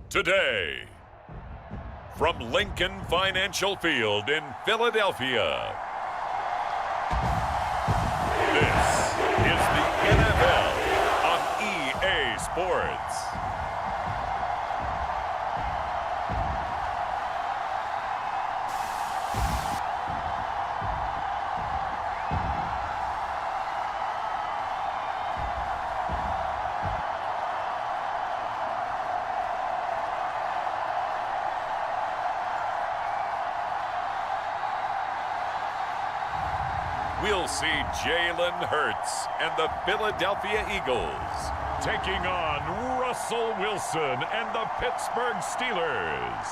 today. From Lincoln Financial Field in Philadelphia, this is the NFL on EA Sports. We'll see Jalen Hurts and the Philadelphia Eagles taking on Russell Wilson and the Pittsburgh Steelers.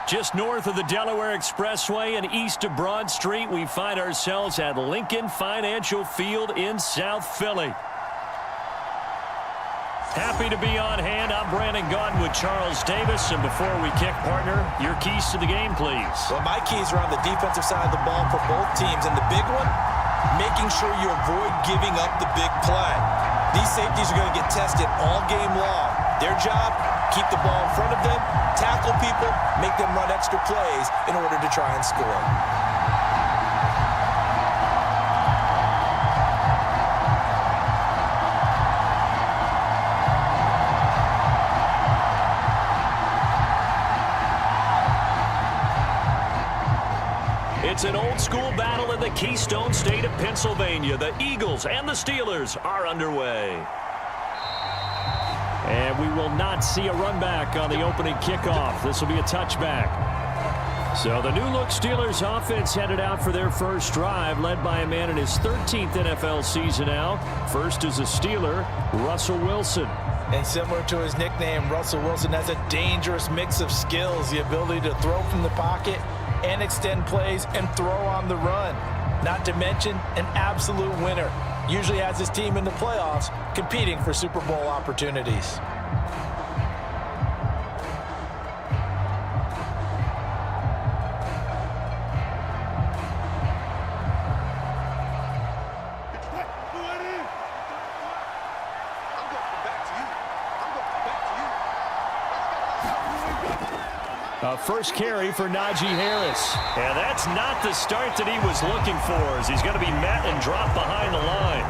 Just north of the Delaware Expressway and east of Broad Street, we find ourselves at Lincoln Financial Field in South Philly. Happy to be on hand. I'm Brandon Gaudin with Charles Davis. And before we kick, partner, your keys to the game, please. Well, my keys are on the defensive side of the ball for both teams. And the big one, making sure you avoid giving up the big play. These safeties are going to get tested all game long. Their job, keep the ball in front of them, tackle people, make them run extra plays in order to try and score. It's an old-school battle in the Keystone State of Pennsylvania. The Eagles and the Steelers are underway. And we will not see a run back on the opening kickoff. This will be a touchback. So the new-look Steelers offense headed out for their first drive, led by a man in his 13th NFL season now. First is a Steeler, Russell Wilson. And similar to his nickname, Russell Wilson has a dangerous mix of skills, the ability to throw from the pocket and extend plays and throw on the run. Not to mention an absolute winner. Usually has his team in the playoffs competing for Super Bowl opportunities. First carry for Najee Harris. And that's not the start that he was looking for, as he's going to be met and dropped behind the line.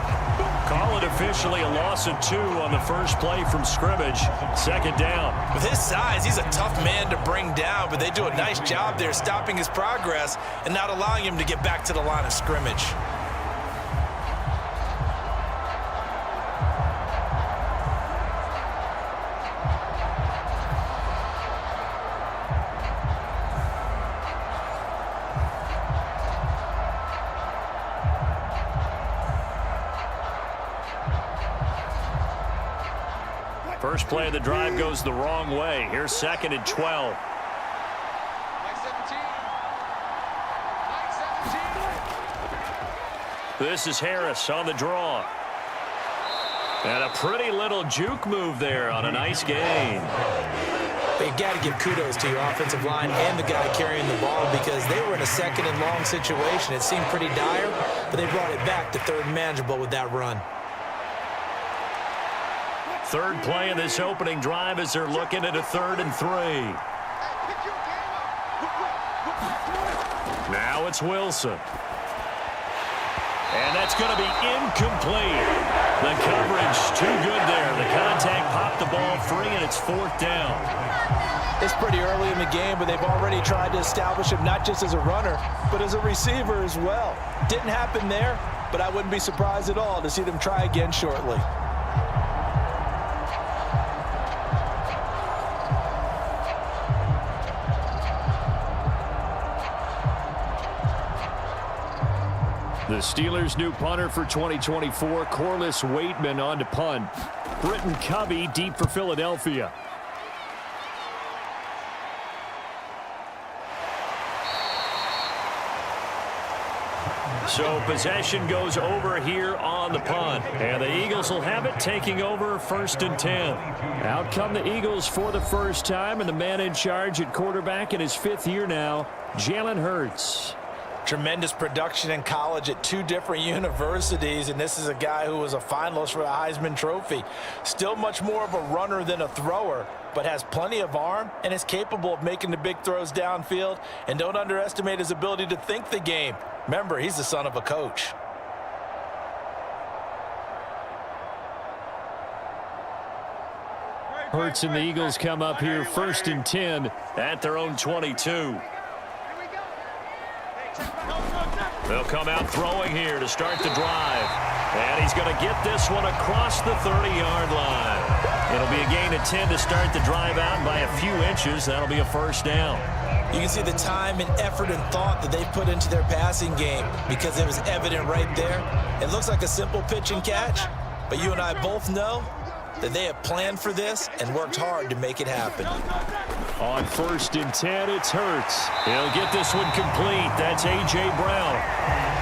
Call it officially a loss of 2 on the first play from scrimmage. Second down. With his size, he's a tough man to bring down, but they do a nice job there stopping his progress and not allowing him to get back to the line of scrimmage. First play of the drive goes the wrong way. Here's 2nd and 12. This is Harris on the draw. And a pretty little juke move there on a nice gain. But you got to give kudos to your offensive line and the guy carrying the ball, because they were in a 2nd and long situation. It seemed pretty dire, but they brought it back to 3rd and manageable with that run. Third play of this opening drive as they're looking at a 3rd and 3. Now it's Wilson. And that's going to be incomplete. The coverage too good there. The contact popped the ball free, and it's 4th down. It's pretty early in the game, but they've already tried to establish him not just as a runner, but as a receiver as well. Didn't happen there, but I wouldn't be surprised at all to see them try again shortly. The Steelers' new punter for 2024, Corliss Waitman, on to punt. Britton Covey deep for Philadelphia. So possession goes over here on the punt. And the Eagles will have it, taking over 1st and 10. Out come the Eagles for the first time, and the man in charge at quarterback in his 5th year now, Jalen Hurts. Tremendous production in college at 2 different universities, and this is a guy who was a finalist for the Heisman Trophy. Still much more of a runner than a thrower, but has plenty of arm and is capable of making the big throws downfield. And don't underestimate his ability to think the game. Remember, he's the son of a coach. Hurts and the Eagles come up here 1st and 10 at their own 22. They'll come out throwing here to start the drive. And he's going to get this one across the 30-yard line. It'll be a gain of 10 to start the drive out by a few inches. That'll be a first down. You can see the time and effort and thought that they put into their passing game because it was evident right there. It looks like a simple pitch and catch, but you and I both know that they have planned for this and worked hard to make it happen. On 1st and 10, it's Hurts. He'll get this one complete. That's A.J. Brown.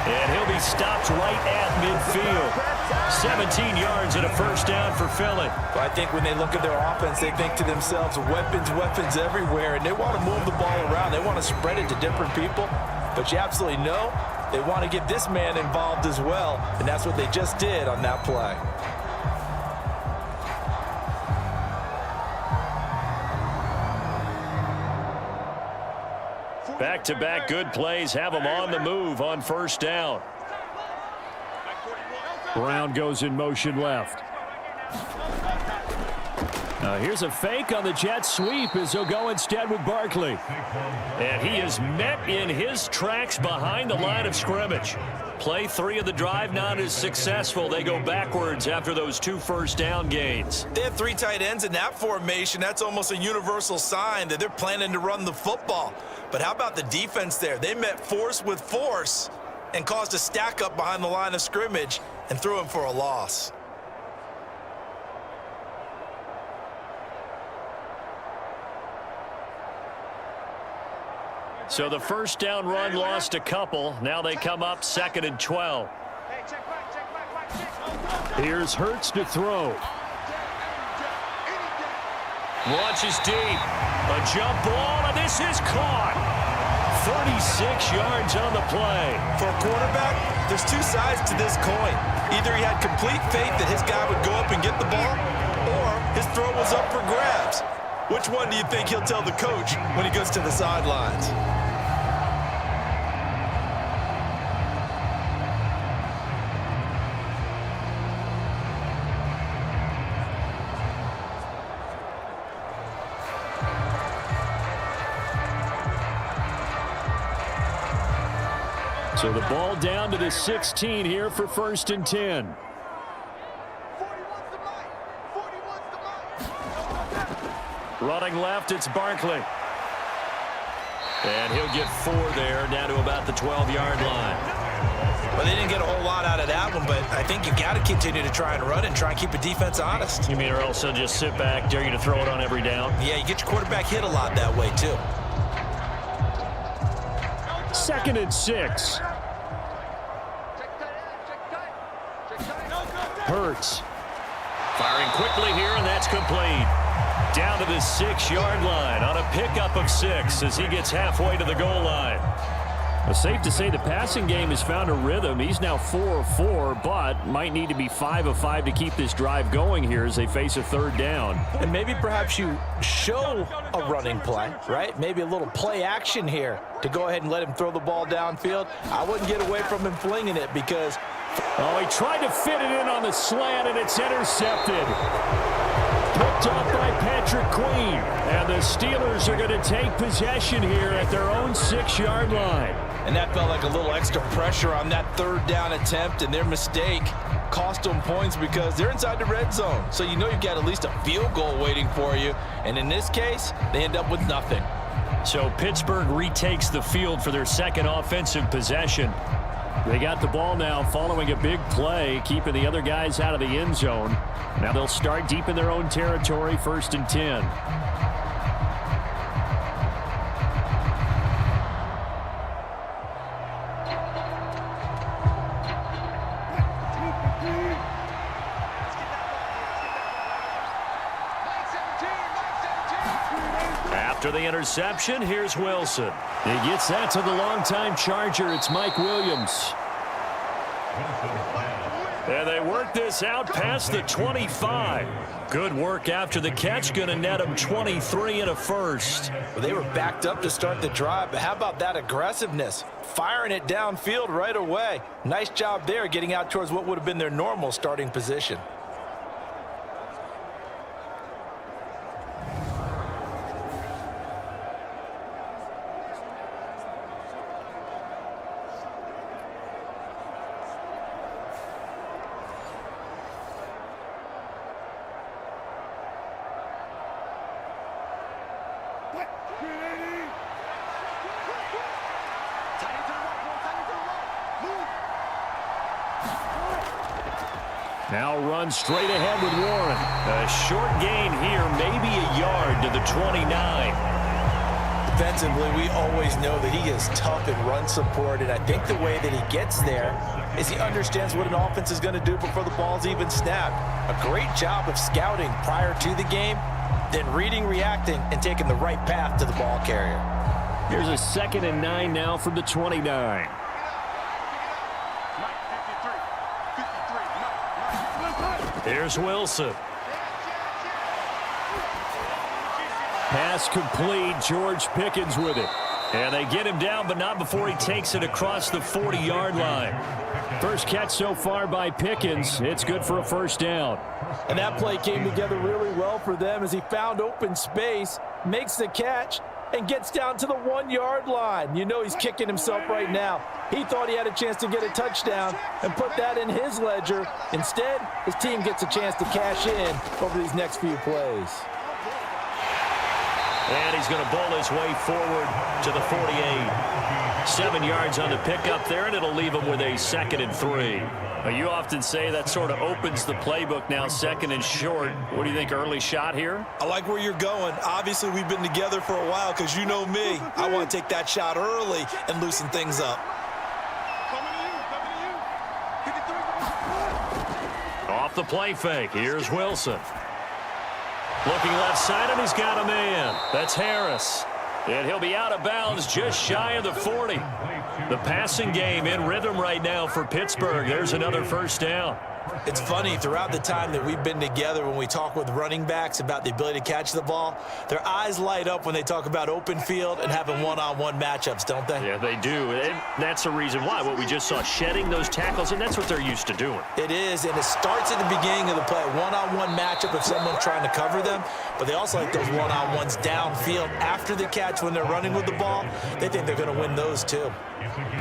And he'll be stopped right at midfield. 17 yards and a first down for Philly. Well, I think when they look at their offense, they think to themselves, weapons, weapons everywhere, and they want to move the ball around. They want to spread it to different people, but you absolutely know they want to get this man involved as well, and that's what they just did on that play. Back-to-back good plays have them on the move on first down. Brown goes in motion left. Here's a fake on the jet sweep as he'll go instead with Barkley. And he is met in his tracks behind the line of scrimmage. Play 3 of the drive not as successful. They go backwards after those 2 first down gains. They have 3 tight ends in that formation. That's almost a universal sign that they're planning to run the football. But how about the defense there? They met force with force and caused a stack up behind the line of scrimmage and threw him for a loss. So the first down run lost a couple. Now they come up 2nd and 12. Here's Hurts to throw. Launches deep. A jump ball, and this is caught. 36 yards on the play. For a quarterback, there's 2 sides to this coin. Either he had complete faith that his guy would go up and get the ball, or his throw was up for grabs. Which one do you think he'll tell the coach when he goes to the sidelines? So the ball down to the 16 here for 1st and 10. Running left, it's Barkley. And he'll get 4 there, down to about the 12-yard line. Well, they didn't get a whole lot out of that one, but I think you've got to continue to try and run and try and keep a defense honest. You mean or else they'll just sit back, dare you to throw it on every down? Yeah, you get your quarterback hit a lot that way, too. 2nd and 6. Hurts. Firing quickly here, and that's complete. Down to the 6-yard line on a pickup of 6 as he gets halfway to the goal line. Well, safe to say the passing game has found a rhythm. He's now 4 of 4, but might need to be 5 of 5 to keep this drive going here as they face a 3rd down. And maybe perhaps you show a running play, right? Maybe a little play action here to go ahead and let him throw the ball downfield. I wouldn't get away from him flinging it because... Oh, he tried to fit it in on the slant, and it's intercepted. Picked up by Patrick Queen. And the Steelers are going to take possession here at their own 6-yard line. And that felt like a little extra pressure on that 3rd down attempt, and their mistake cost them points because they're inside the red zone. So you know you've got at least a field goal waiting for you. And in this case, they end up with nothing. So Pittsburgh retakes the field for their 2nd offensive possession. They got the ball now following a big play, keeping the other guys out of the end zone. Now they'll start deep in their own territory, 1st and 10. After the interception, here's Wilson. He gets that to the longtime Charger. It's Mike Williams. And they work this out past the 25. Good work after the catch. Going to net them 23 and a first. Well, they were backed up to start the drive, but how about that aggressiveness? Firing it downfield right away. Nice job there getting out towards what would have been their normal starting position. Now run straight ahead with Warren. A short gain here, maybe a yard to the 29. Defensively, we always know that he is tough in run support, and I think the way that he gets there is he understands what an offense is going to do before the ball's even snapped. A great job of scouting prior to the game, then reading, reacting, and taking the right path to the ball carrier. Here's a 2nd and 9 now from the 29. Here's Wilson. Pass complete. George Pickens with it. And they get him down, but not before he takes it across the 40-yard line. First catch so far by Pickens. It's good for a first down. And that play came together really well for them as he found open space, makes the catch, and gets down to the 1-yard line. You know he's kicking himself right now. He thought he had a chance to get a touchdown and put that in his ledger. Instead, his team gets a chance to cash in over these next few plays. And he's going to bowl his way forward to the 48. 7 yards on the pickup there, and it'll leave him with a 2nd and 3. You often say that sort of opens the playbook now, 2nd and short. What do you think, early shot here? I like where you're going. Obviously, we've been together for a while because you know me. I want to take that shot early and loosen things up. Off the play fake. Here's Wilson. Looking left side, and he's got a man. That's Harris. And he'll be out of bounds just shy of the 40. The passing game in rhythm right now for Pittsburgh. There's another first down. It's funny, throughout the time that we've been together, when we talk with running backs about the ability to catch the ball, their eyes light up when they talk about open field and having one-on-one matchups, don't they? Yeah, they do. And that's the reason why. What we just saw, shedding those tackles, and that's what they're used to doing. It is, and it starts at the beginning of the play. One-on-one matchup if someone's trying to cover them, but they also like those one-on-ones downfield after the catch when they're running with the ball. They think they're going to win those too.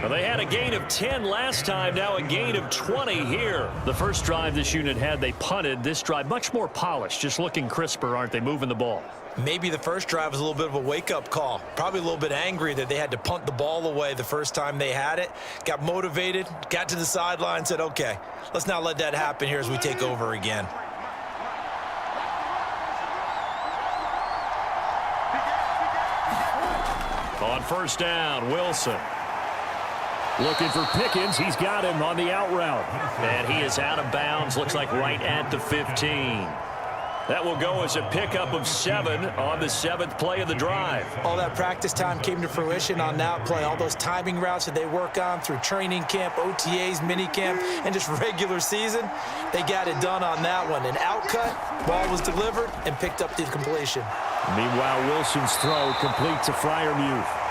Well, they had a gain of 10 last time, now a gain of 20 here. The first drive this unit had, they punted. This drive, much more polished, just looking crisper, aren't they, moving the ball? Maybe the first drive was a little bit of a wake-up call. Probably a little bit angry that they had to punt the ball away the first time they had it. Got motivated, got to the sideline, said, okay, let's not let that happen here as we take over again. On first down, Wilson. Looking for Pickens. He's got him on the out route. And he is out of bounds. Looks like right at the 15. That will go as a pickup of 7 on the 7th play of the drive. All that practice time came to fruition on that play. All those timing routes that they work on through training camp, OTAs, minicamp, and just regular season, they got it done on that one. An outcut, ball was delivered, and picked up the completion. Meanwhile, Wilson's throw complete to Freiermuth.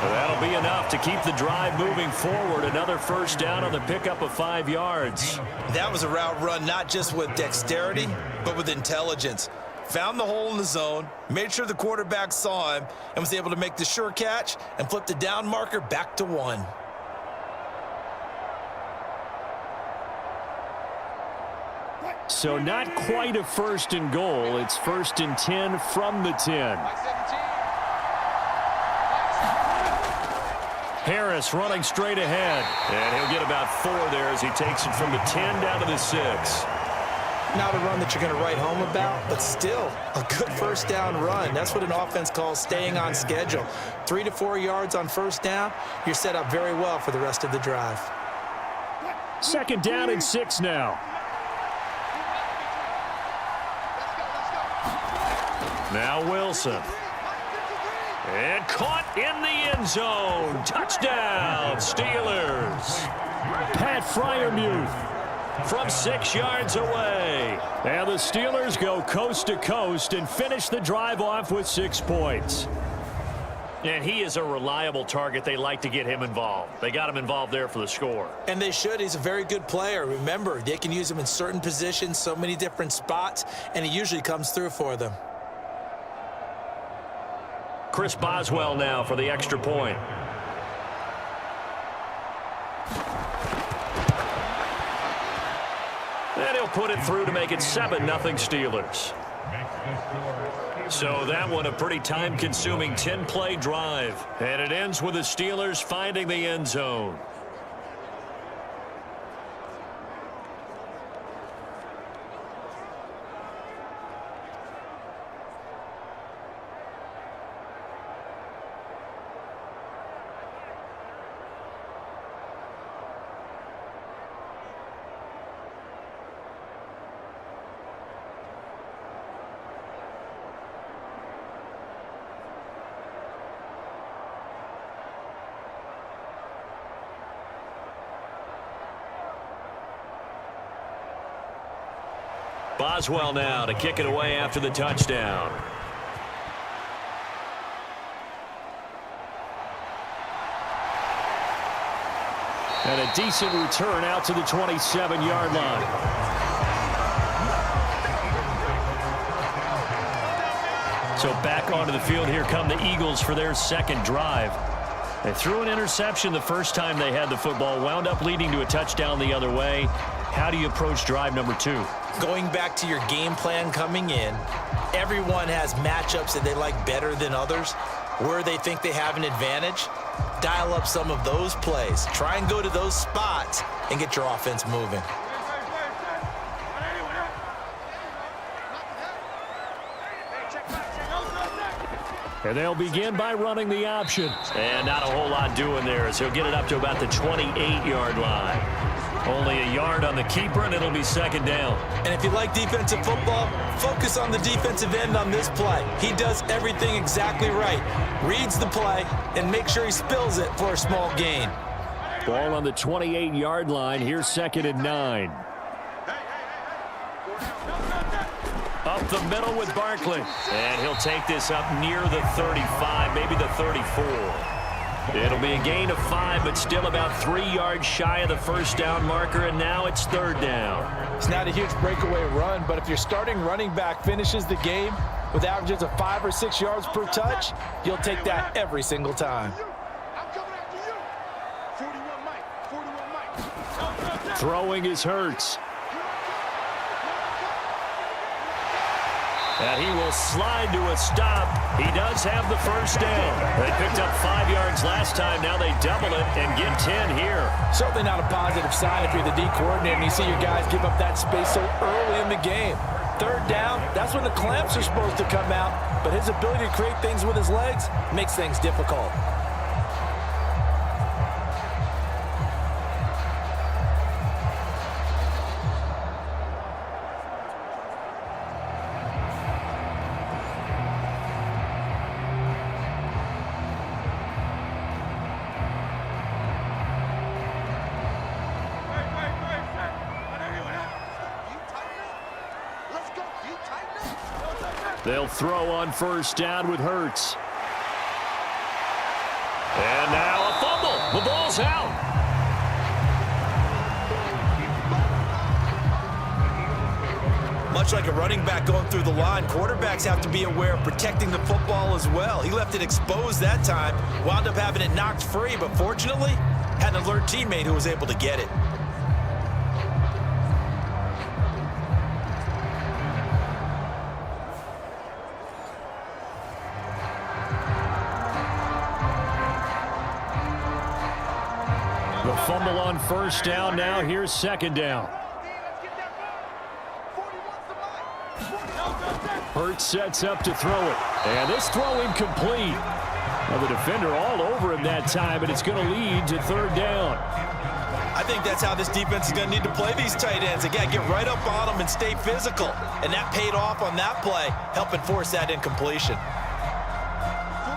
That'll be enough to keep the drive moving forward. Another first down on the pickup of 5 yards. That was a route run not just with dexterity, but with intelligence. Found the hole in the zone, made sure the quarterback saw him, and was able to make the sure catch and flip the down marker back to 1. So not quite a 1st and goal. It's 1st and 10 from the 10. Harris running straight ahead. And he'll get about 4 there as he takes it from the 10 down to the 6. Not a run that you're going to write home about, but still a good first down run. That's what an offense calls staying on schedule. 3 to 4 yards on first down, you're set up very well for the rest of the drive. 2nd down and 6 now. Now Wilson. And caught in the end zone. Touchdown, Steelers. Pat Freiermuth from 6 yards away. And the Steelers go coast to coast and finish the drive off with 6 points. And he is a reliable target. They like to get him involved. They got him involved there for the score. And they should. He's a very good player. Remember, they can use him in certain positions, so many different spots, and he usually comes through for them. Chris Boswell now for the extra point. And he'll put it through to make it 7-0 Steelers. So that one a pretty time-consuming 10-play drive. And it ends with the Steelers finding the end zone. Boswell now to kick it away after the touchdown. And a decent return out to the 27-yard line. So back onto the field, here come the Eagles for their second drive. They threw an interception the first time they had the football, wound up leading to a touchdown the other way. How do you approach drive number 2? Going back to your game plan coming in, everyone has matchups that they like better than others, where they think they have an advantage. Dial up some of those plays. Try and go to those spots and get your offense moving. And they'll begin by running the option. And not a whole lot doing there, as he'll get it up to about the 28-yard line. Only a yard on the keeper, and it'll be second down. And if you like defensive football, focus on the defensive end on this play. He does everything exactly right. Reads the play and make sure he spills it for a small gain. Ball on the 28-yard line. Here's 2nd and 9. Up the middle with Barkley. And he'll take this up near the 35, maybe the 34. It'll be a gain of 5, but still about 3 yards shy of the first down marker, and now it's 3rd down. It's not a huge breakaway run, but if your starting running back finishes the game with averages of 5 or 6 yards per touch, you'll take that every single time. Throwing is Hurts. And he will slide to a stop. He does have the first down. They picked up 5 yards last time. Now they double it and get 10 here. Certainly not a positive sign if you're the D coordinator and you see your guys give up that space so early in the game. 3rd down, that's when the clamps are supposed to come out. But his ability to create things with his legs makes things difficult. They'll throw on first down with Hurts. And now a fumble. The ball's out. Much like a running back going through the line, quarterbacks have to be aware of protecting the football as well. He left it exposed that time, wound up having it knocked free, but fortunately, had an alert teammate who was able to get it. The fumble on first down. Now here's 2nd down. Hurts sets up to throw it. And this throw incomplete. Well, the defender all over him that time, but it's going to lead to 3rd down. I think that's how this defense is going to need to play these tight ends. Again, get right up on them and stay physical. And that paid off on that play, helping force that incompletion.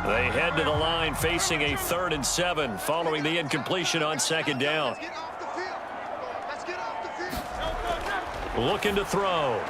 They head to the line facing a 3rd and 7 following the incompletion on 2nd down. Looking to throw.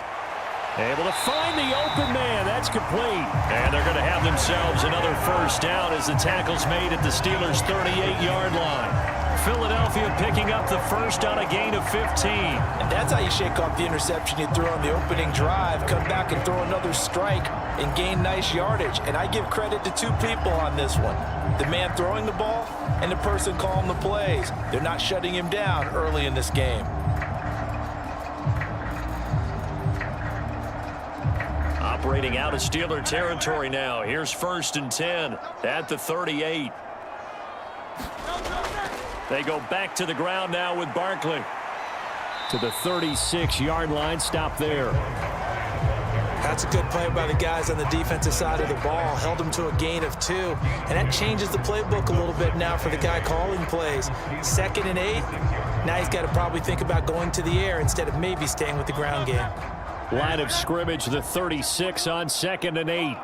Able to find the open man. That's complete. And they're going to have themselves another 1st down as the tackle's made at the Steelers' 38-yard line. Philadelphia picking up the 1st on a gain of 15. And that's how you shake off the interception you threw on the opening drive. Come back and throw another strike and gain nice yardage. And I give credit to 2 people on this one. The man throwing the ball and the person calling the plays. They're not shutting him down early in this game. Operating out of Steeler territory now. Here's 1st and 10 at the 38. They go back to the ground now with Barkley. To the 36-yard line. Stop there. That's a good play by the guys on the defensive side of the ball. Held them to a gain of 2. And that changes the playbook a little bit now for the guy calling plays. 2nd and 8. Now he's got to probably think about going to the air instead of maybe staying with the ground game. Line of scrimmage, the 36 on 2nd and 8.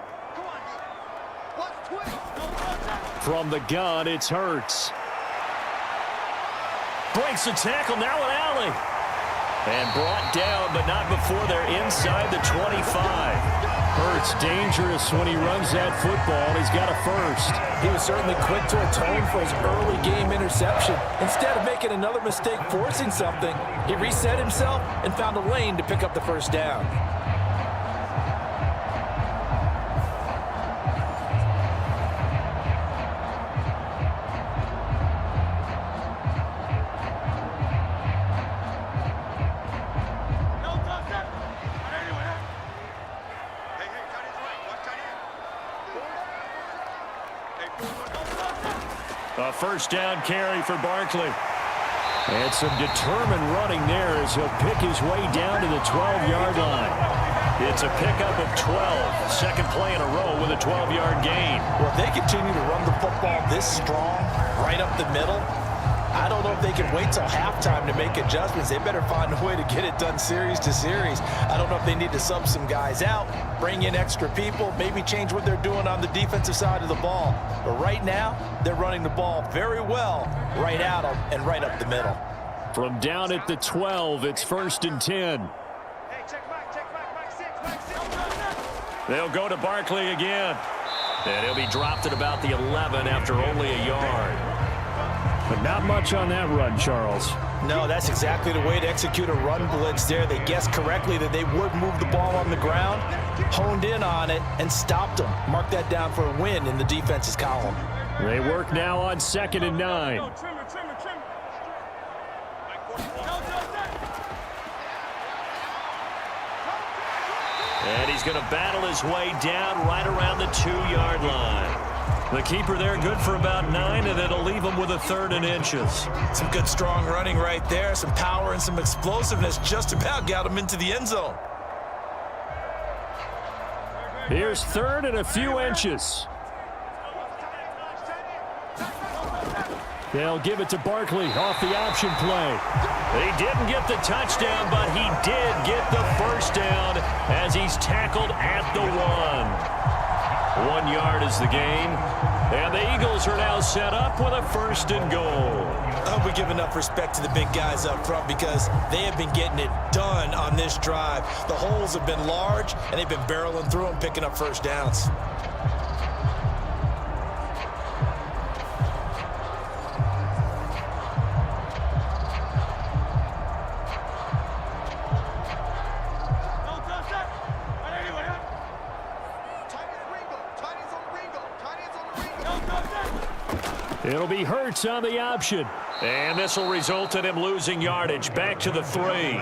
From the gun, it's Hurts. Breaks the tackle, now an alley. And brought down, but not before they're inside the 25. Hurts dangerous when he runs that football. He's got a 1st. He was certainly quick to atone for his early game interception. Instead of making another mistake forcing something, he reset himself and found a lane to pick up the 1st down. A 1st down carry for Barkley. And some determined running there as he'll pick his way down to the 12-yard line. It's a pickup of 12. 2nd play in a row with a 12-yard gain. Well, if they continue to run the football this strong, right up the middle, I don't know if they can wait till halftime to make adjustments. They better find a way to get it done series to series. I don't know if they need to sub some guys out, bring in extra people, maybe change what they're doing on the defensive side of the ball. But right now, they're running the ball very well right at them and right up the middle. From down at the 12, it's 1st and 10. They'll go to Barkley again. And he'll be dropped at about the 11 after only a yard. But not much on that run, Charles. No, that's exactly the way to execute a run blitz there. They guessed correctly that they would move the ball on the ground, honed in on it, and stopped them. Mark that down for a win in the defense's column. They work now on 2nd and 9. And he's going to battle his way down right around the 2-yard line. The keeper there good for about 9, and it'll leave him with a 3rd and inches. Some good strong running right there. Some power and some explosiveness just about got him into the end zone. Here's 3rd and a few inches. They'll give it to Barkley off the option play. He didn't get the touchdown, but he did get the 1st down as he's tackled at the 1. 1 yard is the gain. And the Eagles are now set up with a 1st and goal. I hope we give enough respect to the big guys up front because they have been getting it done on this drive. The holes have been large, and they've been barreling through them, picking up 1st downs. It'll be Hurts on the option. And this will result in him losing yardage. Back to the 3.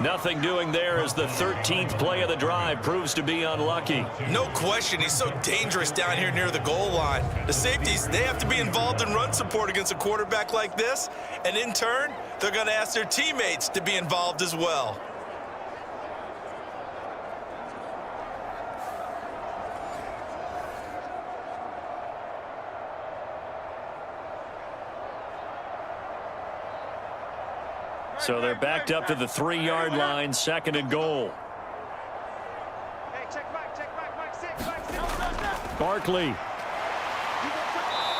Nothing doing there as the 13th play of the drive proves to be unlucky. No question. He's so dangerous down here near the goal line. The safeties, they have to be involved in run support against a quarterback like this. And in turn, they're going to ask their teammates to be involved as well. So they're backed up to the 3-yard line, 2nd and goal. Barkley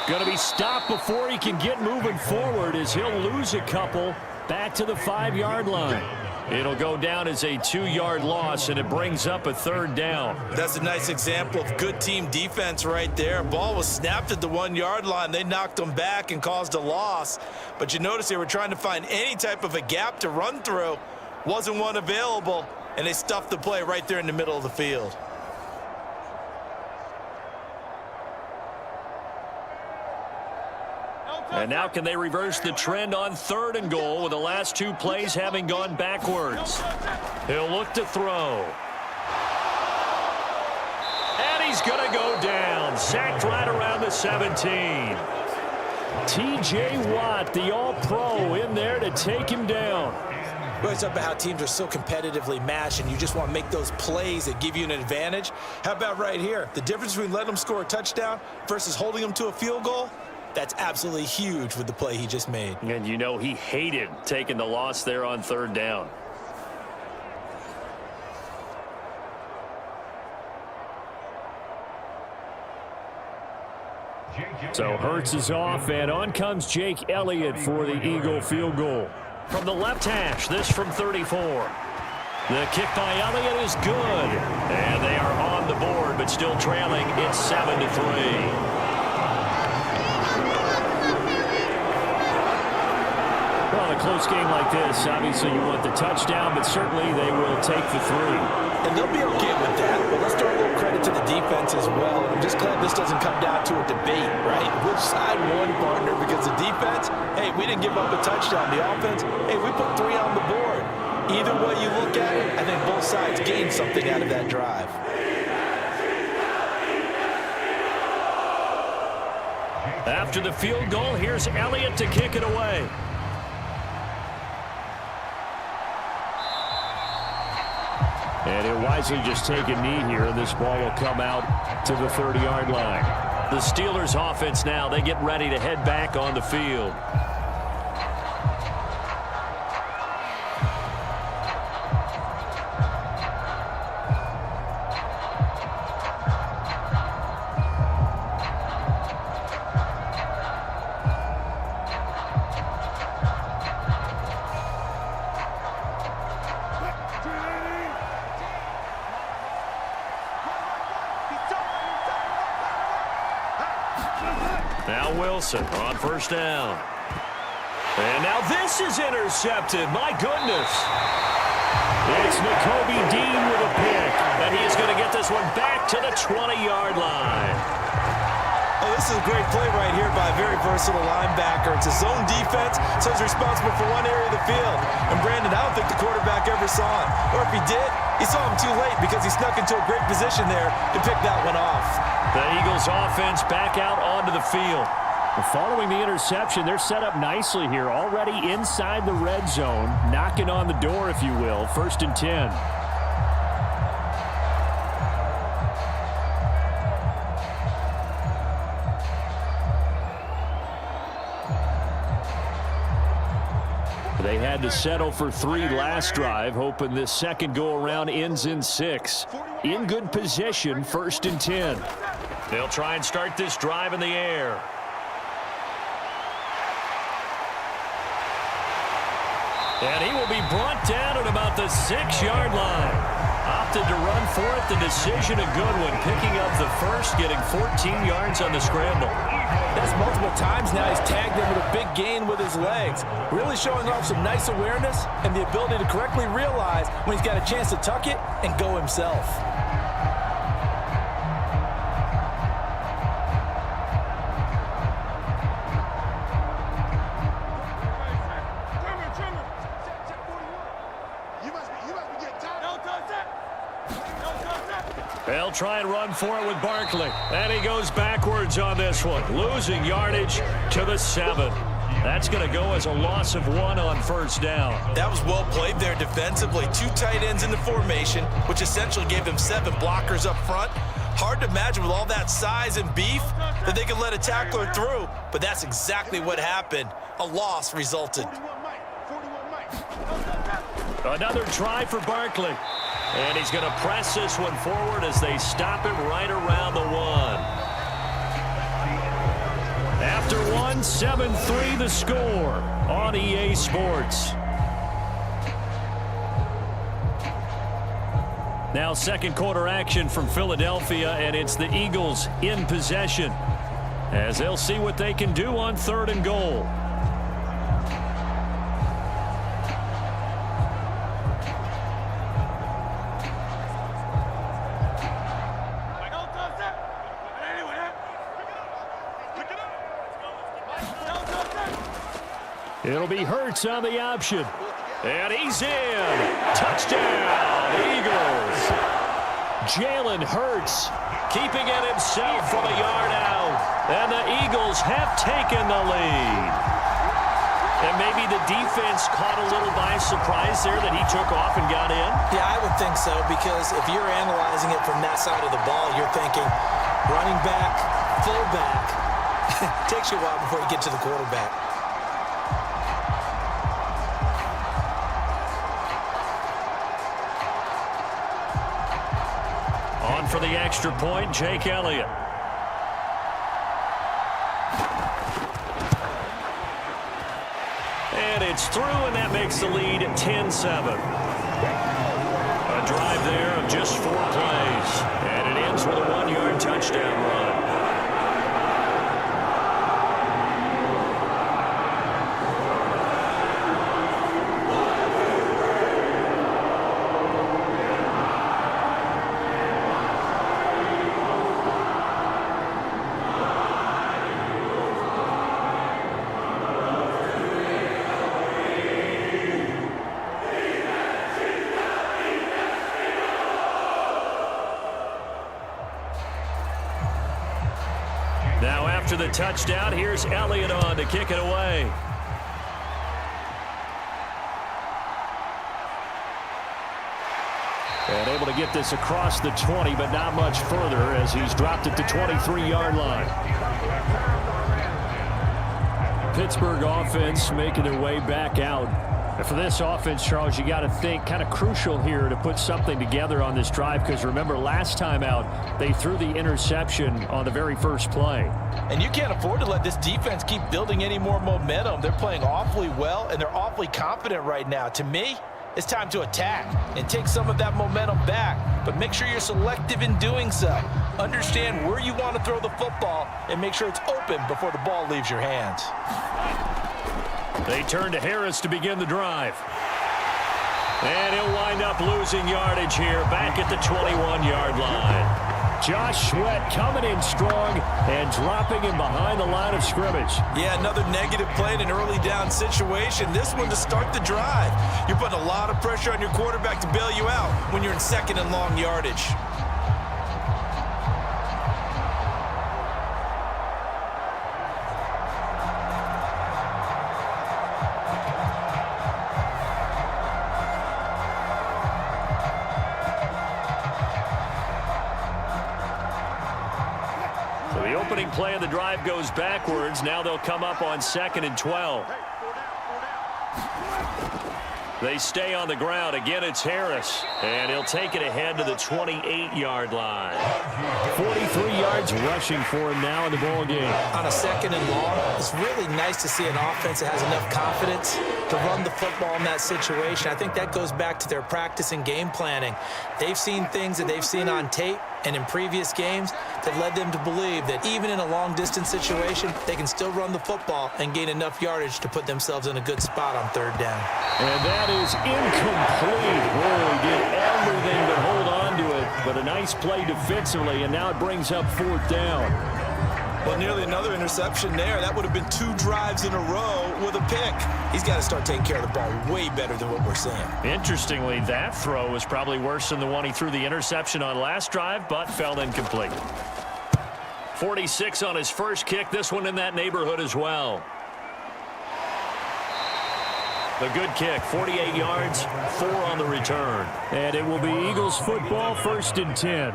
Going to be stopped before he can get moving forward as he'll lose a couple back to the 5-yard line. It'll go down as a 2-yard loss, and it brings up a 3rd down. That's a nice example of good team defense right there. Ball was snapped at the 1-yard line. They knocked them back and caused a loss. But you notice they were trying to find any type of a gap to run through. Wasn't one available, and they stuffed the play right there in the middle of the field. And now can they reverse the trend on 3rd and goal with the last 2 plays having gone backwards? He'll look to throw. And he's going to go down. Sacked right around the 17. T.J. Watt, the All-Pro, in there to take him down. We always talk about how teams are so competitively matched and you just want to make those plays that give you an advantage. How about right here? The difference between letting them score a touchdown versus holding them to a field goal? That's absolutely huge with the play he just made. And you know he hated taking the loss there on 3rd down. So Hurts is off, and on comes Jake Elliott for the Eagle field goal. From the left hash, this from 34. The kick by Elliott is good. And they are on the board, but still trailing. It's 7-3. Well, a close game like this, obviously you want the touchdown, but certainly they will take the 3. And they'll be okay with that, but let's throw a little credit to the defense as well. I'm just glad this doesn't come down to a debate, right? Which side won, partner? Because the defense, hey, we didn't give up a touchdown. The offense, hey, we put 3 on the board. Either way you look at it, I think both sides gained something out of that drive. After the field goal, here's Elliott to kick it away. And he'll wisely just take a knee here, and this ball will come out to the 30-yard line. The Steelers offense now, they get ready to head back on the field. Now Wilson on 1st down. And now this is intercepted. My goodness. It's Nakobe Dean with a pick. And he is going to get this one back to the 20-yard line. Oh, this is a great play right here by a very versatile linebacker. It's a zone defense, so he's responsible for one area of the field. And Brandon, I don't think the quarterback ever saw him. Or if he did, he saw him too late because he snuck into a great position there to pick that one off. The Eagles offense back out onto the field. Following the interception, they're set up nicely here, already inside the red zone, knocking on the door, if you will. 1st and 10. They had to settle for 3 last drive, hoping this second go-around ends in 6. In good position, 1st and 10. They'll try and start this drive in the air. And he will be brought down at about the 6-yard line. Opted to run for it. The decision a good one. Picking up the first, getting 14 yards on the scramble. That's multiple times now. He's tagged him with a big gain with his legs. Really showing off some nice awareness and the ability to correctly realize when he's got a chance to tuck it and go himself. They'll try and run for it with Barkley. And he goes backwards on this one, losing yardage to the 7. That's going to go as a loss of 1 on 1st down. That was well played there defensively. 2 tight ends in the formation, which essentially gave them 7 blockers up front. Hard to imagine with all that size and beef that they could let a tackler through, but that's exactly what happened. A loss resulted. Another try for Barkley. And he's going to press this one forward as they stop him right around the 1. after one. 7-3 the score on EA Sports. Now second quarter action from Philadelphia, and it's the Eagles in possession as they'll see what they can do on 3rd and goal. It'll be Hurts on the option. And he's in. Touchdown, Eagles. Jalen Hurts keeping it himself from a yard out. And the Eagles have taken the lead. And maybe the defense caught a little by surprise there that he took off and got in. Yeah, I would think so, because if you're analyzing it from that side of the ball, you're thinking running back, fullback. Takes you a while before you get to the quarterback. On for the extra point, Jake Elliott. And it's through, and that makes the lead 10-7. A drive there of just 4 plays. And it ends with a 1-yard touchdown run. Now after the touchdown, here's Elliott on to kick it away. And able to get this across the 20, but not much further as he's dropped it to 23-yard line. Pittsburgh offense making their way back out. And for this offense, Charles, you got to think kind of crucial here to put something together on this drive, because remember last time out they threw the interception on the very first play. And you can't afford to let this defense keep building any more momentum. They're playing awfully well, and they're awfully confident right now. To me, it's time to attack and take some of that momentum back, but make sure you're selective in doing so. Understand where you want to throw the football and make sure it's open before the ball leaves your hands. They turn to Harris to begin the drive. And he'll wind up losing yardage here back at the 21-yard line. Josh Sweat coming in strong and dropping him behind the line of scrimmage. Yeah, another negative play in an early down situation. This one to start the drive. You're putting a lot of pressure on your quarterback to bail you out when you're in 2nd and long yardage. Play of the drive goes backwards. Now they'll come up on 2nd and 12. They stay on the ground. Again, it's Harris. And he'll take it ahead to the 28-yard line. 43 yards rushing for him now in the ball game. On a 2nd and long, it's really nice to see an offense that has enough confidence to run the football in that situation. I think that goes back to their practice and game planning. They've seen things that they've seen on tape and in previous games that led them to believe that even in a long-distance situation, they can still run the football and gain enough yardage to put themselves in a good spot on 3rd down. And that is incomplete. Boy, did everything but hold on to it. But a nice play defensively, and now it brings up 4th down. Well, nearly another interception there. That would have been 2 drives in a row with a pick. He's got to start taking care of the ball way better than what we're seeing. Interestingly, that throw was probably worse than the one he threw the interception on last drive, but fell incomplete. 46 on his first kick. This one in that neighborhood as well. The good kick, 48 yards, 4 on the return. And it will be Eagles football, 1st and 10.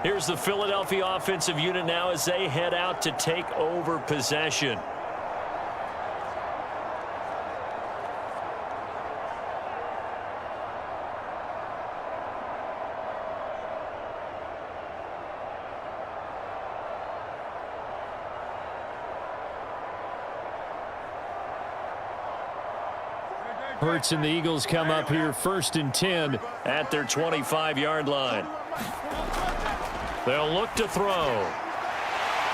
Here's the Philadelphia offensive unit now as they head out to take over possession. Hurts and the Eagles come up here 1st and 10 at their 25-yard line. They'll look to throw.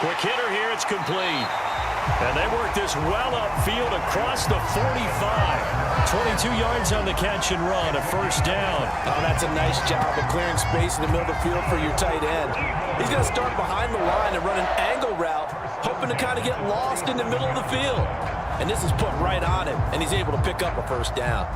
Quick hitter here. It's complete. And they work this well upfield across the 45. 22 yards on the catch and run, a 1st down. Oh, that's a nice job of clearing space in the middle of the field for your tight end. He's going to start behind the line and run an angle route, hoping to kind of get lost in the middle of the field. And this is put right on him, and he's able to pick up a 1st down.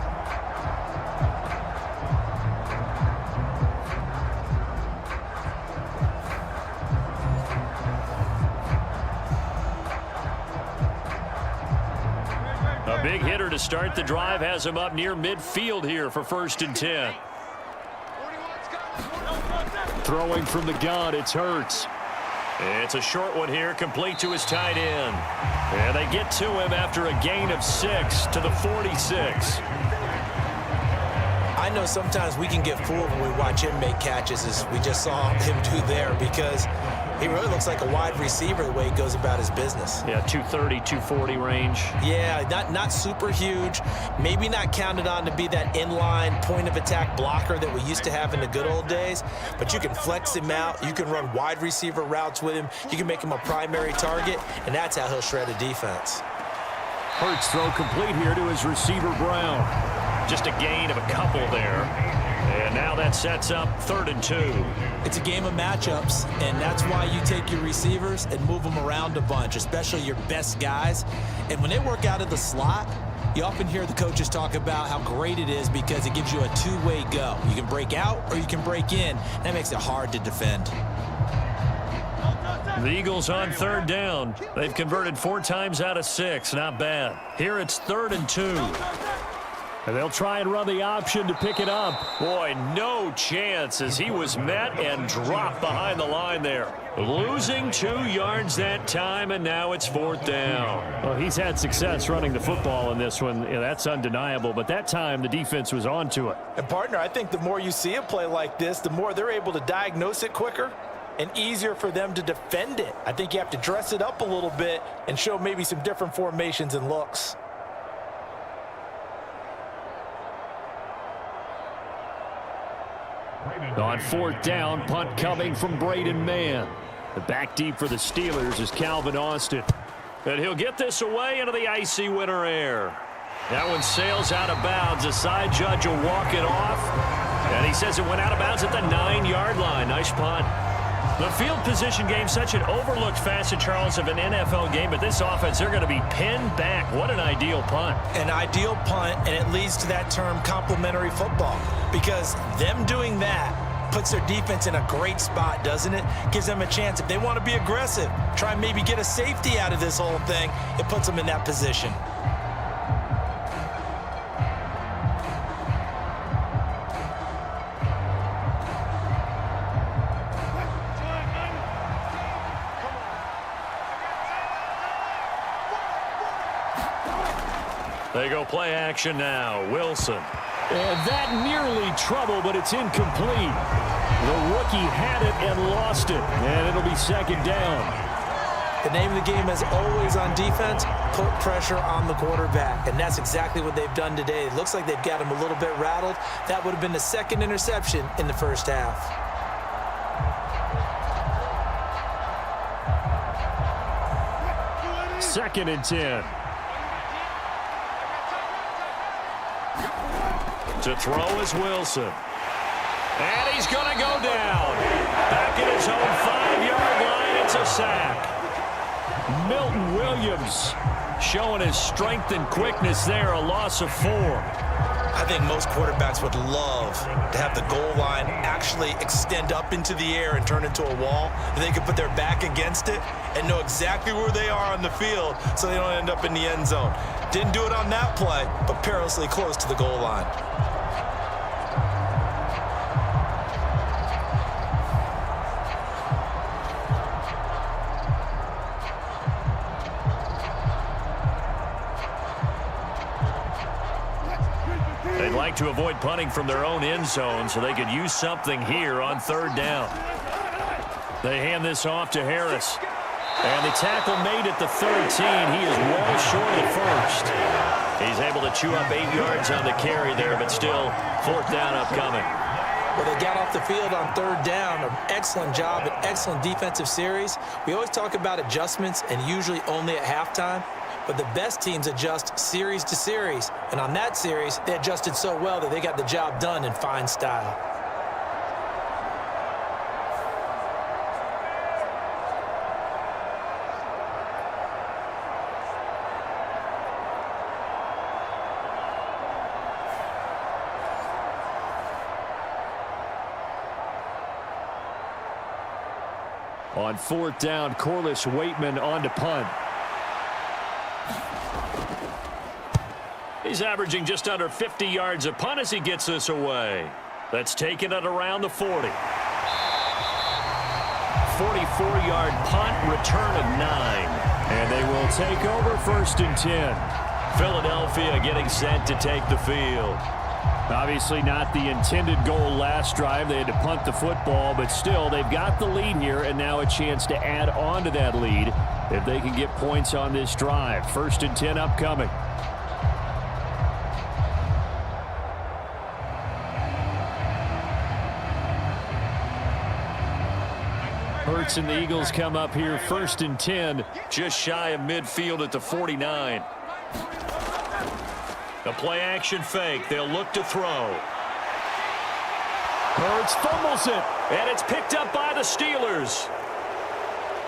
A big hitter to start the drive has him up near midfield here for 1st and 10. Throwing from the gun, it's Hurts. It's a short one here, complete to his tight end. And they get to him after a gain of 6 to the 46. I know sometimes we can get fooled when we watch him make catches, as we just saw him do there, because he really looks like a wide receiver the way he goes about his business. Yeah, 230, 240 range. Yeah, not super huge. Maybe not counted on to be that inline point-of-attack blocker that we used to have in the good old days, but you can flex him out. You can run wide receiver routes with him. You can make him a primary target, and that's how he'll shred a defense. Hurts throw complete here to his receiver, Brown. Just a gain of a couple there. And now that sets up 3rd and 2. It's a game of matchups, and that's why you take your receivers and move them around a bunch, especially your best guys. And when they work out of the slot, you often hear the coaches talk about how great it is because it gives you a two-way go. You can break out or you can break in. That makes it hard to defend. The Eagles on 3rd down. They've converted 4 times out of 6. Not bad. Here it's 3rd and 2. And they'll try and run the option to pick it up. Boy, no chance as he was met and dropped behind the line there. Losing 2 yards that time, and now it's 4th down. Well, he's had success running the football in this one. Yeah, that's undeniable. But that time, the defense was onto it. And, partner, I think the more you see a play like this, the more they're able to diagnose it quicker and easier for them to defend it. I think you have to dress it up a little bit and show maybe some different formations and looks. On 4th down, punt coming from Braden Mann. The back deep for the Steelers is Calvin Austin. And he'll get this away into the icy winter air. That one sails out of bounds. The side judge will walk it off. And he says it went out of bounds at the 9-yard line. Nice punt. The field position game, such an overlooked facet, Charles, of an NFL game. But this offense, they're going to be pinned back. What an ideal punt. An ideal punt, and it leads to that term complementary football. Because them doing that puts their defense in a great spot, doesn't it? Gives them a chance. If they want to be aggressive, try and maybe get a safety out of this whole thing, it puts them in that position. They go play action now. Wilson. And that nearly trouble, but it's incomplete. The rookie had it and lost it. And it'll be 2nd down. The name of the game, as always on defense, put pressure on the quarterback. And that's exactly what they've done today. It looks like they've got him a little bit rattled. That would have been the 2nd interception in the 1st half. Second and 10. To throw is Wilson. And he's going to go down. Back at his own 5-yard line, it's a sack. Milton Williams showing his strength and quickness there, a loss of 4. I think most quarterbacks would love to have the goal line actually extend up into the air and turn into a wall. And they could put their back against it and know exactly where they are on the field so they don't end up in the end zone. Didn't do it on that play, but perilously close to the goal line. They'd like to avoid punting from their own end zone so they could use something here on 3rd down. They hand this off to Harris. And the tackle made at the 13. He is well short of first. He's able to chew up 8 yards on the carry there, but still 4th down upcoming. Well, they got off the field on 3rd down. An excellent job, an excellent defensive series. We always talk about adjustments and usually only at halftime, but the best teams adjust series to series. And on that series, they adjusted so well that they got the job done in fine style. On 4th down, Corliss Waitman on to punt. He's averaging just under 50 yards a punt as he gets this away. That's taken at around the 40. 44-yard punt, return of 9. And they will take over 1st and 10. Philadelphia getting set to take the field. Obviously not the intended goal last drive. They had to punt the football, but still they've got the lead here and now a chance to add on to that lead if they can get points on this drive. 1st and 10 upcoming. Hurts and the Eagles come up here 1st and 10, just shy of midfield at the 49. The play action fake. They'll look to throw. Hurts fumbles it, and it's picked up by the Steelers.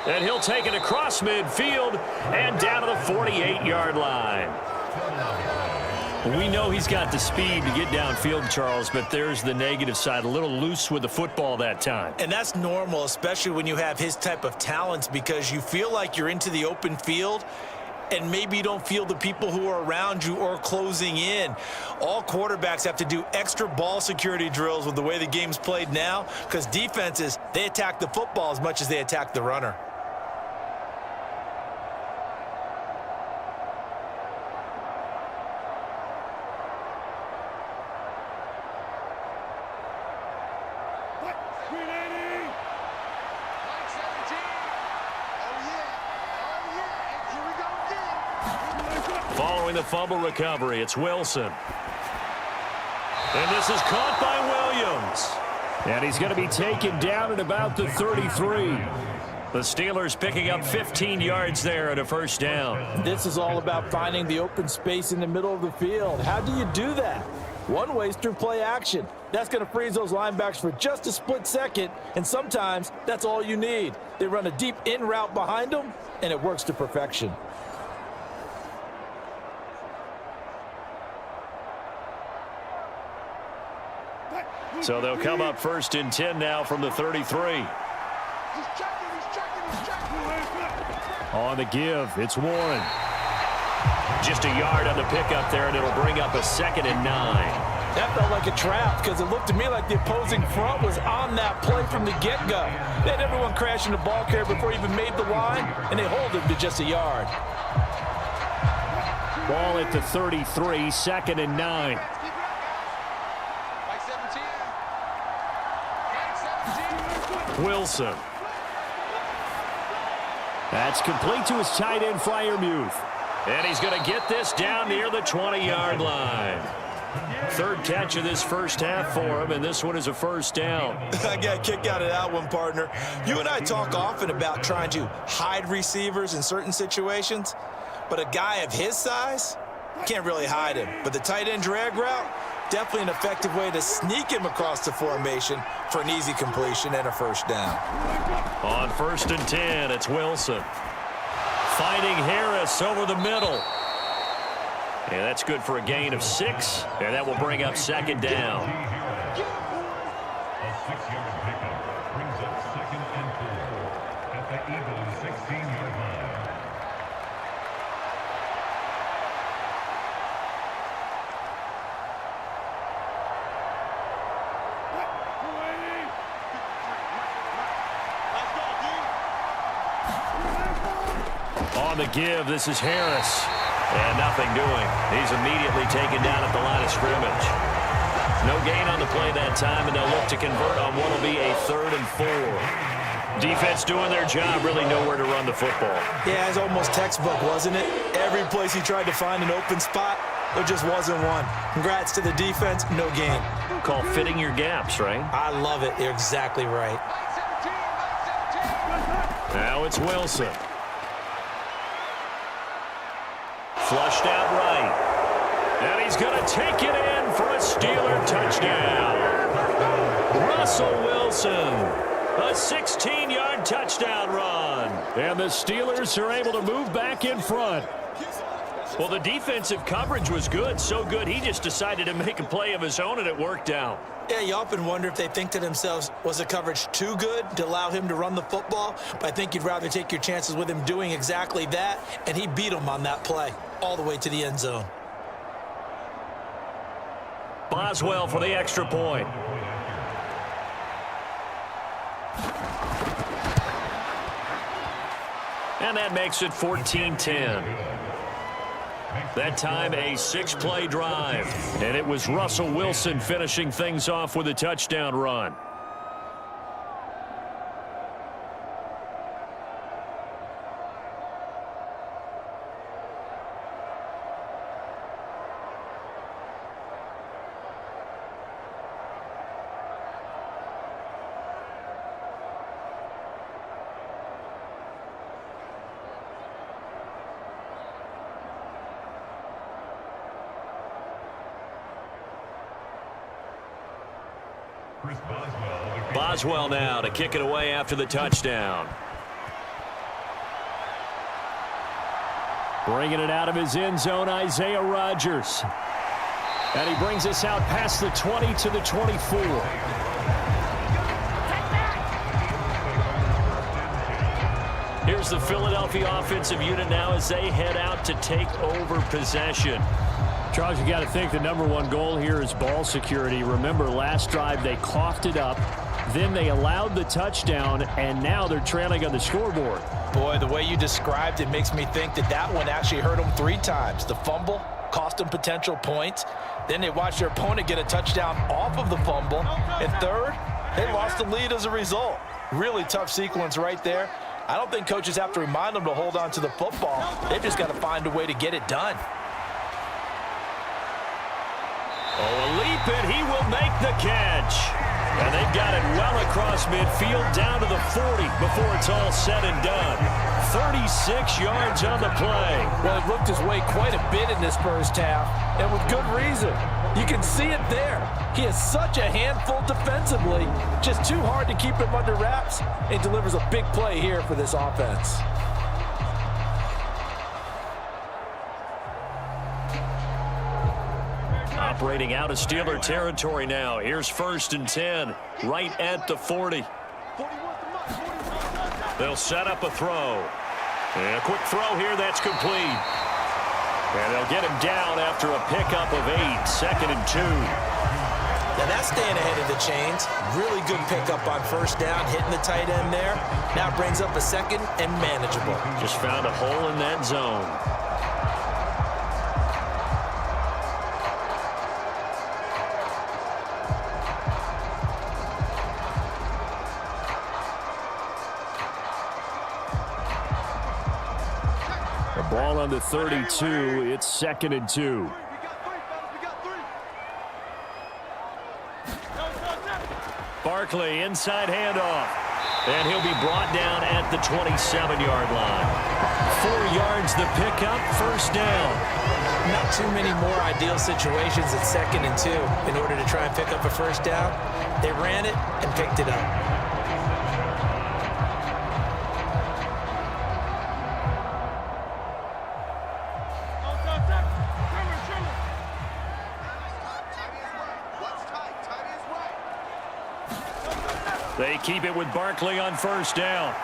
And he'll take it across midfield and down to the 48-yard line. We know he's got the speed to get downfield, Charles, but there's the negative side. A little loose with the football that time. And that's normal, especially when you have his type of talents, because you feel like you're into the open field and maybe you don't feel the people who are around you or closing in. All quarterbacks have to do extra ball security drills with the way the game's played now, because defenses, they attack the football as much as they attack the runner. Following the fumble recovery, it's Wilson. And this is caught by Williams. And he's going to be taken down at about the 33. The Steelers picking up 15 yards there at a 1st down. This is all about finding the open space in the middle of the field. How do you do that? One way is through play action. That's going to freeze those linebackers for just a split second, and sometimes that's all you need. They run a deep in route behind them, and it works to perfection. So they'll come up 1st and 10 now from the 33. On the give, it's Warren. Just a yard on the pickup there, and it'll bring up a 2nd and 9. That felt like a trap, because it looked to me like the opposing front was on that play from the get-go. They had everyone crashing the ball carrier before he even made the line, and they hold him to just a yard. Ball at the 33, 2nd and 9. Wilson. That's complete to his tight end, Freiermuth. And he's going to get this down near the 20-yard line. 3rd catch of this 1st half for him, and this one is a 1st down. I got a kick out of that one, partner. You and I talk often about trying to hide receivers in certain situations, but a guy of his size can't really hide him. But the tight end drag route, definitely an effective way to sneak him across the formation for an easy completion and a 1st down. On 1st and 10, it's Wilson. Fighting Harris over the middle. And that's good for a gain of 6, and that will bring up 2nd down. A 6-yard pickup brings up 2nd and 4 at the Eagles' 16-yard line. On the give, this is Harris. And nothing doing. He's immediately taken down at the line of scrimmage. No gain on the play that time, and they'll look to convert on what will be a 3rd and 4. Defense doing their job, really nowhere to run the football. Yeah, it's almost textbook, wasn't it? Every place he tried to find an open spot, there just wasn't one. Congrats to the defense, no gain. Call fitting your gaps, right? I love it. You're exactly right. Now it's Wilson. Flushed out right. And he's going to take it in for a Steeler touchdown. Russell Wilson, a 16-yard touchdown run. And the Steelers are able to move back in front. Well, the defensive coverage was good, so good he just decided to make a play of his own, and it worked out. Yeah, you often wonder if they think to themselves, was the coverage too good to allow him to run the football? But I think you'd rather take your chances with him doing exactly that, and he beat him on that play all the way to the end zone. Boswell for the extra point. And that makes it 14-10. That time a 6-play drive. And it was Russell Wilson finishing things off with a touchdown run. Boswell now to kick it away after the touchdown. Bringing it out of his end zone, Isaiah Rodgers. And he brings us out past the 20 to the 24. Here's the Philadelphia offensive unit now as they head out to take over possession. Charles, you got to think the number one goal here is ball security. Remember, last drive they coughed it up, then they allowed the touchdown, and now they're trailing on the scoreboard. Boy, the way you described it makes me think that that one actually hurt them 3 times. The fumble cost them potential points. Then they watched their opponent get a touchdown off of the fumble. And third, they lost the lead as a result. Really tough sequence right there. I don't think coaches have to remind them to hold on to the football. They've just got to find a way to get it done. Oh, a leap, and he will make the catch. And they've got it well across midfield down to the 40 before it's all said and done. 36 yards on the play. Well, he worked his way quite a bit in this first half, and with good reason. You can see it there. He is such a handful defensively, just too hard to keep him under wraps, and delivers a big play here for this offense. Operating out of Steeler territory now. Here's 1st and 10, right at the 40. They'll set up a throw. And a quick throw here, that's complete. And they'll get him down after a pickup of 8, 2nd and 2. Now that's staying ahead of the chains. Really good pickup on 1st down, hitting the tight end there. Now brings up a 2nd and manageable. Just found a hole in that zone. Ball on the 32. It's 2nd and 2. Barkley inside handoff. And he'll be brought down at the 27-yard line. 4 yards the pickup, 1st down. Not too many more ideal situations at 2nd and 2 in order to try and pick up a 1st down. They ran it and picked it up. They keep it with Barkley on 1st down.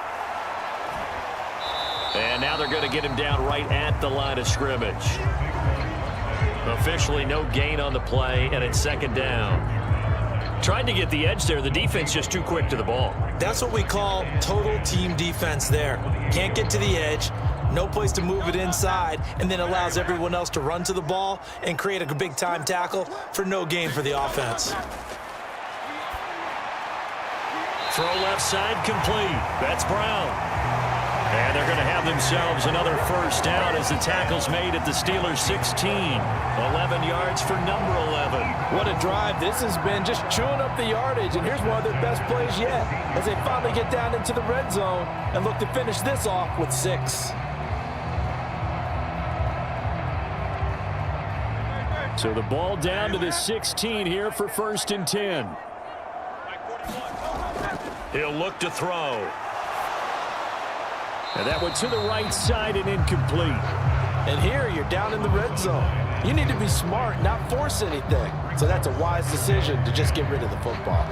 And now they're going to get him down right at the line of scrimmage. Officially no gain on the play, and it's 2nd down. Tried to get the edge there. The defense just too quick to the ball. That's what we call total team defense there. Can't get to the edge, no place to move it inside, and then allows everyone else to run to the ball and create a big-time tackle for no gain for the offense. Throw left side complete. That's Brown. And they're going to have themselves another first down as the tackle's made at the Steelers' 16. 11 yards for number 11. What a drive this has been, just chewing up the yardage. And here's one of their best plays yet as they finally get down into the red zone and look to finish this off with 6. So the ball down to the 16 here for 1st and 10. He'll look to throw. And that one to the right side and incomplete. And here you're down in the red zone. You need to be smart, not force anything. So that's a wise decision to just get rid of the football.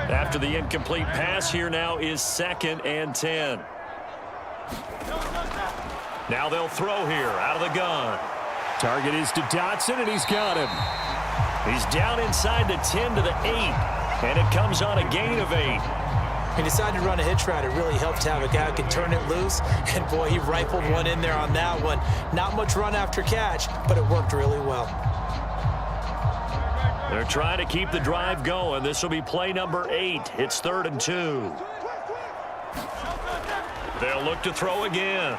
After the incomplete pass, here now is 2nd and 10. Now they'll throw here out of the gun. Target is to Dotson, and he's got him. He's down inside the 10 to the 8, and it comes on a gain of 8. He decided to run a hitch route. It really helped to have a guy who can turn it loose, and boy, he rifled one in there on that one. Not much run after catch, but it worked really well. They're trying to keep the drive going. This will be play number 8. It's 3rd and 2. They'll look to throw again.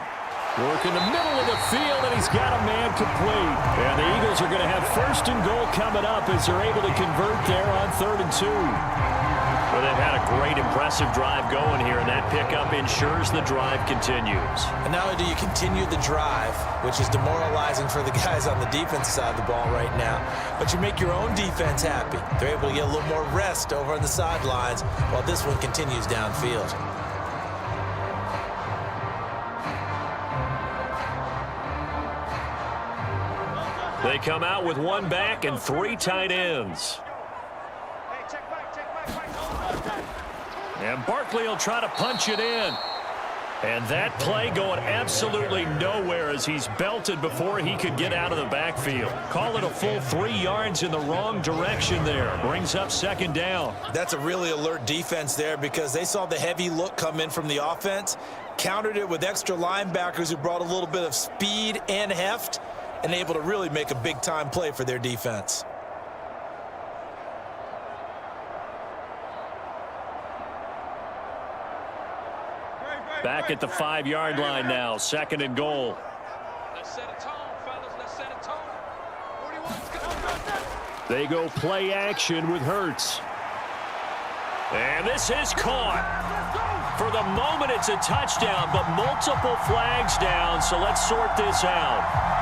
Work in the middle of the field, and he's got a man complete. And the Eagles are going to have 1st and goal coming up as they're able to convert there on 3rd and 2. Well, they've had a great, impressive drive going here, and that pickup ensures the drive continues. And not only do you continue the drive, which is demoralizing for the guys on the defensive side of the ball right now, but you make your own defense happy. They're able to get a little more rest over on the sidelines while this one continues downfield. They come out with 1 back and 3 tight ends. And Barkley will try to punch it in. And that play going absolutely nowhere as he's belted before he could get out of the backfield. Call it a full 3 yards in the wrong direction there. Brings up 2nd down. That's a really alert defense there because they saw the heavy look come in from the offense, countered it with extra linebackers who brought a little bit of speed and heft, and able to really make a big-time play for their defense. Back at the 5-yard line now, 2nd and goal. Let's set a tone, fellas. Let's set a tone. They go play action with Hurts. And this is caught. For the moment, it's a touchdown, but multiple flags down, so let's sort this out.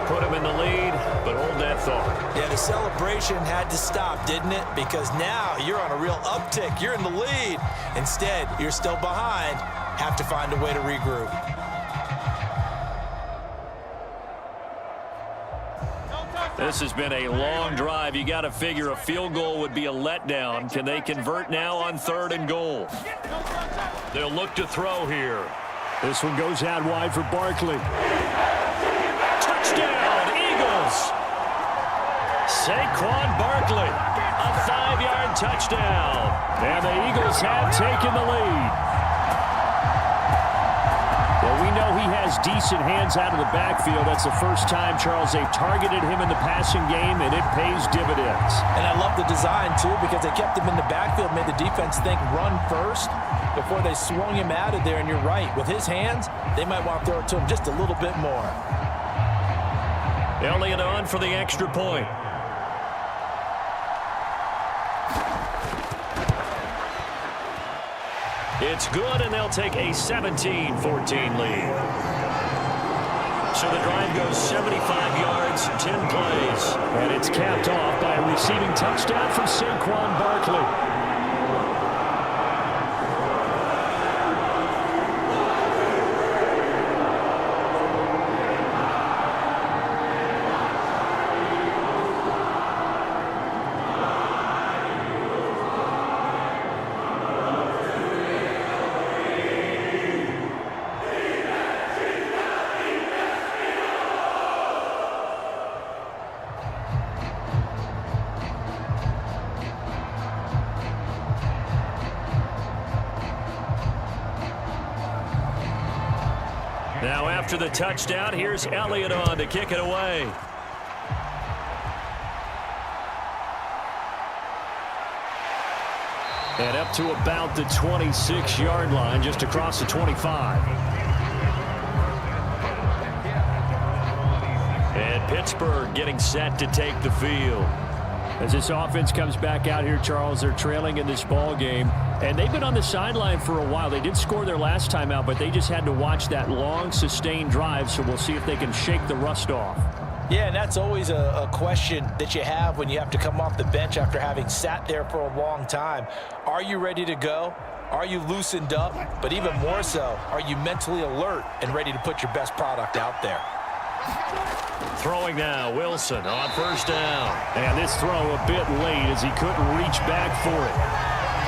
Put him in the lead, but hold that thought. Yeah, the celebration had to stop, didn't it? Because now you're on a real uptick. You're in the lead. Instead, you're still behind. Have to find a way to regroup. This has been a long drive. You got to figure a field goal would be a letdown. Can they convert now on 3rd and goal? They'll look to throw here. This one goes out wide for Barkley. Touchdown, Eagles! Saquon Barkley, a 5-yard touchdown. And the Eagles have taken the lead. Well, we know he has decent hands out of the backfield. That's the first time, Charles, they've targeted him in the passing game, and it pays dividends. And I love the design, too, because they kept him in the backfield, made the defense think run first before they swung him out of there. And you're right, with his hands, they might want to throw it to him just a little bit more. Elliott on for the extra point. It's good, and they'll take a 17-14 lead. So the drive goes 75 yards, 10 plays. And it's capped off by a receiving touchdown from Saquon Barkley. Now after the touchdown, here's Elliott on to kick it away. And up to about the 26-yard line, just across the 25. And Pittsburgh getting set to take the field. As this offense comes back out here, Charles, they're trailing in this ball game. And they've been on the sideline for a while. They did score their last time out, but they just had to watch that long, sustained drive. So we'll see if they can shake the rust off. Yeah, and that's always a question that you have when you have to come off the bench after having sat there for a long time. Are you ready to go? Are you loosened up? But even more so, are you mentally alert and ready to put your best product out there? Throwing now, Wilson on first down. And this throw a bit late as he couldn't reach back for it.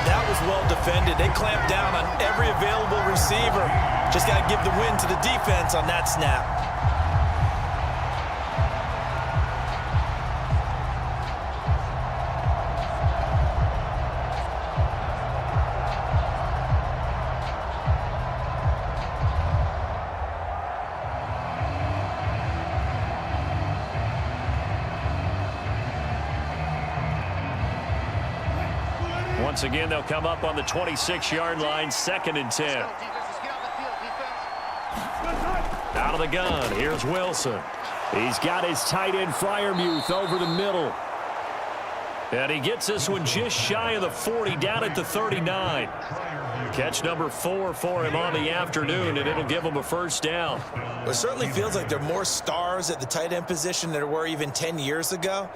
That was well defended. They clamped down on every available receiver. Just got to give the win to the defense on that snap. Once again, they'll come up on the 26-yard line, 2nd and 10. Out of the gun, here's Wilson. He's got his tight end Freiermuth over the middle. And he gets this one just shy of the 40, down at the 39. Catch number 4 for him on the afternoon, and it'll give him a first down. Well, it certainly feels like there are more stars at the tight end position than there were even 10 years ago.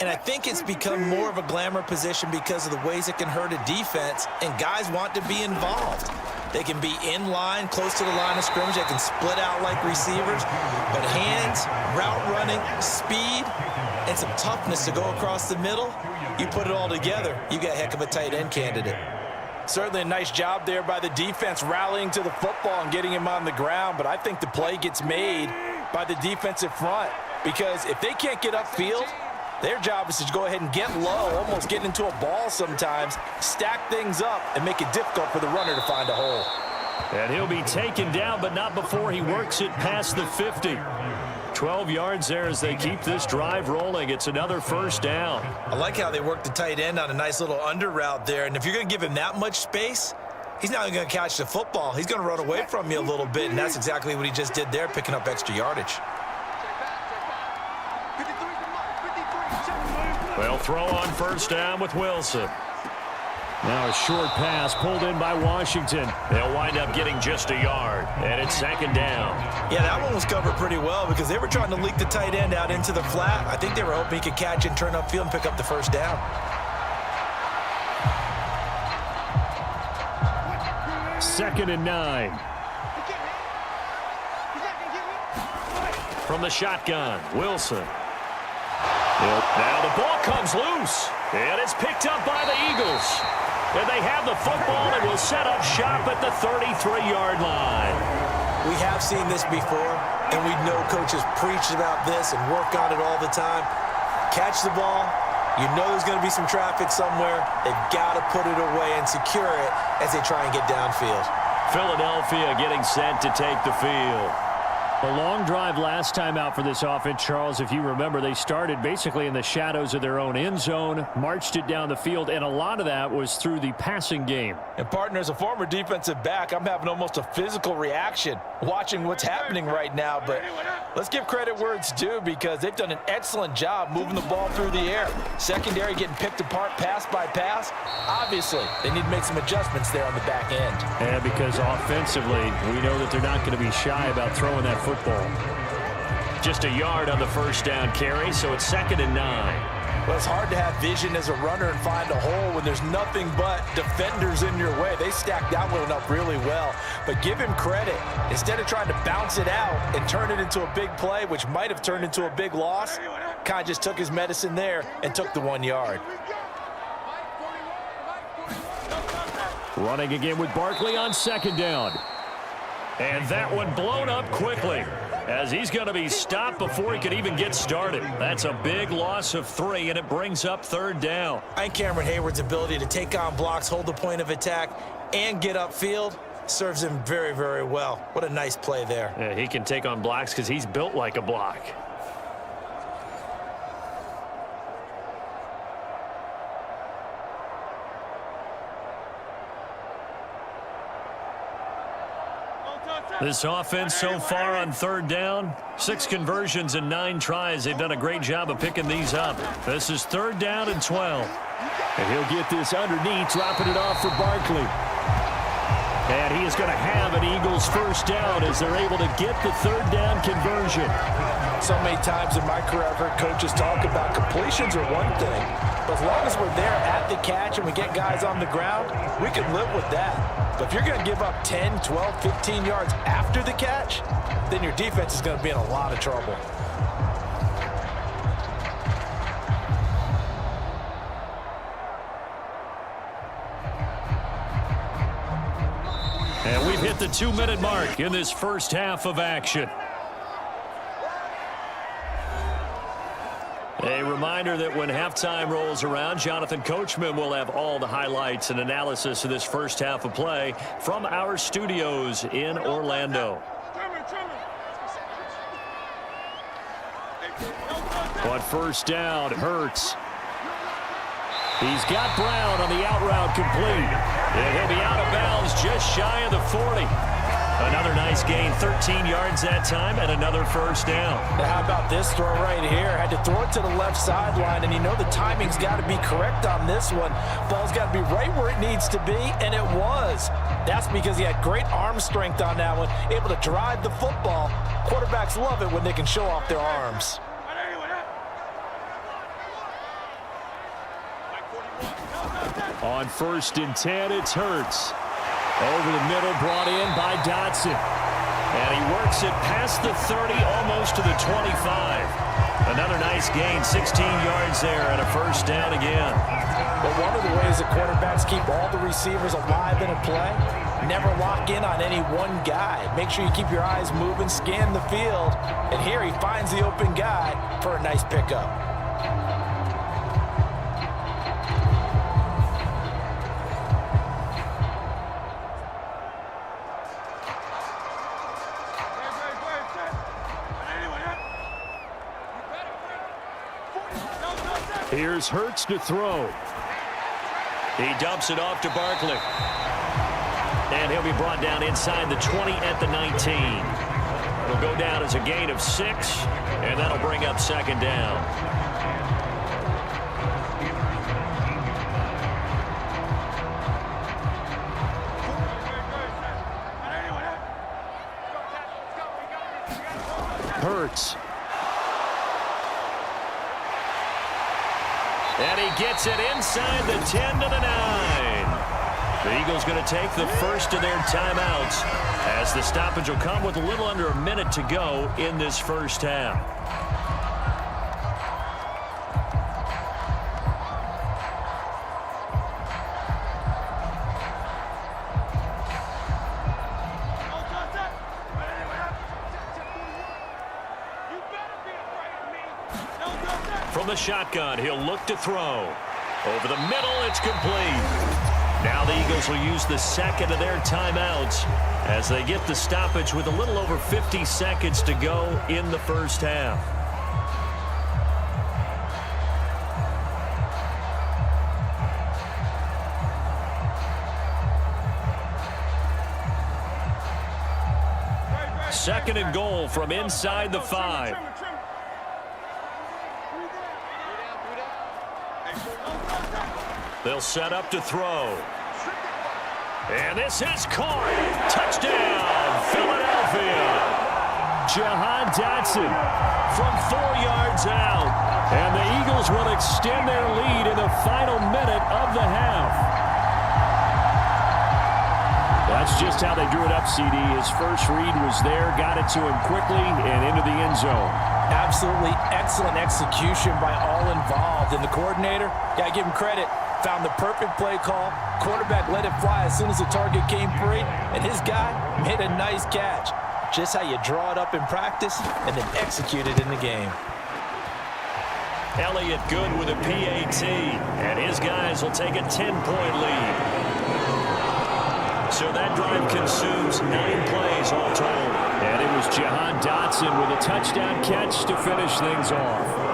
And I think it's become more of a glamour position because of the ways it can hurt a defense, and guys want to be involved. They can be in line, close to the line of scrimmage. They can split out like receivers. But hands, route running, speed, and some toughness to go across the middle, you put it all together, you got a heck of a tight end candidate. Certainly a nice job there by the defense rallying to the football and getting him on the ground, but I think the play gets made by the defensive front because if they can't get upfield, their job is to go ahead and get low, almost get into a ball sometimes, stack things up, and make it difficult for the runner to find a hole. And he'll be taken down, but not before he works it past the 50. 12 yards there as they keep this drive rolling. It's another first down. I like how they work the tight end on a nice little under route there. And if you're going to give him that much space, he's not going to catch the football. He's going to run away from you a little bit, and that's exactly what he just did there, picking up extra yardage. Well, throw on first down with Wilson. Now a short pass pulled in by Washington. They'll wind up getting just a yard, and it's 2nd down. Yeah, that one was covered pretty well because they were trying to leak the tight end out into the flat. I think they were hoping he could catch and turn upfield and pick up the first down. Second and 9. From the shotgun, Wilson. Now the ball comes loose, and it's picked up by the Eagles. And they have the football and will set up shop at the 33-yard line. We have seen this before, and we know coaches preach about this and work on it all the time. Catch the ball. You know there's going to be some traffic somewhere. They've got to put it away and secure it as they try and get downfield. Philadelphia getting set to take the field. A long drive last time out for this offense, Charles. If you remember, they started basically in the shadows of their own end zone, marched it down the field, and a lot of that was through the passing game. And, partner, as a former defensive back, I'm having almost a physical reaction watching what's happening right now. But let's give credit where it's due because they've done an excellent job moving the ball through the air. Secondary getting picked apart pass by pass. Obviously, they need to make some adjustments there on the back end. And because offensively, we know that they're not going to be shy about throwing that football. Just a yard on the first down carry, so it's 2nd and 9. Well, it's hard to have vision as a runner and find a hole when there's nothing but defenders in your way. They stacked that one up really well. But give him credit. Instead of trying to bounce it out and turn it into a big play, which might have turned into a big loss, kind of just took his medicine there and took the 1 yard. Running again with Barkley on 2nd down. And that one blown up quickly as he's going to be stopped before he could even get started. That's a big loss of 3, and it brings up 3rd down. And Cameron Hayward's ability to take on blocks, hold the point of attack, and get upfield, serves him very, very well. What a nice play there. Yeah, he can take on blocks because he's built like a block. This offense so far on third down, 6 conversions and 9 tries. They've done a great job of picking these up. This is 3rd down and 12. And he'll get this underneath, dropping it off for Barkley. And he is going to have an Eagles first down as they're able to get the 3rd down conversion. So many times in my career I've heard coaches talk about completions are one thing, but as long as we're there at the catch and we get guys on the ground, we can live with that. But if you're going to give up 10, 12, 15 yards after the catch, then your defense is going to be in a lot of trouble. And we've hit the 2-minute mark in this first half of action. A reminder that when halftime rolls around, Jonathan Coachman will have all the highlights and analysis of this first half of play from our studios in Orlando. On first down, Hurts. He's got Brown on the out route complete. And he'll be out of bounds just shy of the 40. Another nice gain, 13 yards that time, and another first down. Now how about this throw right here? Had to throw it to the left sideline, and you know the timing's got to be correct on this one. Ball's got to be right where it needs to be, and it was. That's because he had great arm strength on that one, able to drive the football. Quarterbacks love it when they can show off their arms. On 1st and 10, it's Hurts. Over the middle, brought in by Dotson. And he works it past the 30, almost to the 25. Another nice gain, 16 yards there, and a first down again. But one of the ways the quarterbacks keep all the receivers alive in a play, never lock in on any one guy. Make sure you keep your eyes moving, scan the field. And here he finds the open guy for a nice pickup. Here's Hurts to throw. He dumps it off to Barkley. And he'll be brought down inside the 20 at the 19. It'll go down as a gain of 6, and that'll bring up 2nd down. Hurts. And he gets it inside the 10 to the 9. The Eagles going to take the first of their timeouts as the stoppage will come with a little under a minute to go in this first half. From the shotgun, he'll look to throw. Over the middle, it's complete. Now the Eagles will use the second of their timeouts as they get the stoppage with a little over 50 seconds to go in the first half. Second and goal from inside the 5. They'll set up to throw. And this is caught. Touchdown, Philadelphia. Jahan Dotson from 4 yards out. And the Eagles will extend their lead in the final minute of the half. That's just how they drew it up, CD. His first read was there, got it to him quickly, and into the end zone. Absolutely excellent execution by all involved. And the coordinator, got to give him credit, found the perfect play call. Quarterback let it fly as soon as the target came free. And his guy made a nice catch. Just how you draw it up in practice and then execute it in the game. Elliott good with a PAT. And his guys will take a 10-point lead. So that drive consumes 9 plays all told. And it was Jahan Dotson with a touchdown catch to finish things off.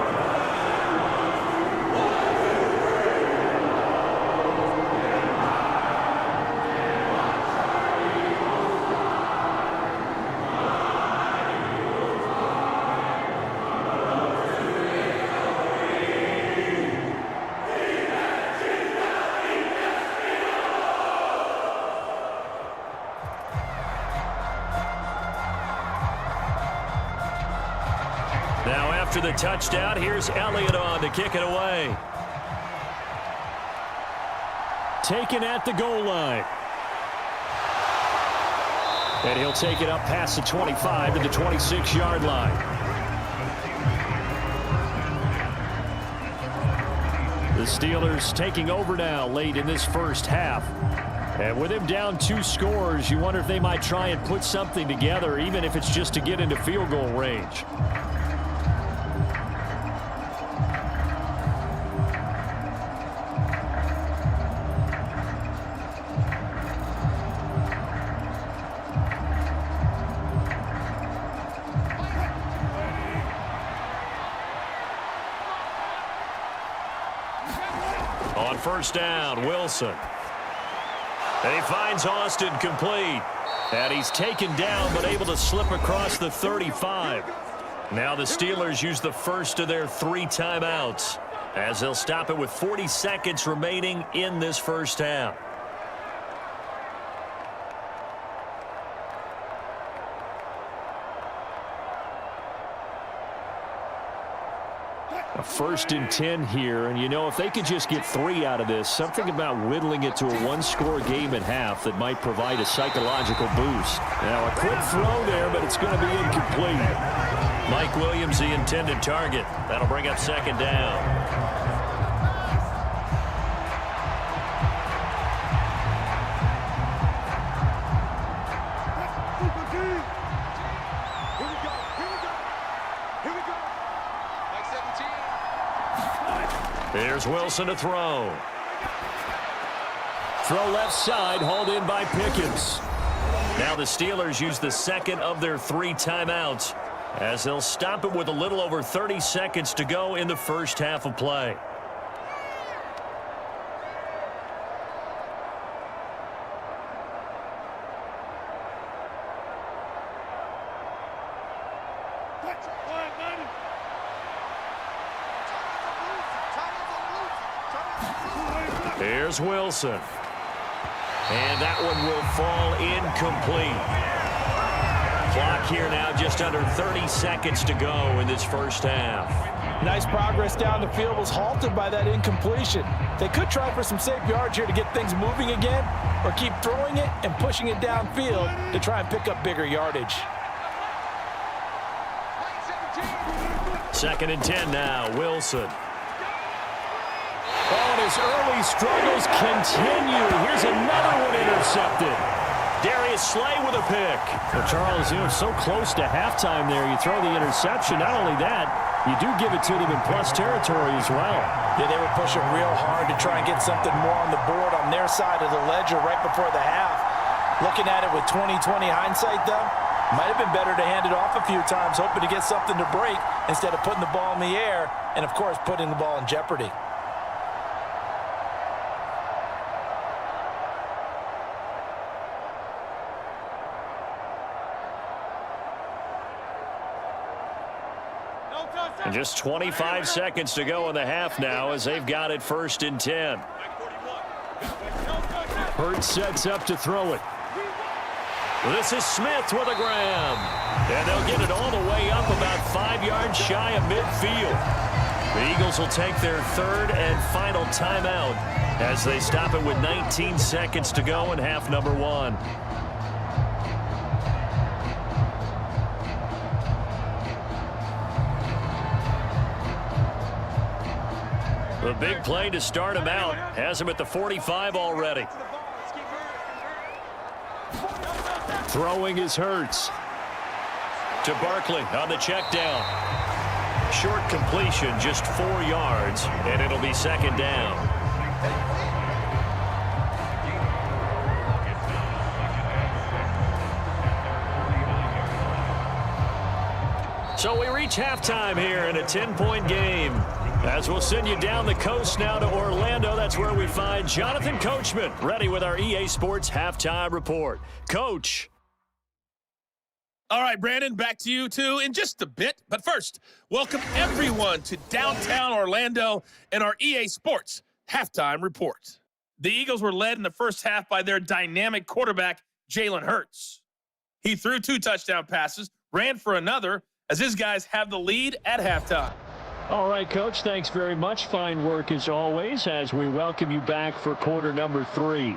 Now after the touchdown, here's Elliott on to kick it away. Taken at the goal line. And he'll take it up past the 25 to the 26-yard line. The Steelers taking over now late in this first half. And with him down 2 scores, you wonder if they might try and put something together, even if it's just to get into field goal range. On first down, Wilson. And he finds Austin complete. And he's taken down but able to slip across the 35. Now the Steelers use the first of their 3 timeouts as they'll stop it with 40 seconds remaining in this first half. A 1st and 10 here, and you know, if they could just get 3 out of this, something about whittling it to a 1-score game at half that might provide a psychological boost. Now a quick throw there, but it's going to be incomplete. Mike Williams, the intended target. That'll bring up 2nd down. Here's Wilson to throw. Throw left side, hauled in by Pickens. Now the Steelers use the 2nd of their 3 timeouts as they'll stop it with a little over 30 seconds to go in the first half of play. Here's Wilson. And that one will fall incomplete. Clock here now, just under 30 seconds to go in this first half. Nice progress down the field was halted by that incompletion. They could try for some safe yards here to get things moving again, or keep throwing it and pushing it downfield to try and pick up bigger yardage. 2nd and 10 now, Wilson. Oh, and his early struggles continue. Here's another one intercepted. Darius Slay with a pick. Well, Charles, you know, so close to halftime there. You throw the interception. Not only that, you do give it to them in plus territory as well. Yeah, they were pushing real hard to try and get something more on the board on their side of the ledger right before the half. Looking at it with 20/20 hindsight, though, might have been better to hand it off a few times, hoping to get something to break instead of putting the ball in the air and, of course, putting the ball in jeopardy. And just 25 seconds to go in the half now as they've got it 1st and 10. Hurts sets up to throw it. This is Smith with a grab. And they'll get it all the way up about 5 yards shy of midfield. The Eagles will take their 3rd and final timeout as they stop it with 19 seconds to go in half number 1. The big play to start him out has him at the 45 already. Throwing is Hurts. To Barkley on the check down. Short completion, just 4 yards, and it'll be 2nd down. So we reach halftime here in a 10-point game. As we'll send you down the coast now to Orlando, that's where we find Jonathan Coachman, ready with our EA Sports Halftime Report. Coach. All right, Brandon, back to you, too, in just a bit. But first, welcome everyone to downtown Orlando and our EA Sports Halftime Report. The Eagles were led in the first half by their dynamic quarterback, Jalen Hurts. He threw 2 touchdown passes, ran for another, as his guys have the lead at halftime. All right, Coach, thanks very much. Fine work as always as we welcome you back for quarter number 3.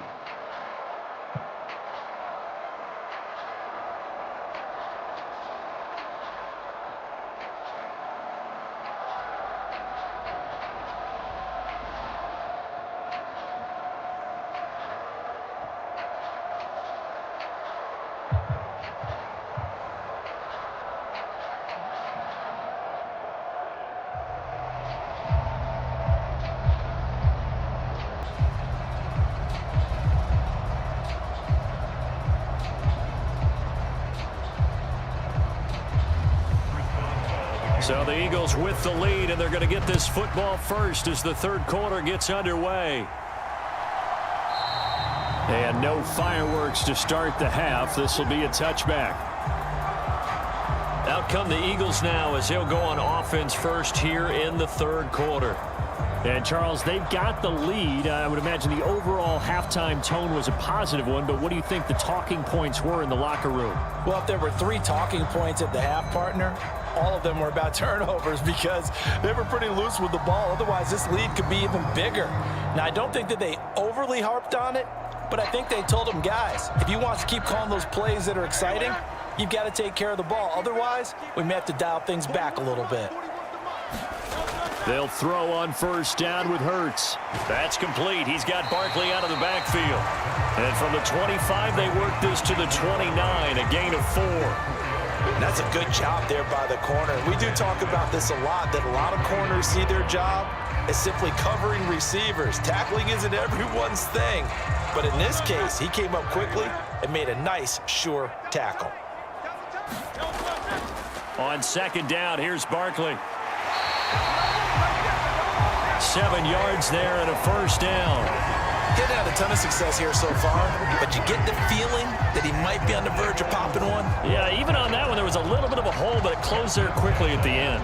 So the Eagles with the lead, and they're going to get this football first as the third quarter gets underway. And no fireworks to start the half. This will be a touchback. Out come the Eagles now as they'll go on offense first here in the third quarter. And, Charles, they've got the lead. I would imagine the overall halftime tone was a positive one, but what do you think the talking points were in the locker room? Well, if there were 3 talking points at the half, partner, all of them were about turnovers because they were pretty loose with the ball. Otherwise, this lead could be even bigger. Now, I don't think that they overly harped on it, but I think they told them, guys, if you want to keep calling those plays that are exciting, you've got to take care of the ball. Otherwise, we may have to dial things back a little bit. They'll throw on first down with Hurts. That's complete. He's got Barkley out of the backfield. And from the 25, they work this to the 29, a gain of 4. That's a good job there by the corner. We do talk about this a lot, that a lot of corners see their job as simply covering receivers. Tackling isn't everyone's thing. But in this case, he came up quickly and made a nice, sure tackle. On second down, here's Barkley. 7 yards there and a first down. Getting had a ton of success here so far, but you get the feeling that he might be on the verge of popping one. Yeah, even on that one, there was a little bit of a hole, but it closed there quickly at the end.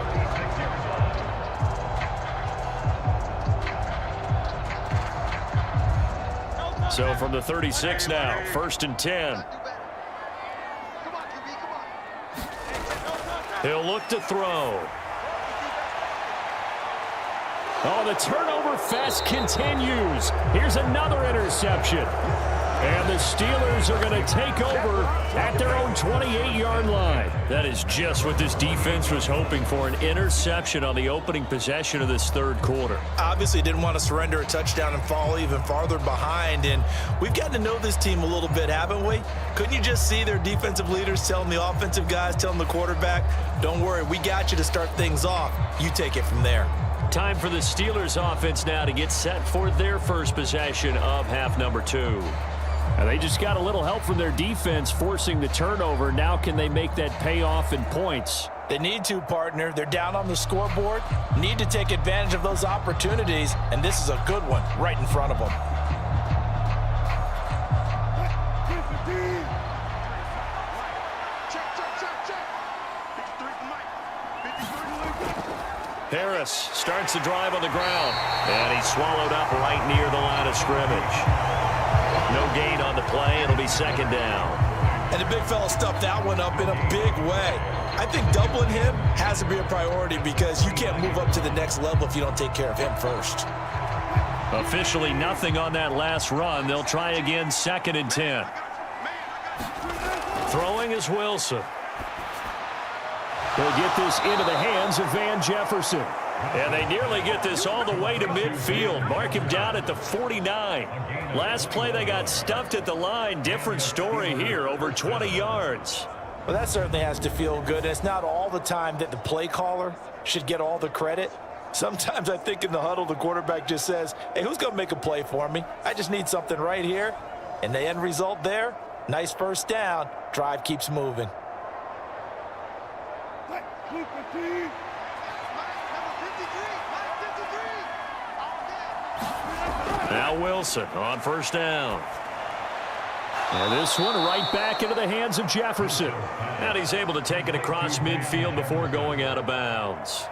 So from the 36 now, 1st and 10. He'll look to throw. Oh, the turnover fest continues. Here's another interception. And the Steelers are going to take over at their own 28-yard line. That is just what this defense was hoping for, an interception on the opening possession of this third quarter. Obviously didn't want to surrender a touchdown and fall even farther behind. And we've gotten to know this team a little bit, haven't we? Couldn't you just see their defensive leaders telling the offensive guys, telling the quarterback, don't worry, we got you to start things off. You take it from there. Time for the Steelers offense now to get set for their first possession of half number 2. And they just got a little help from their defense forcing the turnover. Now can they make that pay off in points? They need to, partner. They're down on the scoreboard. Need to take advantage of those opportunities, and this is a good one right in front of them. Harris starts the drive on the ground, and he's swallowed up right near the line of scrimmage. No gain on the play. It'll be second down. And the big fella stuffed that one up in a big way. I think doubling him has to be a priority because you can't move up to the next level if you don't take care of him first. Officially nothing on that last run. They'll try again, 2nd and 10. Throwing is Wilson. They'll get this into the hands of Van Jefferson. And they nearly get this all the way to midfield. Mark him down at the 49. Last play, they got stuffed at the line. Different story here, over 20 yards. Well, that certainly has to feel good. It's not all the time that the play caller should get all the credit. Sometimes I think in the huddle, the quarterback just says, hey, who's going to make a play for me? I just need something right here. And the end result there, nice first down. Drive keeps moving. Now Wilson on first down. And this one right back into the hands of Jefferson. And he's able to take it across midfield before going out of bounds.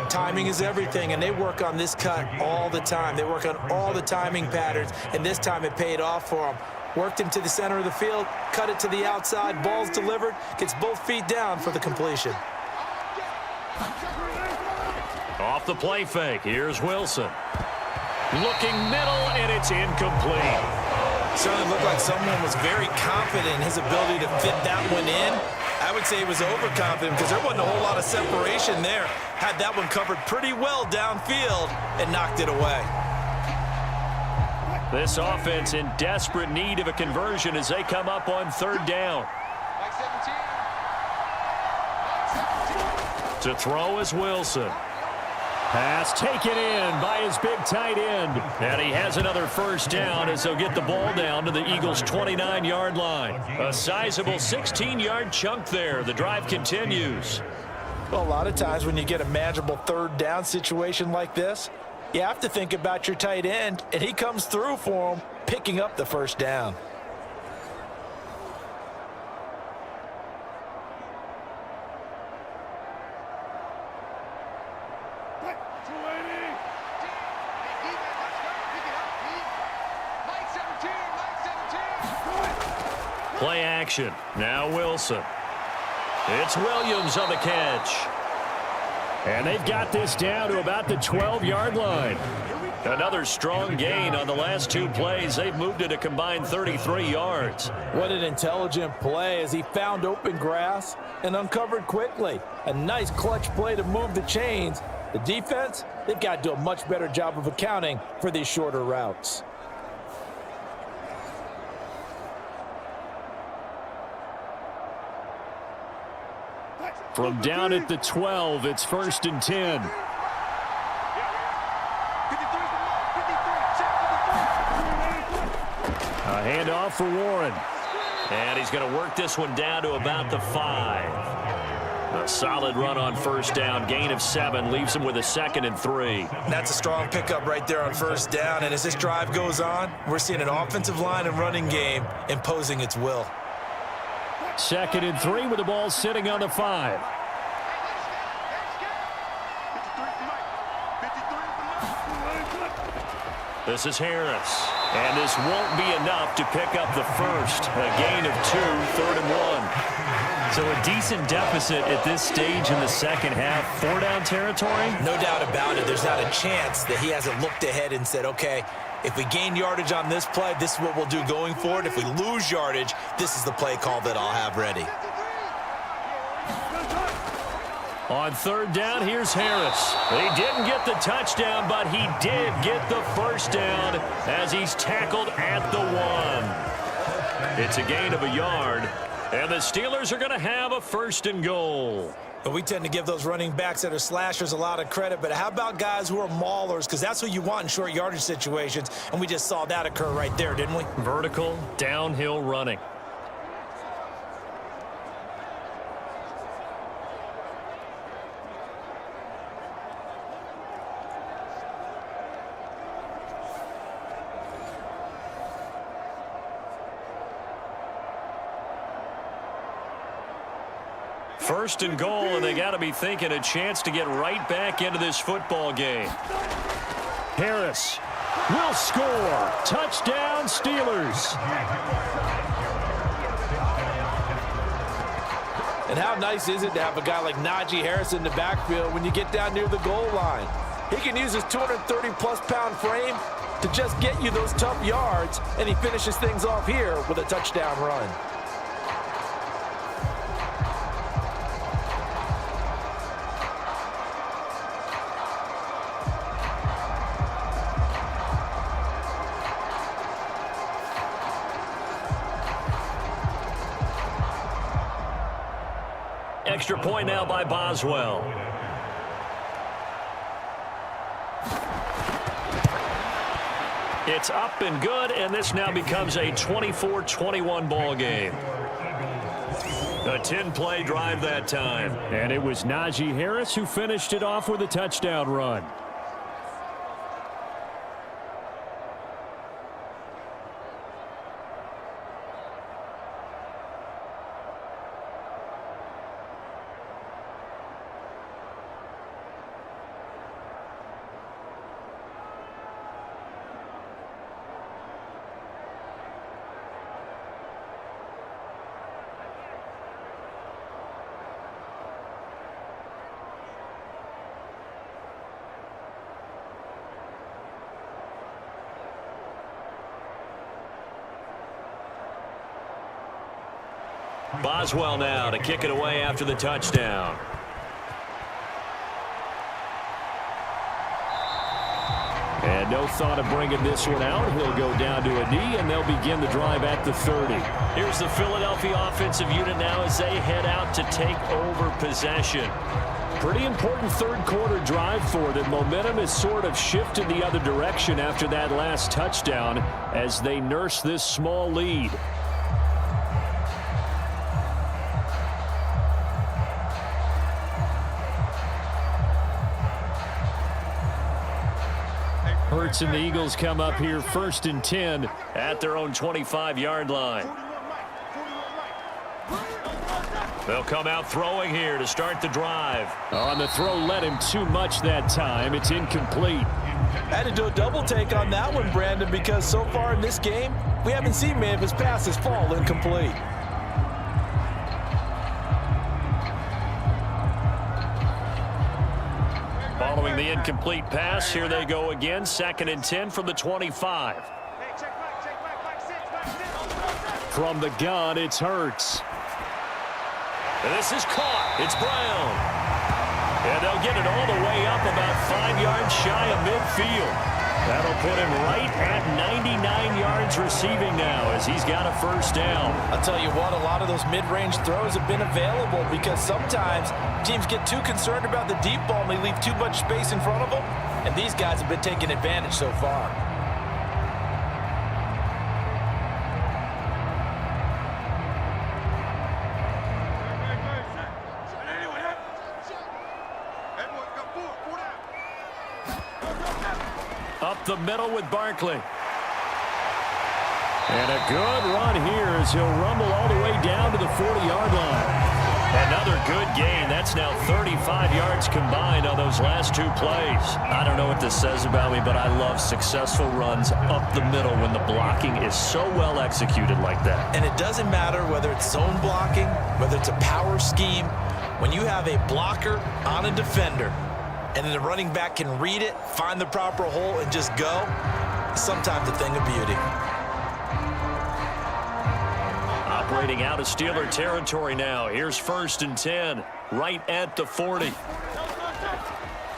Timing is everything, and they work on this cut all the time. They work on all the timing patterns, and this time it paid off for them. Worked into the center of the field, cut it to the outside, ball's delivered, gets both feet down for the completion. Off the play fake, here's Wilson. Looking middle, and it's incomplete. Certainly looked like someone was very confident in his ability to fit that one in. I would say he was overconfident because there wasn't a whole lot of separation there. Had that one covered pretty well downfield and knocked it away. This offense in desperate need of a conversion as they come up on third down. To throw is Wilson. Pass taken in by his big tight end. And he has another first down as they'll get the ball down to the Eagles' 29-yard line. A sizable 16-yard chunk there. The drive continues. Well, a lot of times when you get a manageable third down situation like this, you have to think about your tight end, and he comes through for him, picking up the first down. Play action. Now Wilson. It's Williams on the catch. And they've got this down to about the 12-yard line. Another strong gain on the last two plays. They've moved it a combined 33 yards. What an intelligent play as he found open grass and uncovered quickly. A nice clutch play to move the chains. The defense, they've got to do a much better job of accounting for these shorter routes. From down at the 12, it's 1st and 10. A handoff for Warren. And he's going to work this one down to about the 5. A solid run on first down. Gain of 7 leaves him with a 2nd and 3. That's a strong pickup right there on first down. And as this drive goes on, we're seeing an offensive line and running game imposing its will. 2nd and 3 with the ball sitting on the 5. This is Harris. And this won't be enough to pick up the first. A gain of 2, 3rd and 1. So a decent deficit at this stage in the second half. 4-down territory? No doubt about it. There's not a chance that he hasn't looked ahead and said, okay, if we gain yardage on this play, this is what we'll do going forward. If we lose yardage, this is the play call that I'll have ready. On 3rd down, here's Harris. He didn't get the touchdown, but he did get the first down as he's tackled at the 1. It's a gain of a yard, and the Steelers are going to have a 1st and goal. But we tend to give those running backs that are slashers a lot of credit, but how about guys who are maulers? Because that's what you want in short yardage situations, and we just saw that occur right there, didn't we? Vertical, downhill running. First and goal, and they got to be thinking a chance to get right back into this football game. Harris will score. Touchdown, Steelers. And how nice is it to have a guy like Najee Harris in the backfield when you get down near the goal line? He can use his 230-plus pound frame to just get you those tough yards, and he finishes things off here with a touchdown run. Extra point now by Boswell. It's up and good, and this now becomes a 24-21 ball game. A 10-play drive that time. And it was Najee Harris who finished it off with a touchdown run. Boswell now to kick it away after the touchdown. And no thought of bringing this one out. He'll go down to a knee, and they'll begin the drive at the 30. Here's the Philadelphia offensive unit now as they head out to take over possession. Pretty important third-quarter drive for them. Momentum has sort of shifted the other direction after that last touchdown as they nurse this small lead. Hurts and the Eagles come up here 1st and 10 at their own 25-yard line. They'll come out throwing here to start the drive. On the throw, led him too much that time. It's incomplete. Had to do a double take on that one, Brandon, because so far in this game, we haven't seen many of his passes fall incomplete. Following the incomplete pass, here they go again. 2nd and 10 from the 25. From the gun, it's Hurts. And this is caught. It's Brown. And they'll get it all the way up about 5 yards shy of midfield. That'll put him right at 99 yards receiving now as he's got a first down. I'll tell you what, a lot of those mid-range throws have been available because sometimes teams get too concerned about the deep ball and they leave too much space in front of them. And these guys have been taking advantage so far. Up the middle with Barkley. And a good run here as he'll rumble all the way down to the 40-yard line. Another good gain. That's now 35 yards combined on those last 2 plays. I don't know what this says about me, but I love successful runs up the middle when the blocking is so well executed like that. And it doesn't matter whether it's zone blocking, whether it's a power scheme. When you have a blocker on a defender, and then the running back can read it, find the proper hole, and just go, sometimes a thing of beauty. Operating out of Steeler territory now. Here's 1st and 10, right at the 40.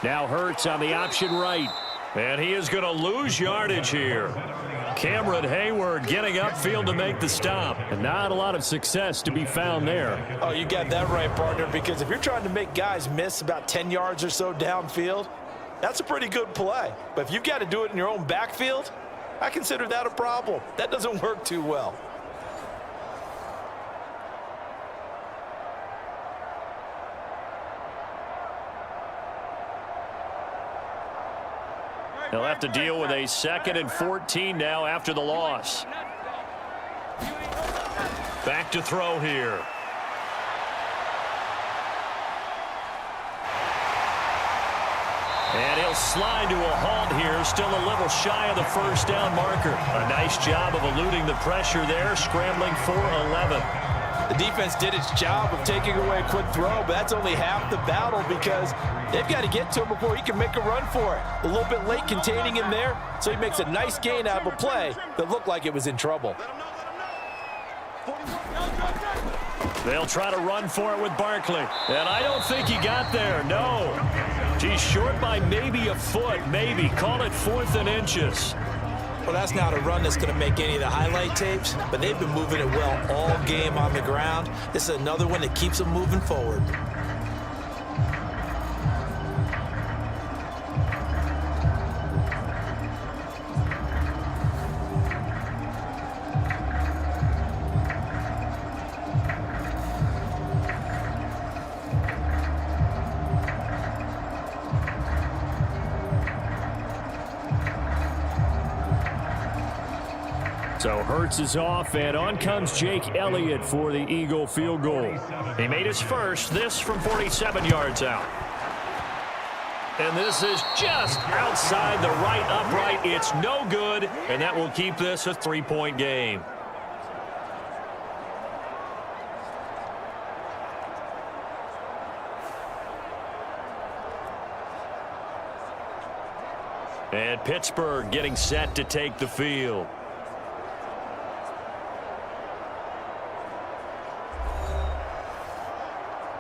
Now Hurts on the option right. And he is going to lose yardage here. Cameron Hayward getting upfield to make the stop. And not a lot of success to be found there. Oh, you got that right, partner, because if you're trying to make guys miss about 10 yards or so downfield, that's a pretty good play. But if you've got to do it in your own backfield, I consider that a problem. That doesn't work too well. They'll have to deal with a 2nd and 14 now after the loss. Back to throw here. And he'll slide to a halt here, still a little shy of the first down marker. A nice job of eluding the pressure there, scrambling for 11. The defense did its job of taking away a quick throw, but that's only half the battle because they've got to get to him before he can make a run for it. A little bit late containing him there, so he makes a nice gain out of a play that looked like it was in trouble. They'll try to run for it with Barkley. And I don't think he got there, no. He's short by maybe a foot, maybe. Call it 4th and inches. Well, that's not a run that's going to make any of the highlight tapes, but they've been moving it well all game on the ground. This is another one that keeps them moving forward. So Hurts is off, and on comes Jake Elliott for the Eagle field goal. He made his first, this from 47 yards out. And this is just outside the right upright. It's no good, and that will keep this a 3-point game. And Pittsburgh getting set to take the field.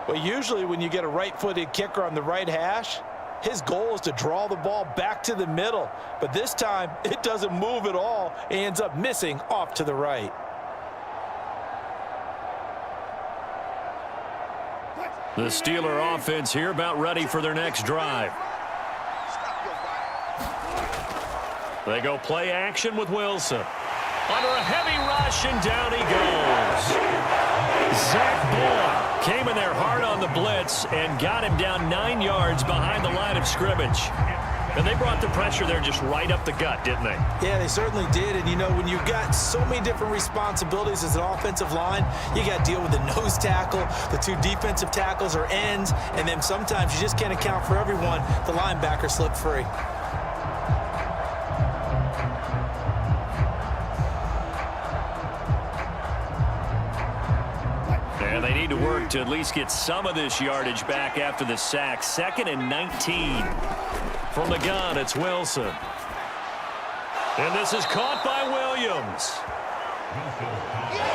Well, usually when you get a right-footed kicker on the right hash, his goal is to draw the ball back to the middle. But this time, it doesn't move at all. He ends up missing off to the right. The Steeler offense here about ready for their next drive. They go play action with Wilson. Under a heavy rush, and down he goes. Zach Bullock came in there hard on the blitz and got him down 9 yards behind the line of scrimmage. And they brought the pressure there just right up the gut, didn't they? Yeah, they certainly did. And, you know, when you've got so many different responsibilities as an offensive line, you got to deal with the nose tackle, the 2 defensive tackles or ends, and then sometimes you just can't account for everyone. The linebacker slipped free. And they need to work to at least get some of this yardage back after the sack. 2nd and 19. From the gun, it's Wilson. And this is caught by Williams.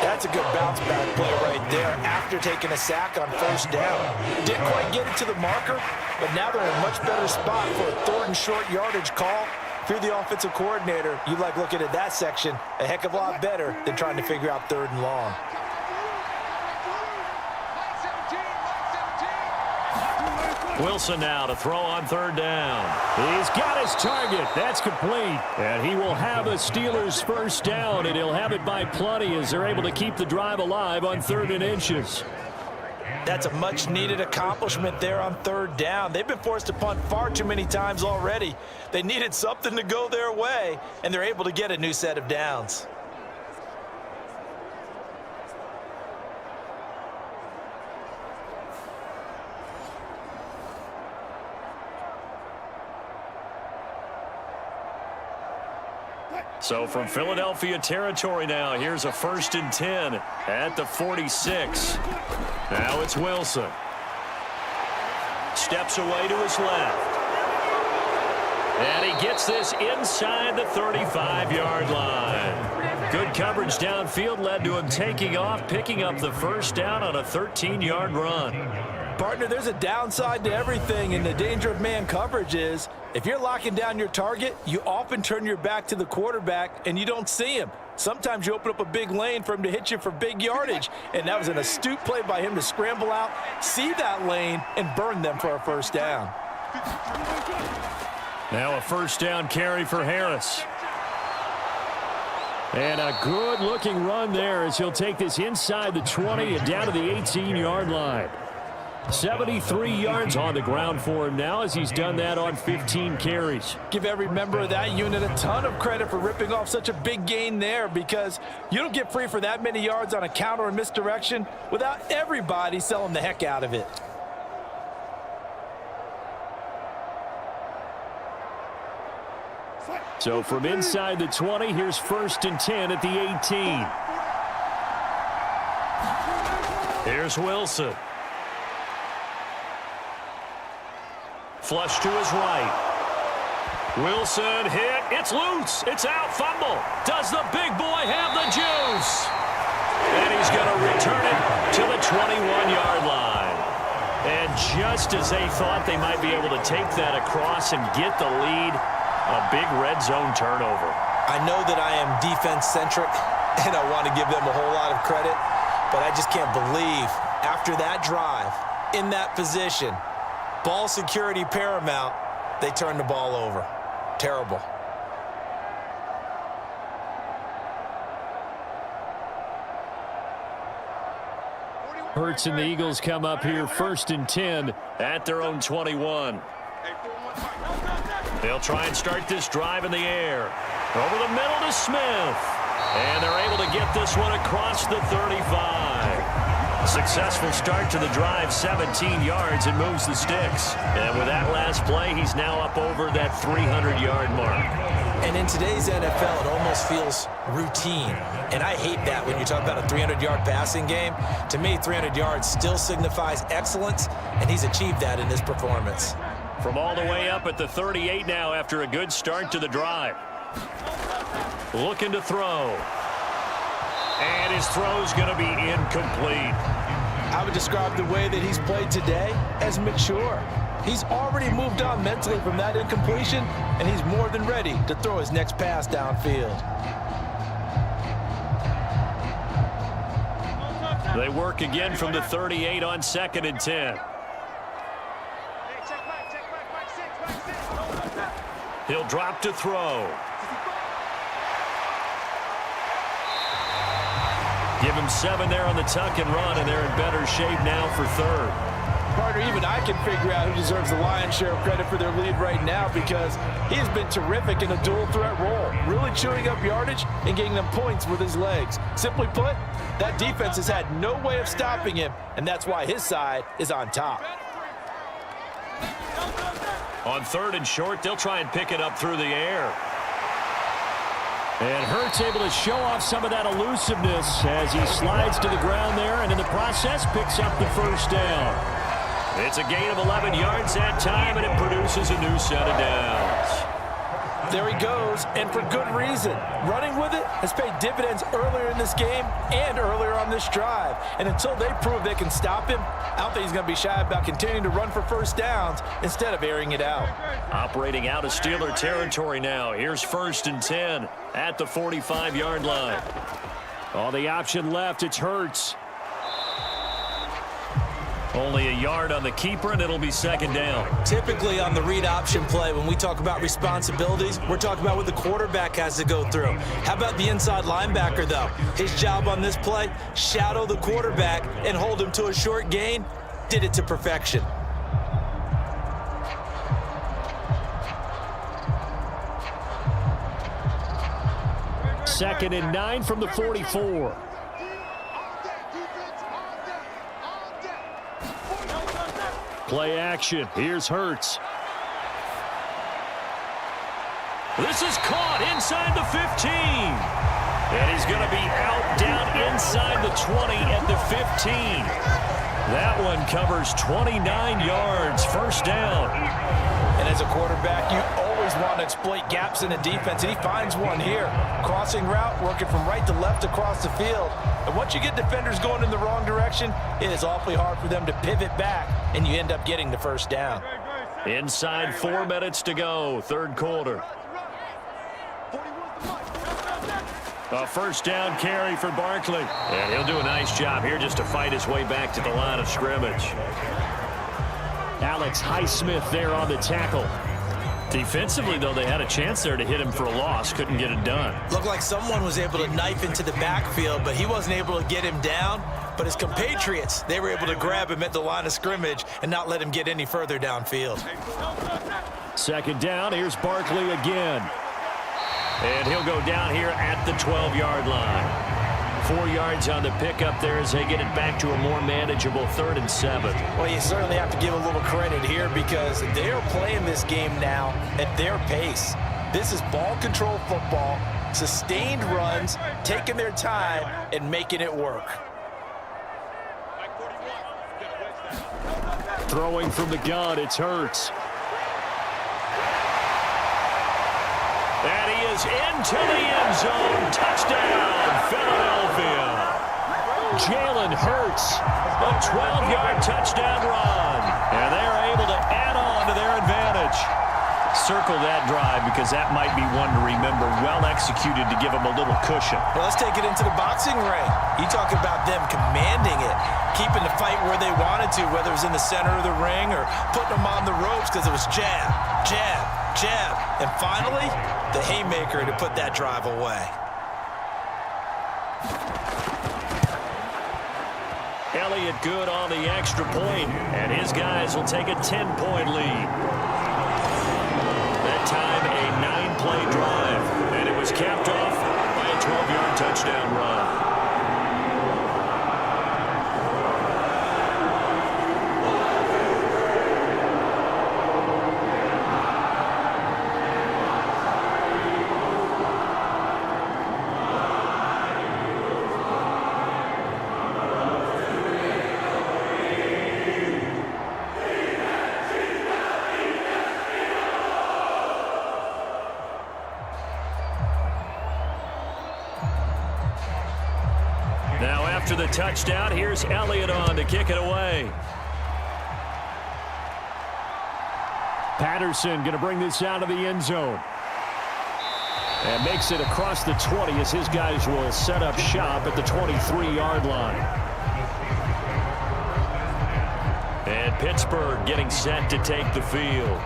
That's a good bounce-back play right there after taking a sack on first down. Didn't quite get it to the marker, but now they're in a much better spot for a 3rd and short yardage call. If you're the offensive coordinator, you like looking at that section a heck of a lot better than trying to figure out 3rd and long. Wilson now to throw on 3rd down. He's got his target. That's complete. And he will have a Steelers first down, and he'll have it by plenty as they're able to keep the drive alive on 3rd and inches. That's a much-needed accomplishment there on 3rd down. They've been forced to punt far too many times already. They needed something to go their way, and they're able to get a new set of downs. So from Philadelphia territory now, here's a 1st and 10 at the 46. Now it's Wilson. Steps away to his left. And he gets this inside the 35-yard line. Good coverage downfield led to him taking off, picking up the first down on a 13-yard run. Partner, there's a downside to everything, and the danger of man coverage is if you're locking down your target, you often turn your back to the quarterback and you don't see him. Sometimes you open up a big lane for him to hit you for big yardage, and that was an astute play by him to scramble out, see that lane, and burn them for a first down. Now a first down carry for Harris. And a good-looking run there as he'll take this inside the 20 and down to the 18-yard line. 73 yards on the ground for him now as he's done that on 15 carries. Give every member of that unit a ton of credit for ripping off such a big gain there, because you don't get free for that many yards on a counter or misdirection without everybody selling the heck out of it. So from inside the 20, here's 1st and 10 at the 18. Here's Wilson. Flush to his right. Wilson hit. It's loose. It's out. Fumble. Does the big boy have the juice? And he's going to return it to the 21-yard line. And just as they thought they might be able to take that across and get the lead, a big red zone turnover. I know that I am defense-centric, and I want to give them a whole lot of credit, but I just can't believe after that drive, in that position, ball security paramount, they turned the ball over. Terrible. Hurts and the Eagles come up here 1st and 10 at their own 21. They'll try and start this drive in the air. Over the middle to Smith. And they're able to get this one across the 35. Successful start to the drive, 17 yards, and moves the sticks. And with that last play, he's now up over that 300-yard mark. And in today's NFL, it almost feels routine. And I hate that when you talk about a 300-yard passing game. To me, 300 yards still signifies excellence, and he's achieved that in this performance. From all the way up at the 38 now after a good start to the drive. Looking to throw. And his throw's going to be incomplete. I would describe the way that he's played today as mature. He's already moved on mentally from that incompletion, and he's more than ready to throw his next pass downfield. They work again from the 38 on 2nd and 10. He'll drop to throw. Give him 7 there on the tuck and run, and they're in better shape now for 3rd. Partner, even I can figure out who deserves the lion's share of credit for their lead right now, because he's been terrific in a dual threat role, really chewing up yardage and getting them points with his legs. Simply put, that defense has had no way of stopping him, and that's why his side is on top. On 3rd and short, they'll try and pick it up through the air. And Hurts able to show off some of that elusiveness as he slides to the ground there, and in the process picks up the 1st down. It's a gain of 11 yards that time, and it produces a new set of downs. There he goes, and for good reason. Running with it has paid dividends earlier in this game and earlier on this drive. And until they prove they can stop him, I don't think he's going to be shy about continuing to run for 1st downs instead of airing it out. Operating out of Steeler territory now. Here's 1st and 10 at the 45-yard line. On the option left, it's Hurts. Only a yard on the keeper, and it'll be 2nd down. Typically on the read option play, when we talk about responsibilities, we're talking about what the quarterback has to go through. How about the inside linebacker, though? His job on this play, shadow the quarterback and hold him to a short gain. Did it to perfection. Second and 9 from the 44. Play action. Here's Hurts. This is caught inside the 15. And he's going to be out down inside the 20 at the 15. That one covers 29 yards. 1st down. And as a quarterback, you always want to exploit gaps in the defense, and he finds one here. Crossing route, working from right to left across the field. And once you get defenders going in the wrong direction, it is awfully hard for them to pivot back, and you end up getting the 1st down. Inside 4 minutes to go, 3rd quarter. A 1st down carry for Barkley. And he'll do a nice job here just to fight his way back to the line of scrimmage. Alex Highsmith there on the tackle. Defensively, though, they had a chance there to hit him for a loss. Couldn't get it done. Looked like someone was able to knife into the backfield, but he wasn't able to get him down. But his compatriots, they were able to grab him at the line of scrimmage and not let him get any further downfield. 2nd down. Here's Barkley again. And he'll go down here at the 12-yard line. 4 yards on the pickup there as they get it back to a more manageable 3rd and 7. Well, you certainly have to give a little credit here because they're playing this game now at their pace. This is ball control football, sustained runs, taking their time and making it work. Throwing from the gun, it's Hurts. And he is into the end zone. Touchdown, Philadelphia. Jalen Hurts, a 12-yard touchdown run. And they're able to add on to their advantage. Circle that drive because that might be one to remember. Well executed to give them a little cushion. Well, let's take it into the boxing ring. You talk about them commanding it, keeping the fight where they wanted to, whether it was in the center of the ring or putting them on the ropes because it was jab, jab, jab. And finally, the haymaker to put that drive away. Elliott good on the extra point, and his guys will take a 10-point lead. That time, a 9-play drive, and it was capped off by a 12-yard touchdown. touchdown run. Now after the touchdown, here's Elliott on to kick it away. Patterson going to bring this out of the end zone. And makes it across the 20 as his guys will set up shop at the 23-yard line. And Pittsburgh getting set to take the field.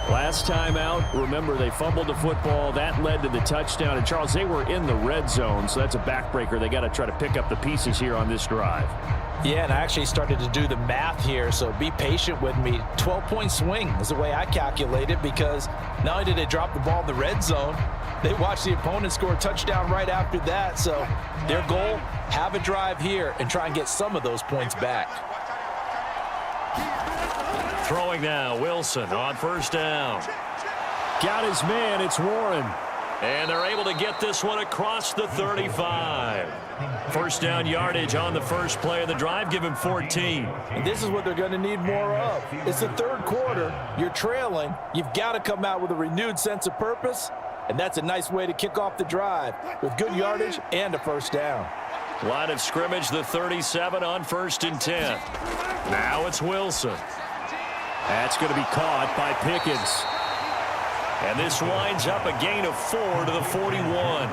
Last time out, remember, they fumbled the football. That led to the touchdown. And, Charles, they were in the red zone, so that's a backbreaker. They got to try to pick up the pieces here on this drive. Yeah, and I actually started to do the math here, so be patient with me. 12-point swing is the way I calculate it, because not only did they drop the ball in the red zone, they watched the opponent score a touchdown right after that. So their goal, have a drive here and try and get some of those points back. Throwing now, Wilson on first down. Got his man, it's Warren. And they're able to get this one across the 35. First down yardage on the first play of the drive, give him 14. And this is what they're going to need more of. It's the third quarter, you're trailing, you've got to come out with a renewed sense of purpose, and that's a nice way to kick off the drive with good yardage and a first down. Line of scrimmage, the 37 on 1st and 10. Now it's Wilson. That's going to be caught by Pickens. And this winds up a gain of 4 to the 41.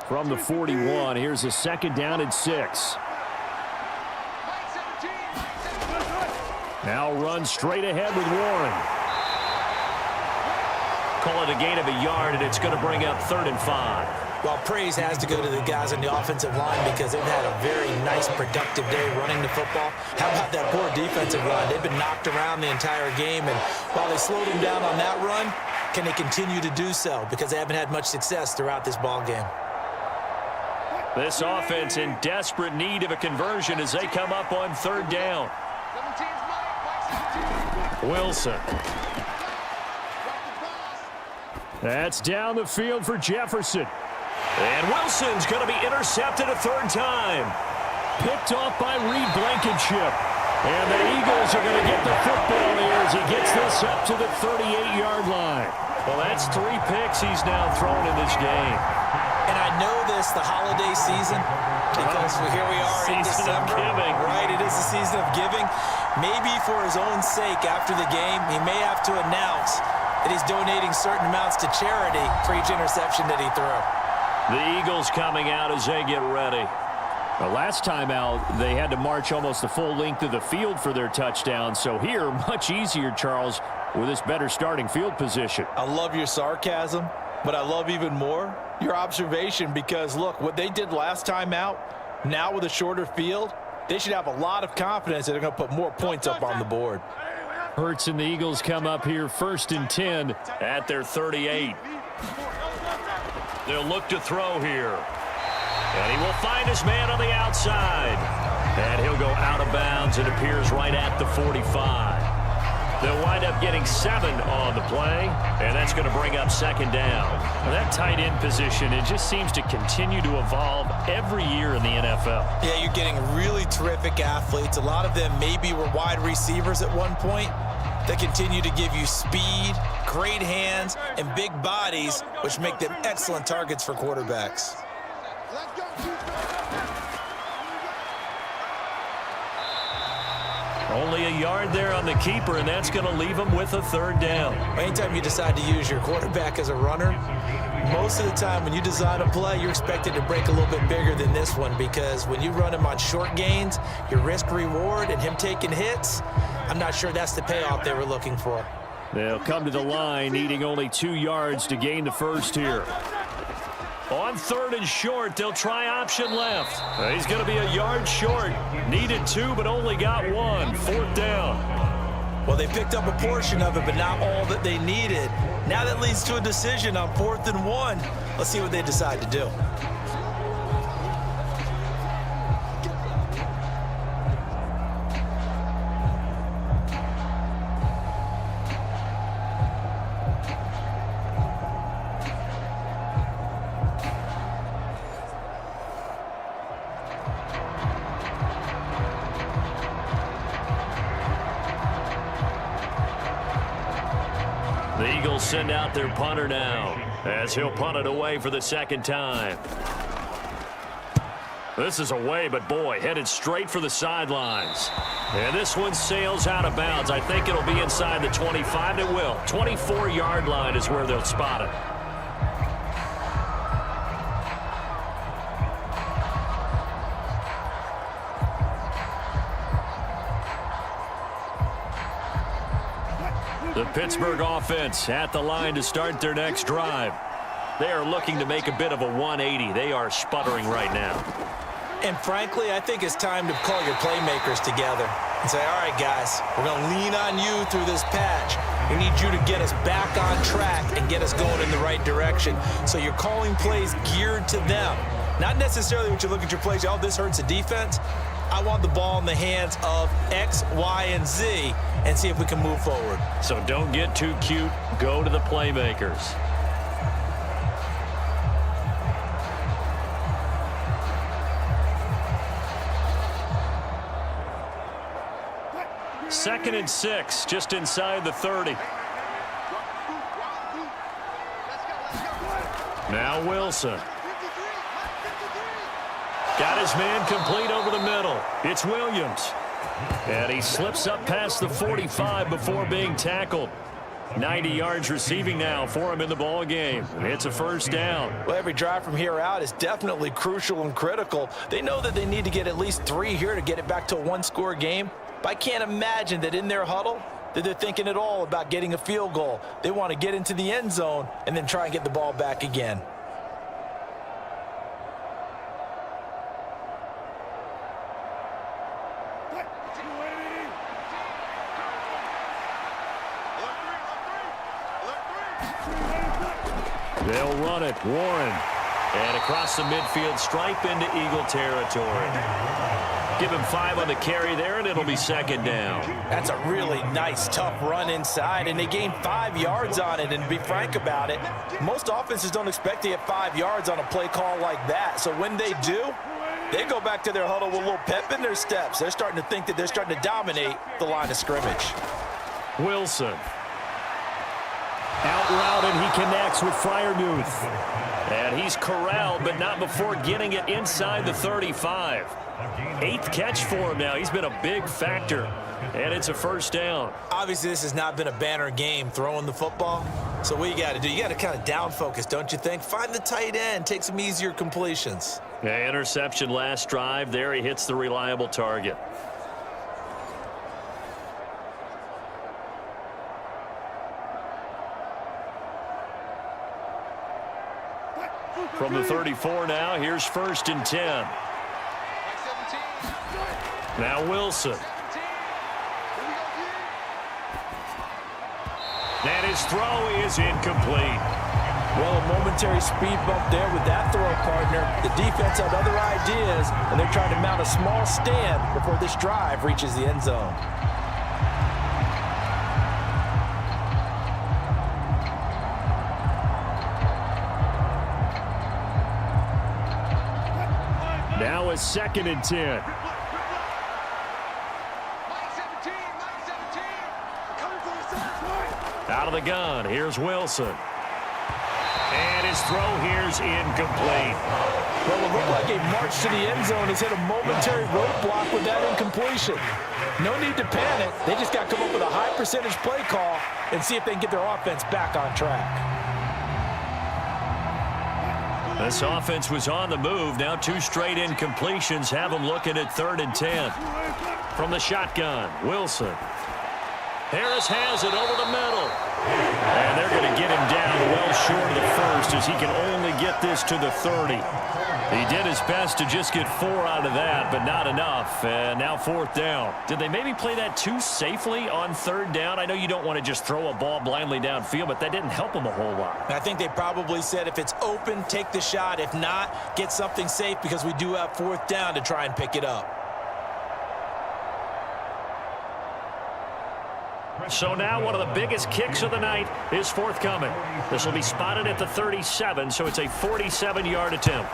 From the 41, here's a 2nd down and 6. Now run straight ahead with Warren. Call it a gain of a yard, and it's going to bring up 3rd and 5. Well, praise has to go to the guys on the offensive line because they've had a very nice, productive day running the football. How about that poor defensive line? They've been knocked around the entire game, and while they slowed them down on that run, can they continue to do so? Because they haven't had much success throughout this ball game. This offense in desperate need of a conversion as they come up on 3rd down. Wilson. That's down the field for Jefferson. And Wilson's going to be intercepted a 3rd time. Picked off by Reed Blankenship. And the Eagles are going to get the football here as he gets this up to the 38-yard line. Well, that's 3 picks he's now thrown in this game. And I know this, the holiday season, because here we are in December. Right, it is the season of giving. Maybe for his own sake after the game, he may have to announce that he's donating certain amounts to charity for each interception that he threw. The Eagles coming out as they get ready. The last time out, they had to march almost the full length of the field for their touchdown. So here, much easier, Charles, with this better starting field position. I love your sarcasm, but I love even more your observation, because look, what they did last time out, now with a shorter field, they should have a lot of confidence that they're going to put more points up on the board. Hurts and the Eagles come up here 1st and 10 at their 38. They'll look to throw here. And he will find his man on the outside. And he'll go out of bounds. It appears right at the 45. They'll wind up getting 7 on the play, and that's going to bring up 2nd down. Well, that tight end position, it just seems to continue to evolve every year in the NFL. Yeah, you're getting really terrific athletes. A lot of them maybe were wide receivers at one point. They continue to give you speed, great hands, and big bodies, which make them excellent targets for quarterbacks. Only a yard there on the keeper, and that's going to leave him with a 3rd down. Anytime you decide to use your quarterback as a runner, Most of the time when you design a play, you're expected to break a little bit bigger than this one, because when you run him on short gains, your risk-reward and him taking hits, I'm not sure that's the payoff they were looking for. They'll come to the line needing only 2 yards to gain the first here. On 3rd and short, they'll try option left. He's going to be a yard short. Needed 2, but only got 1. 4th down. Well, they picked up a portion of it, but not all that they needed. Now that leads to a decision on 4th and 1. Let's see what they decide to do. The Eagles send out their punter now, as he'll punt it away for the 2nd time. This is away, but boy, headed straight for the sidelines. And this one sails out of bounds. I think it'll be inside the 25. It will. 24-yard line is where they'll spot it. The Pittsburgh offense at the line to start their next drive. They are looking to make a bit of a 180. They are sputtering right now. And frankly, I think it's time to call your playmakers together and say, all right, guys, we're going to lean on you through this patch. We need you to get us back on track and get us going in the right direction. So you're calling plays geared to them. Not necessarily when you look at your plays, oh, this hurts the defense. I want the ball in the hands of X, Y, and Z and see if we can move forward. So don't get too cute. Go to the playmakers. Second and 6, just inside the 30. Now Wilson. Got his man complete over the middle. It's Williams. And he slips up past the 45 before being tackled. 90 yards receiving now for him in the ball game. It's a 1st down. Well, every drive from here out is definitely crucial and critical. They know that they need to get at least 3 here to get it back to a 1-score game. But I can't imagine that in their huddle that they're thinking at all about getting a field goal. They want to get into the end zone and then try and get the ball back again. They'll run it. Warren. And across the midfield stripe into Eagle territory. Give him 5 on the carry there, and it'll be 2nd down. That's a really nice, tough run inside, and they gained 5 yards on it. And to be frank about it, most offenses don't expect to get 5 yards on a play call like that. So when they do, they go back to their huddle with a little pep in their steps. They're starting to think that they're starting to dominate the line of scrimmage. Wilson. Out route, and he connects with Freiermuth. And he's corralled, but not before getting it inside the 35. 8th catch for him now. He's been a big factor. And it's a 1st down. Obviously, this has not been a banner game throwing the football. So what you got to do, you got to kind of down focus, don't you think? Find the tight end, take some easier completions. Yeah, interception last drive. There he hits the reliable target. From the 34 now, here's 1st and 10. Now Wilson. And his throw is incomplete. Well, a momentary speed bump there with that throw, partner. The defense had other ideas, and they're trying to mount a small stand before this drive reaches the end zone. Now a 2nd and 10. Out of the gun, here's Wilson. And his throw here's incomplete. Well, it looked like a march to the end zone has hit a momentary roadblock with that incompletion. No need to panic. They just got to come up with a high percentage play call and see if they can get their offense back on track. This offense was on the move. Now 2 straight incompletions have them looking at 3rd and 10. From the shotgun, Wilson. Harris has it over the middle. And they're going to get him down well short of the first as he can only get this to the 30. He did his best to just get 4 out of that, but not enough. And now 4th down. Did they maybe play that too safely on 3rd down? I know you don't want to just throw a ball blindly downfield, but that didn't help them a whole lot. I think they probably said if it's open, take the shot. If not, get something safe because we do have 4th down to try and pick it up. So now one of the biggest kicks of the night is forthcoming. This will be spotted at the 37, so it's a 47-yard attempt.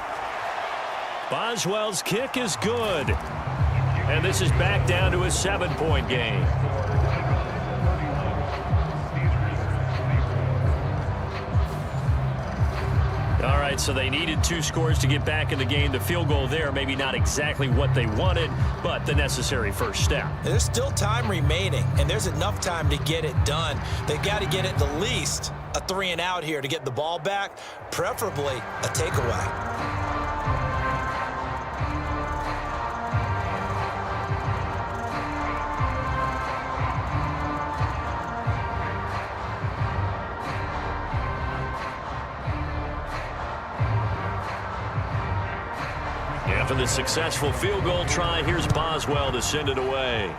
Boswell's kick is good. And this is back down to a 7-point game. All right, so they needed 2 scores to get back in the game. The field goal there, maybe not exactly what they wanted, but the necessary first step. There's still time remaining, and there's enough time to get it done. They've got to get at the least a 3-and-out here to get the ball back, preferably a takeaway. After the successful field goal try, here's Boswell to send it away.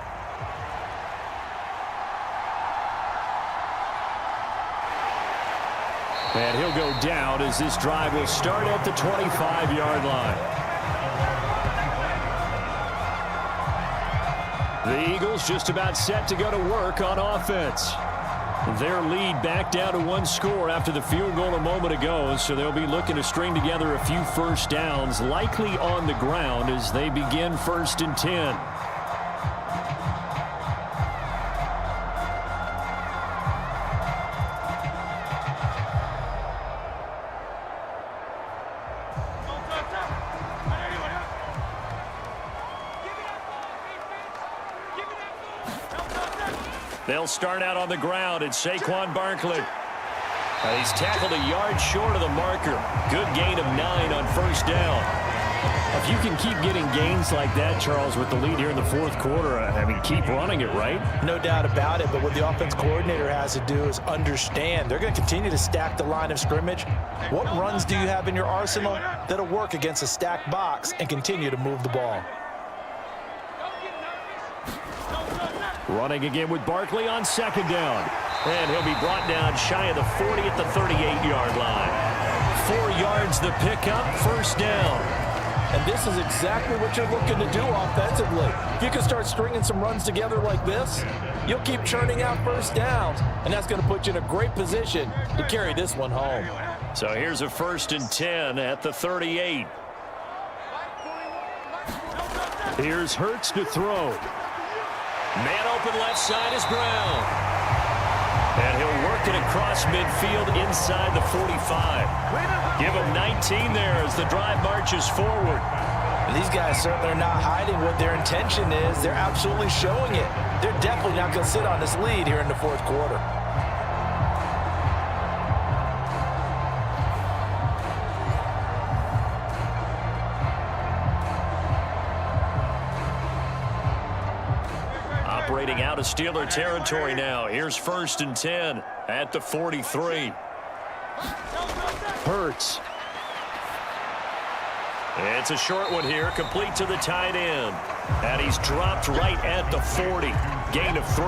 And he'll go down as this drive will start at the 25-yard line. The Eagles just about set to go to work on offense. Their lead back down to 1 score after the field goal a moment ago, so they'll be looking to string together a few first downs, likely on the ground as they begin 1st and 10. They'll start out on the ground. It's Saquon Barkley. He's tackled a yard short of the marker. Good gain of 9 on 1st down. If you can keep getting gains like that, Charles, with the lead here in the 4th quarter, I mean, keep running it, right? No doubt about it, but what the offense coordinator has to do is understand they're going to continue to stack the line of scrimmage. What runs do you have in your arsenal that'll work against a stacked box and continue to move the ball? Running again with Barkley on 2nd down. And he'll be brought down shy of the 40 at the 38-yard line. 4 yards the pickup, 1st down. And this is exactly what you're looking to do offensively. If you can start stringing some runs together like this, you'll keep churning out 1st downs, and that's going to put you in a great position to carry this one home. So here's a 1st and 10 at the 38. Here's Hurts to throw. Man open left side is Brown. And he'll work it across midfield inside the 45. Give him 19 there as the drive marches forward. And these guys certainly are not hiding what their intention is. They're absolutely showing it. They're definitely not going to sit on this lead here in the 4th quarter. Operating out of Steeler territory now. Here's 1st and 10 at the 43. Hurts. It's a short one here, complete to the tight end. And he's dropped right at the 40. Gain of 3.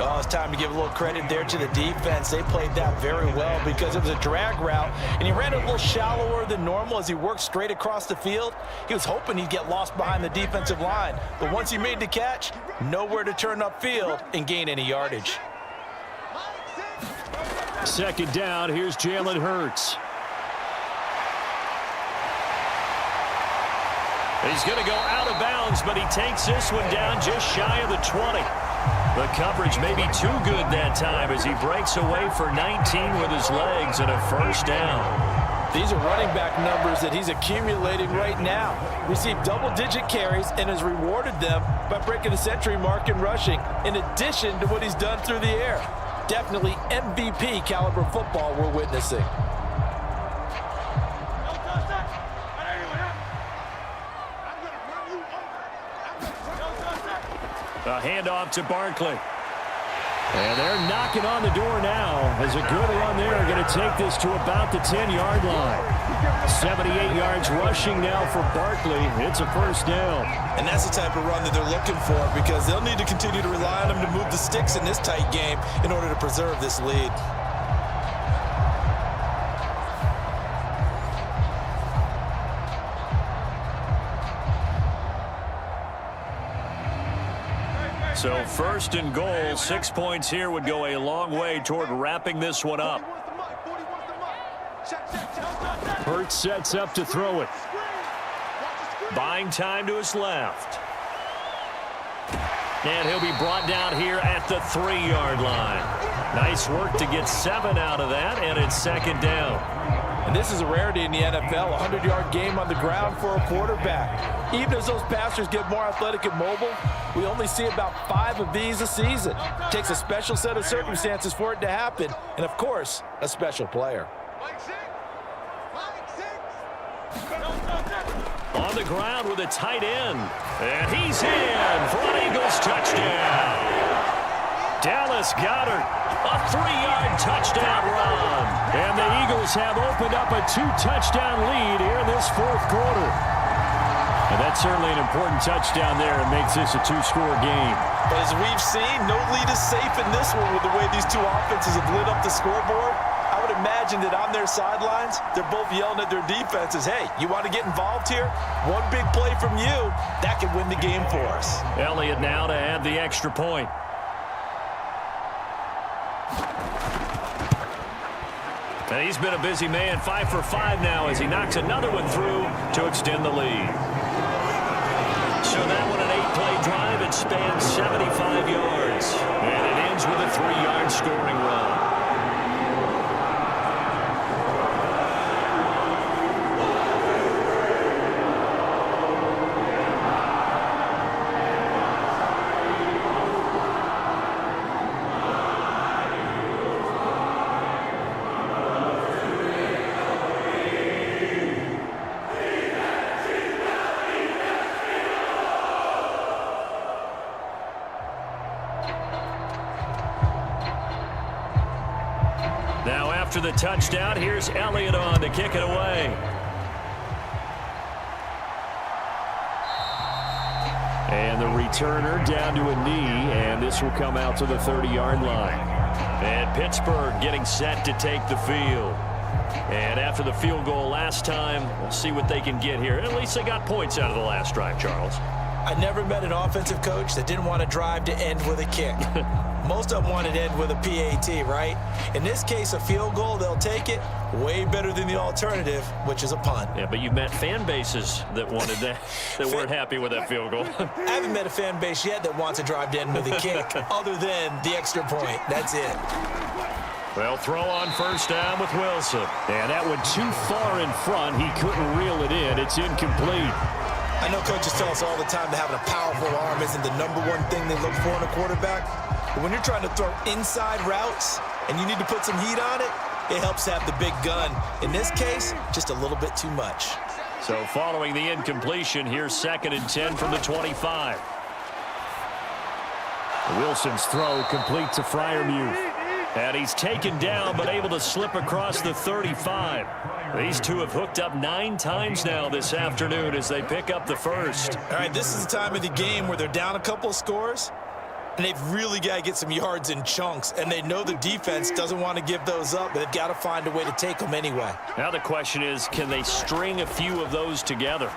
Oh, it's time to give a little credit there to the defense. They played that very well because it was a drag route, and he ran it a little shallower than normal as he worked straight across the field. He was hoping he'd get lost behind the defensive line, but once he made the catch, nowhere to turn upfield and gain any yardage. 2nd down, here's Jalen Hurts. He's going to go out of bounds, but he takes this one down just shy of the 20. The coverage may be too good that time as he breaks away for 19 with his legs and a 1st down. These are running back numbers that he's accumulating right now. Received double-digit carries and has rewarded them by breaking the century mark in rushing, in addition to what he's done through the air. Definitely MVP caliber football we're witnessing. A handoff to Barkley. And they're knocking on the door now as a good run there. Going to take this to about the 10-yard line. 78 yards rushing now for Barkley. It's a first down. And that's the type of run that they're looking for because they'll need to continue to rely on him to move the sticks in this tight game in order to preserve this lead. So first and goal, 6 points here would go a long way toward wrapping this one up. Hurts sets up to throw it. Buying time to his left. And he'll be brought down here at the 3-yard line. Nice work to get 7 out of that, and it's second down. And this is a rarity in the NFL, a 100-yard game on the ground for a quarterback. Even as those passers get more athletic and mobile, we only see about 5 of these a season. It takes a special set of circumstances for it to happen, and of course, a special player. On the ground with a tight end. And he's in for an Eagles touchdown. Dallas Goedert, a 3-yard touchdown run. And the Eagles have opened up a 2-touchdown lead here in this fourth quarter. And that's certainly an important touchdown there. It makes this a 2-score game. But as we've seen, no lead is safe in this one with the way these two offenses have lit up the scoreboard. I would imagine that on their sidelines, they're both yelling at their defenses, hey, you want to get involved here? One big play from you, that could win the game for us. Elliott now to add the extra point. And he's been a busy man, 5 for 5 now as he knocks another one through to extend the lead. So that one an 8-play drive. It spans 75 yards. And it ends with a 3-yard scoring run. After the touchdown, here's Elliott on to kick it away. And the returner down to a knee, and this will come out to the 30-yard line. And Pittsburgh getting set to take the field. And after the field goal last time, we'll see what they can get here. At least they got points out of the last drive, Charles. I never met an offensive coach that didn't want to drive to end with a kick. Most of them wanted to end with a PAT, right? In this case, a field goal, they'll take it. Way better than the alternative, which is a punt. Yeah, but you've met fan bases that wanted that, that weren't happy with that field goal. I haven't met a fan base yet that wants to drive to end with a kick, other than the extra point. That's it. Well, throw on first down with Wilson. And that one too far in front. He couldn't reel it in. It's incomplete. I know coaches tell us all the time that having a powerful arm isn't the #1 thing they look for in a quarterback. But when you're trying to throw inside routes and you need to put some heat on it, it helps to have the big gun. In this case, just a little bit too much. So following the incompletion, here's 2nd and 10 from the 25. Wilson's throw complete to Freiermuth. And he's taken down but able to slip across the 35. These two have hooked up 9 times now this afternoon as they pick up the first. All right, this is the time of the game where they're down a couple of scores, and they've really got to get some yards in chunks, and they know the defense doesn't want to give those up, but they've got to find a way to take them anyway. Now the question is, can they string a few of those together?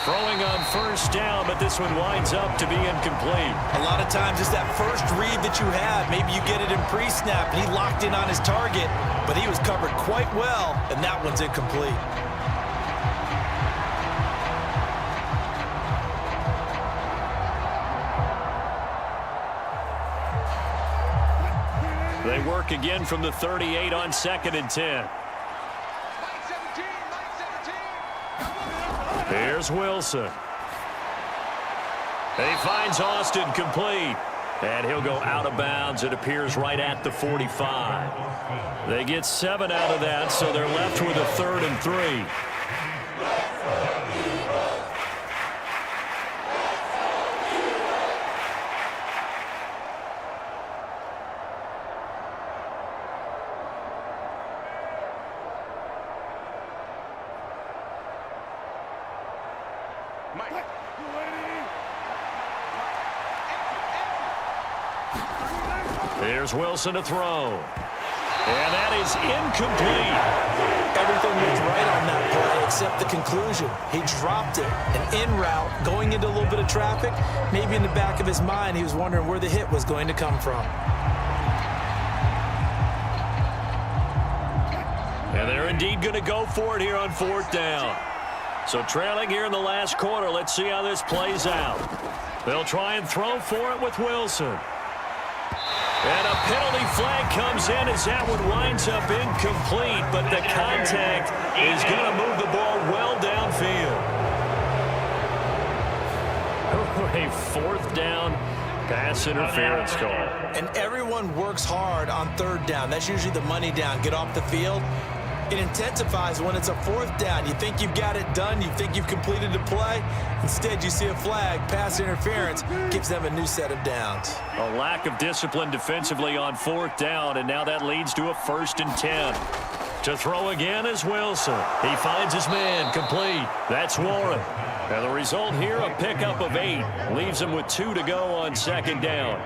Throwing on first down, but this one winds up to be incomplete. A lot of times it's that first read that you have. Maybe you get it in pre-snap, and he locked in on his target, but he was covered quite well, and that one's incomplete. They work again from the 38 on 2nd and 10. Here's Wilson. He finds Austin complete. And he'll go out of bounds. It appears right at the 45. They get 7 out of that, so they're left with a 3rd and 3. Here's Wilson to throw. And that is incomplete. Everything was right on that play except the conclusion. He dropped it. An in route going into a little bit of traffic. Maybe in the back of his mind he was wondering where the hit was going to come from. And they're indeed going to go for it here on 4th down. So trailing here in the last quarter. Let's see how this plays out. They'll try and throw for it with Wilson. And a penalty flag comes in as that one winds up incomplete, but the contact is going to move the ball well downfield. A 4th down pass interference call. And everyone works hard on 3rd down. That's usually the money down. Get off the field. It intensifies when it's a 4th down. You think you've got it done. You think you've completed the play. Instead, you see a flag. Pass interference gives them a new set of downs. A lack of discipline defensively on 4th down, and now that leads to a 1st and 10. To throw again is Wilson. He finds his man complete. That's Warren. And the result here, a pickup of 8. Leaves him with 2 to go on 2nd down.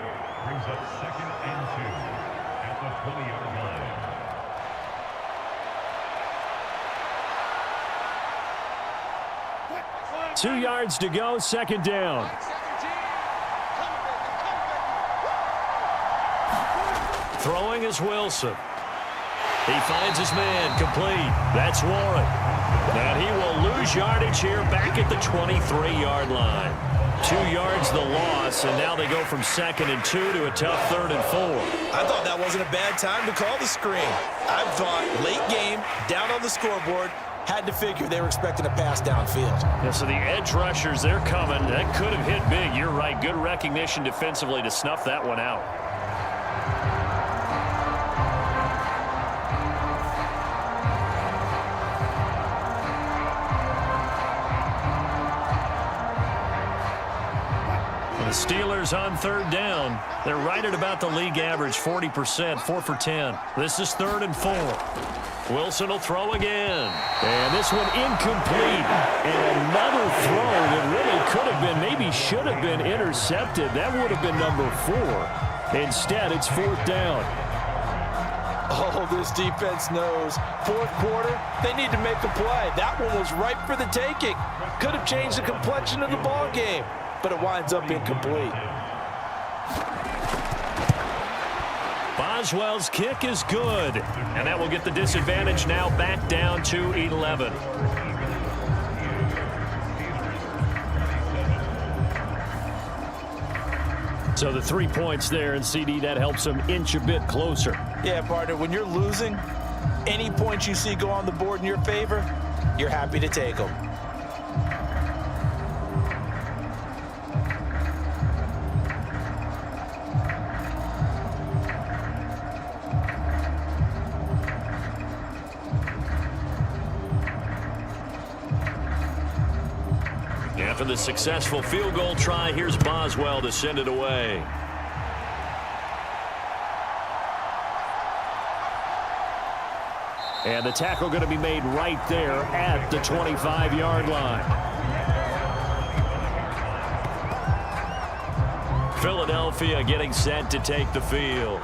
Brings up 2nd and 2 at the 20-yard line. Two yards to go, 2nd down. Throwing is Wilson. He finds his man complete. That's Warren. And he will lose yardage here back at the 23-yard line. 2 yards the loss, and now they go from 2nd and 2 to a tough 3rd and 4. I thought that wasn't a bad time to call the screen. I thought late game, down on the scoreboard, had to figure they were expecting a pass downfield. Yeah, so the edge rushers, they're coming. That could have hit big. You're right. Good recognition defensively to snuff that one out. The Steelers on 3rd down. They're right at about the league average, 40%, 4 for 10. This is 3rd and 4. Wilson will throw again. And this one incomplete. And another throw that really could have been, maybe should have been intercepted. That would have been number 4. Instead, it's 4th down. Oh, this defense knows. 4th quarter, they need to make a play. That one was ripe for the taking. Could have changed the complexion of the ball game, but it winds up incomplete. Boswell's kick is good, and that will get the disadvantage now back down to 11. So the 3 points there, and CD, that helps them inch a bit closer. Yeah, partner, when you're losing, any points you see go on the board in your favor, you're happy to take them. After the successful field goal try, here's Boswell to send it away. And the tackle going to be made right there at the 25-yard line. Philadelphia getting set to take the field.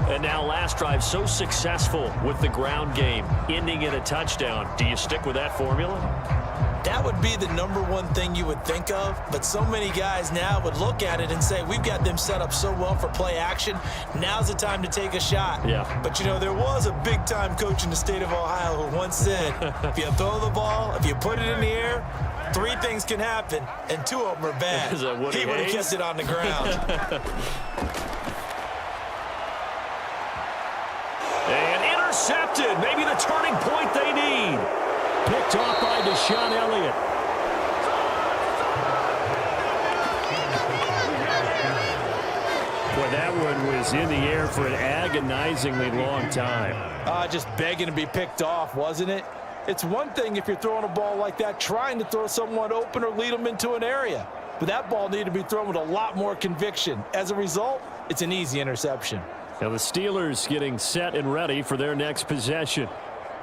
And now last drive so successful with the ground game, ending in a touchdown. Do you stick with that formula? That would be the #1 thing you would think of, but so many guys now would look at it and say, we've got them set up so well for play action. Now's the time to take a shot. Yeah. But, you know, there was a big-time coach in the state of Ohio who once said, if you throw the ball, if you put it in the air, 3 things can happen, and 2 of them are bad. He would have kept it on the ground. And intercepted. Maybe the turning point they need. Picked off by Deshaun Elliott. Boy, that one was in the air for an agonizingly long time. Just begging to be picked off, wasn't it? It's one thing if you're throwing a ball like that, trying to throw someone open or lead them into an area. But that ball needed to be thrown with a lot more conviction. As a result, it's an easy interception. Now the Steelers getting set and ready for their next possession.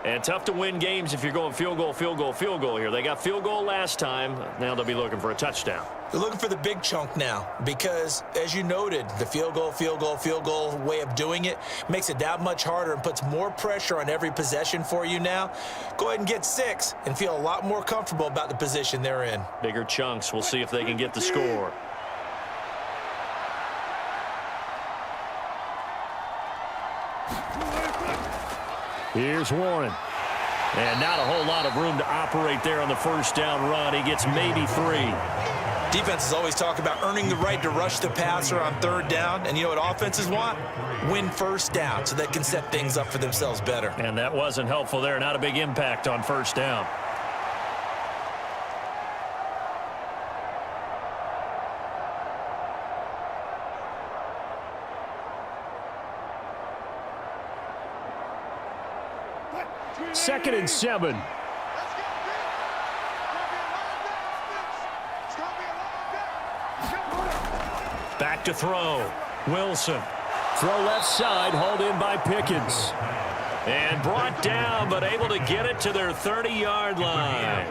And tough to win games if you're going field goal, field goal, field goal here. They got field goal last time. Now they'll be looking for a touchdown. They're looking for the big chunk now because, as you noted, the field goal way of doing it makes it that much harder and puts more pressure on every possession for you now. Go ahead and get 6 and feel a lot more comfortable about the position they're in. Bigger chunks. We'll see if they can get the score. Here's Warren. And not a whole lot of room to operate there on the first down run. He gets maybe 3. Defenses always talk about earning the right to rush the passer on 3rd down. And you know what offenses want? Win first down so they can set things up for themselves better. And that wasn't helpful there. Not a big impact on first down. Second and 7. Back to throw. Wilson. Throw left side, hauled in by Pickens. And brought down, but able to get it to their 30-yard line.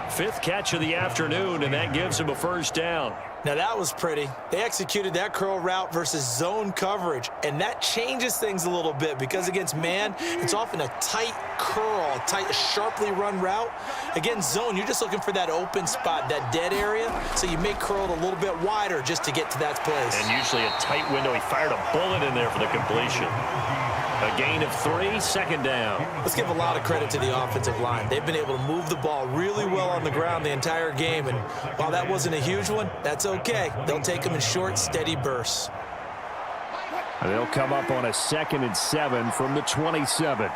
5th catch of the afternoon, and that gives him a first down. Now that was pretty. They executed that curl route versus zone coverage, and that changes things a little bit because against man, it's often a tight curl, a tight, sharply run route. Against zone, you're just looking for that open spot, that dead area, so you make curl a little bit wider just to get to that place. And usually a tight window. He fired a bullet in there for the completion. A gain of 3, 2nd down. Let's give a lot of credit to the offensive line. They've been able to move the ball really well on the ground the entire game, and while that wasn't a huge one, that's okay. They'll take them in short, steady bursts. They'll come up on a 2nd and 7 from the 27.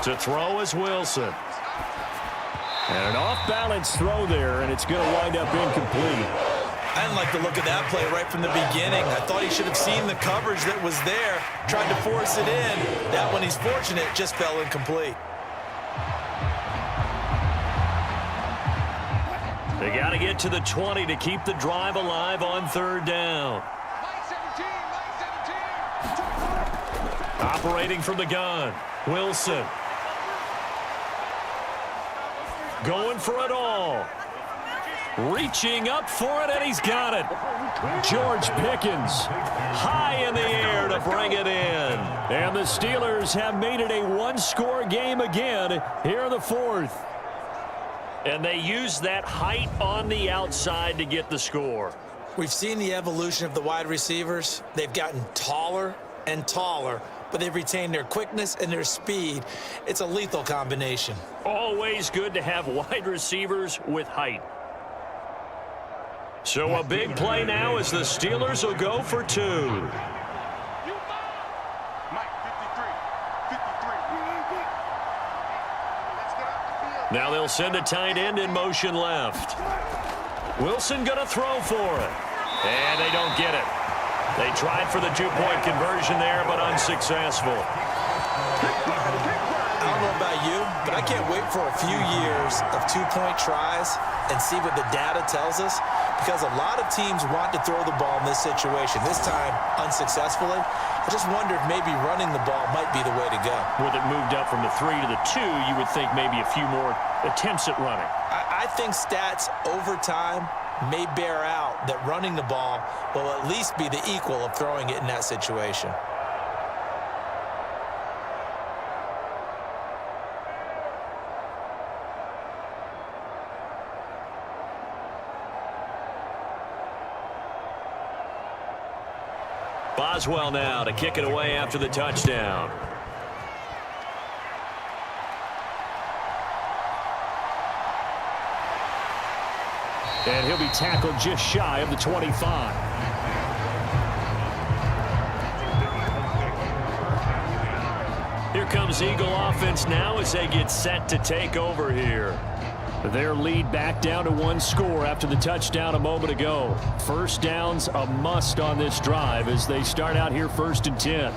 To throw is Wilson. And an off-balance throw there, and it's going to wind up incomplete. I didn't like the look of that play right from the beginning. I thought he should have seen the coverage that was there, tried to force it in. That one, he's fortunate, just fell incomplete. They got to get to the 20 to keep the drive alive on 3rd down. Operating from the gun, Wilson. Going for it all. Reaching up for it, and he's got it. George Pickens high in the air to bring it in. And the Steelers have made it a one-score game again here in the 4th. And they use that height on the outside to get the score. We've seen the evolution of the wide receivers. They've gotten taller and taller, but they've retained their quickness and their speed. It's a lethal combination. Always good to have wide receivers with height. So a big play now as the Steelers will go for 2. Now they'll send a tight end in motion left. Wilson going to throw for it. And they don't get it. They tried for the 2-point conversion there, but unsuccessful. I don't know about you, but I can't wait for a few years of 2-point tries and see what the data tells us, because a lot of teams want to throw the ball in this situation. This time, unsuccessfully. I just wonder if maybe running the ball might be the way to go. With it moved up from the 3 to the 2, you would think maybe a few more attempts at running. I think stats over time may bear out that running the ball will at least be the equal of throwing it in that situation. Boswell now to kick it away after the touchdown. And he'll be tackled just shy of the 25. Here comes Eagle offense now as they get set to take over here. Their lead back down to 1 score after the touchdown a moment ago. First down's a must on this drive as they start out here 1st and 10.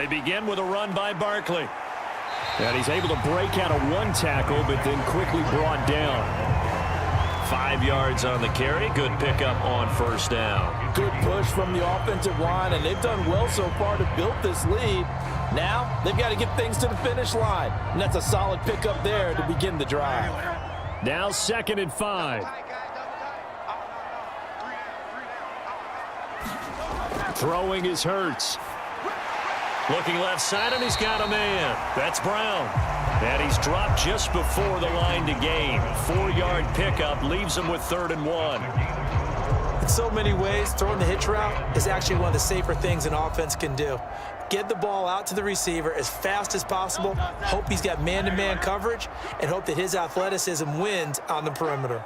They begin with a run by Barkley. And he's able to break out of one tackle, but then quickly brought down. 5 yards on the carry. Good pickup on first down. Good push from the offensive line, and they've done well so far to build this lead. Now they've got to get things to the finish line, and that's a solid pickup there to begin the drive. Now 2nd and 5. Throwing is Hurts. Looking left side, and he's got a man. That's Brown. And he's dropped just before the line to gain. 4-yard pickup leaves him with 3rd and 1. In so many ways, throwing the hitch route is actually one of the safer things an offense can do. Get the ball out to the receiver as fast as possible, hope he's got man-to-man coverage, and hope that his athleticism wins on the perimeter.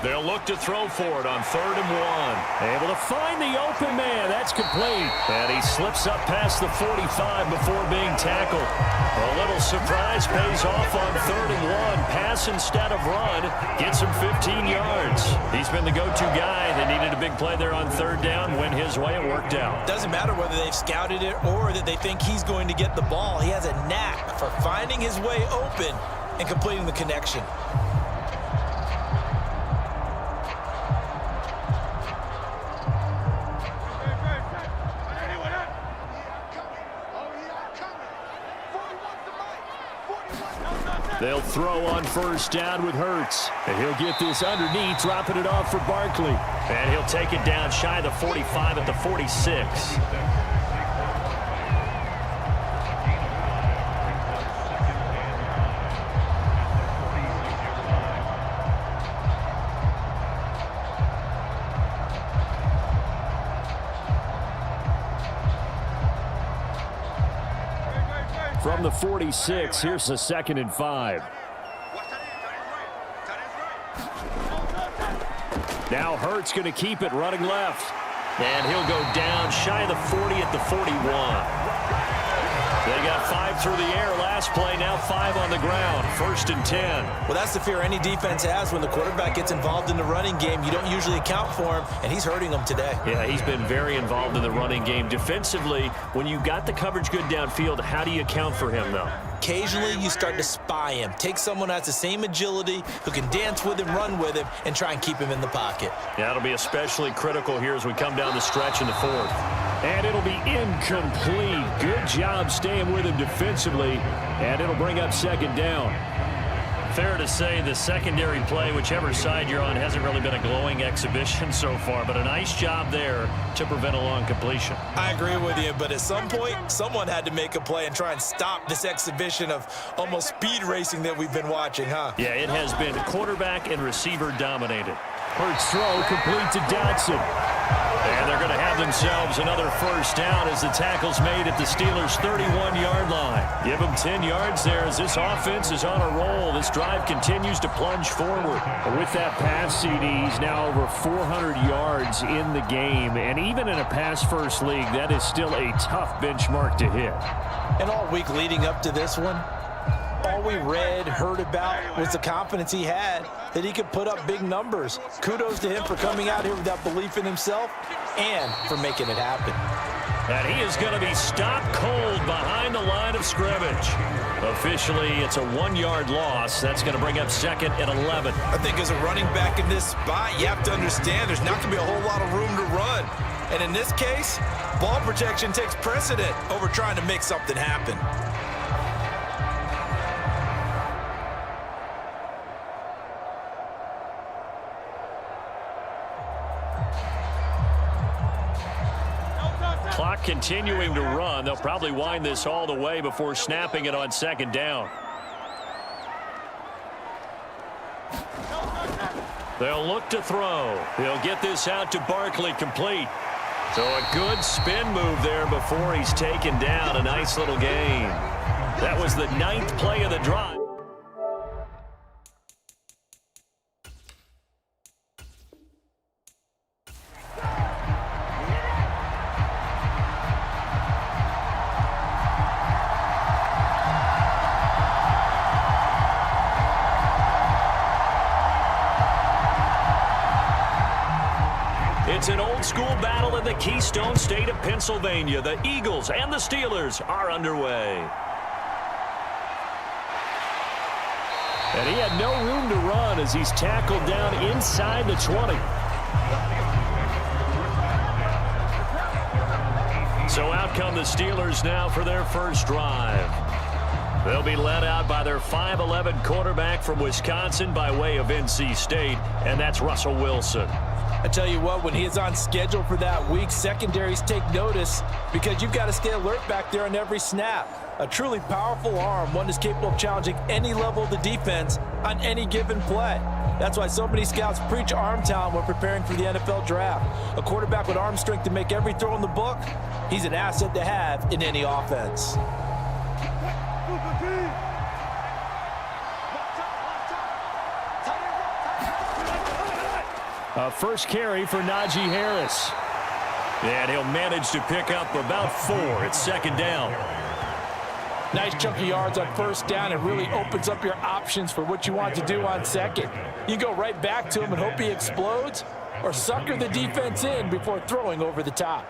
They'll look to throw for it on 3rd and 1. Able to find the open man. That's complete. And he slips up past the 45 before being tackled. A little surprise pays off on 3rd and 1. Pass instead of run. Gets him 15 yards. He's been the go-to guy. They needed a big play there on 3rd down. Went his way. It worked out. Doesn't matter whether they've scouted it or that they think he's going to get the ball. He has a knack for finding his way open and completing the connection. They'll throw on first down with Hurts. And he'll get this underneath, dropping it off for Barkley. And he'll take it down shy of the 45 at the 46. From the 46, here's a 2nd and 5. Now Hurts going to keep it running left. And he'll go down shy of the 40 at the 41. They got 5 through the air last play, now 5 on the ground. 1st and 10. Well, that's the fear any defense has when the quarterback gets involved in the running game. You don't usually account for him, and he's hurting them today. Yeah, he's been very involved in the running game. Defensively, when you got the coverage good downfield, how do you account for him, though? Occasionally, you start to spy him. Take someone who has the same agility, who can dance with him, run with him, and try and keep him in the pocket. Yeah, it'll be especially critical here as we come down the stretch in the 4th. And it'll be incomplete. Good job staying with him defensively, and it'll bring up 2nd down. Fair to say the secondary play, whichever side you're on, hasn't really been a glowing exhibition so far, but a nice job there to prevent a long completion. I agree with you, but at some point, someone had to make a play and try and stop this exhibition of almost speed racing that we've been watching, huh? Yeah, it has been quarterback and receiver dominated. Hurts throw complete to Dotson. And they're going to have themselves another 1st down as the tackle's made at the Steelers' 31-yard line. Give them 10 yards there as this offense is on a roll. This drive continues to plunge forward. With that pass, CD, he's now over 400 yards in the game. And even in a pass-first league, that is still a tough benchmark to hit. And all week leading up to this one, all we read, heard about was the confidence he had that he could put up big numbers. Kudos to him for coming out here with that belief in himself and for making it happen. And he is going to be stopped cold behind the line of scrimmage. Officially, it's a 1-yard loss. That's going to bring up 2nd and 11. I think as a running back in this spot, you have to understand there's not going to be a whole lot of room to run. And in this case, ball protection takes precedent over trying to make something happen. Clock continuing to run. They'll probably wind this all the way before snapping it on 2nd down. They'll look to throw. He'll get this out to Barkley, complete. So a good spin move there before he's taken down. A nice little gain. That was the 9th play of the drive. It's an old-school battle in the Keystone State of Pennsylvania. The Eagles and the Steelers are underway. And he had no room to run as he's tackled down inside the 20. So out come the Steelers now for their first drive. They'll be led out by their 5'11" quarterback from Wisconsin by way of NC State, and that's Russell Wilson. I tell you what, when he is on schedule for that week, secondaries take notice because you've got to stay alert back there on every snap. A truly powerful arm, one that's capable of challenging any level of the defense on any given play. That's why so many scouts preach arm talent when preparing for the NFL draft. A quarterback with arm strength to make every throw in the book, he's an asset to have in any offense. First carry for Najee Harris. And he'll manage to pick up about 4. It's second down. Nice chunk of yards on first down. It really opens up your options for what you want to do on second. You go right back to him and hope he explodes, or sucker the defense in before throwing over the top.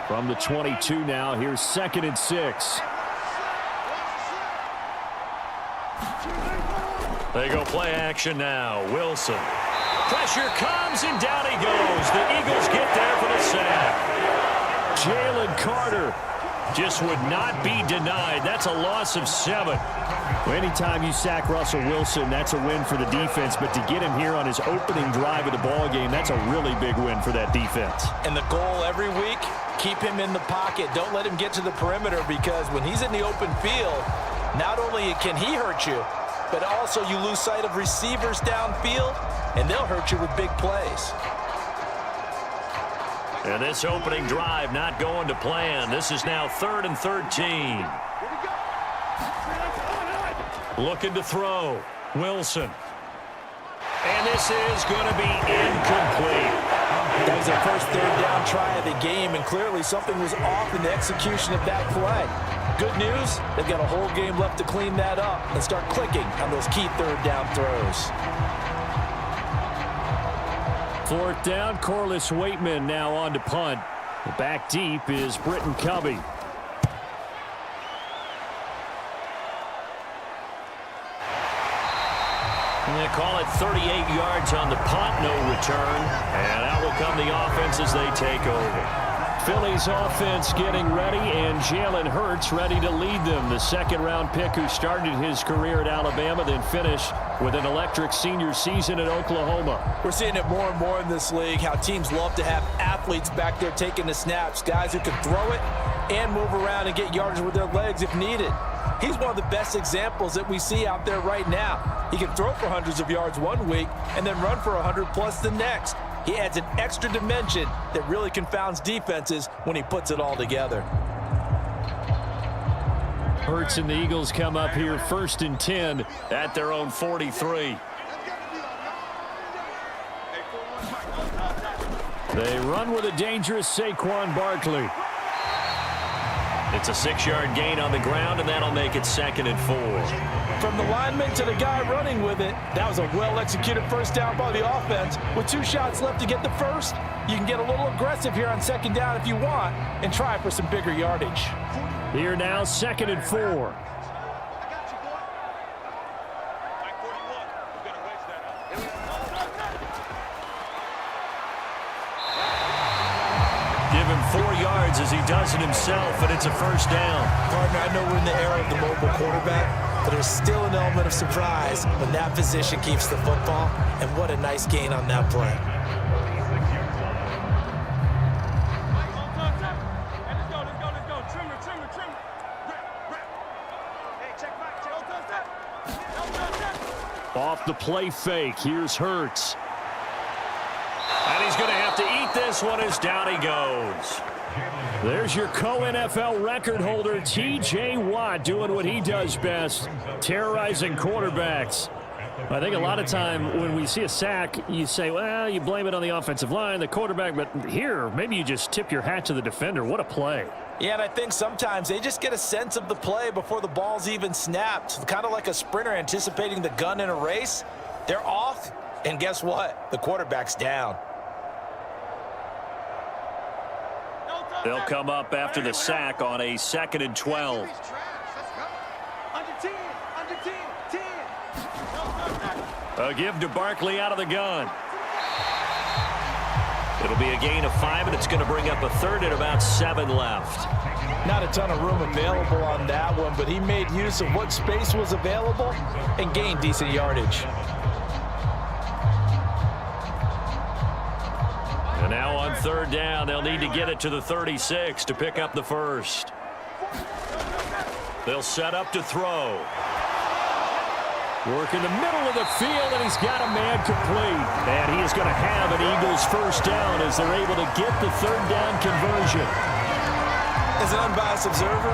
From the 22 now, here's 2nd and 6. They go play action now. Wilson. Pressure comes, and down he goes. The Eagles get there for the sack. Jalen Carter just would not be denied. That's a loss of 7. Anytime you sack Russell Wilson, that's a win for the defense. But to get him here on his opening drive of the ballgame, that's a really big win for that defense. And the goal every week, keep him in the pocket. Don't let him get to the perimeter, because when he's in the open field, not only can he hurt you, but also you lose sight of receivers downfield, and they'll hurt you with big plays. And this opening drive not going to plan. This is now 3rd and 13. Looking to throw. Wilson. And this is going to be incomplete. That was their first 3rd down try of the game, and clearly something was off in the execution of that play. Good news, they've got a whole game left to clean that up and start clicking on those key 3rd down throws. 4th down, Corliss Waitman now on to punt. Back deep is Britton Covey. And they call it 38 yards on the punt, no return. And out will come the offense as they take over. Philly's offense getting ready, and Jalen Hurts ready to lead them. The 2nd-round pick who started his career at Alabama, then finished with an electric senior season at Oklahoma. We're seeing it more and more in this league, how teams love to have athletes back there taking the snaps, guys who can throw it and move around and get yardage with their legs if needed. He's one of the best examples that we see out there right now. He can throw for hundreds of yards one week and then run for 100+ the next. He adds an extra dimension that really confounds defenses when he puts it all together. Hurts and the Eagles come up here 1st and 10 at their own 43. They run with a dangerous Saquon Barkley. It's a 6-yard gain on the ground, and that'll make it 2nd and 4. From the lineman to the guy running with it, that was a well-executed first down by the offense. With 2 shots left to get the first, you can get a little aggressive here on 2nd down if you want and try for some bigger yardage. Here now, 2nd and 4. Give him 4 yards as he does it himself, and it's a first down. Partner, I know we're in the era of the mobile quarterback, but there's still an element of surprise when that position keeps the football, and what a nice gain on that play. Off the play fake, here's Hurts. And he's going to have to eat this one as down he goes. There's your co-NFL record holder, T.J. Watt, doing what he does best, terrorizing quarterbacks. I think a lot of time when we see a sack, you say, well, you blame it on the offensive line, the quarterback, but here, maybe you just tip your hat to the defender. What a play. Yeah, and I think sometimes they just get a sense of the play before the ball's even snapped. Kind of like a sprinter anticipating the gun in a race. They're off, and guess what? The quarterback's down. They'll come up after the sack on a 2nd and 12. A give to Barkley out of the gun. It'll be a gain of 5, and it's going to bring up a 3rd and about 7 left. Not a ton of room available on that one, but he made use of what space was available and gained decent yardage. And now on 3rd down, they'll need to get it to the 36 to pick up the first. They'll set up to throw. Work in the middle of the field, and he's got a man complete. And he is going to have an Eagles first down as they're able to get the 3rd down conversion. As an unbiased observer,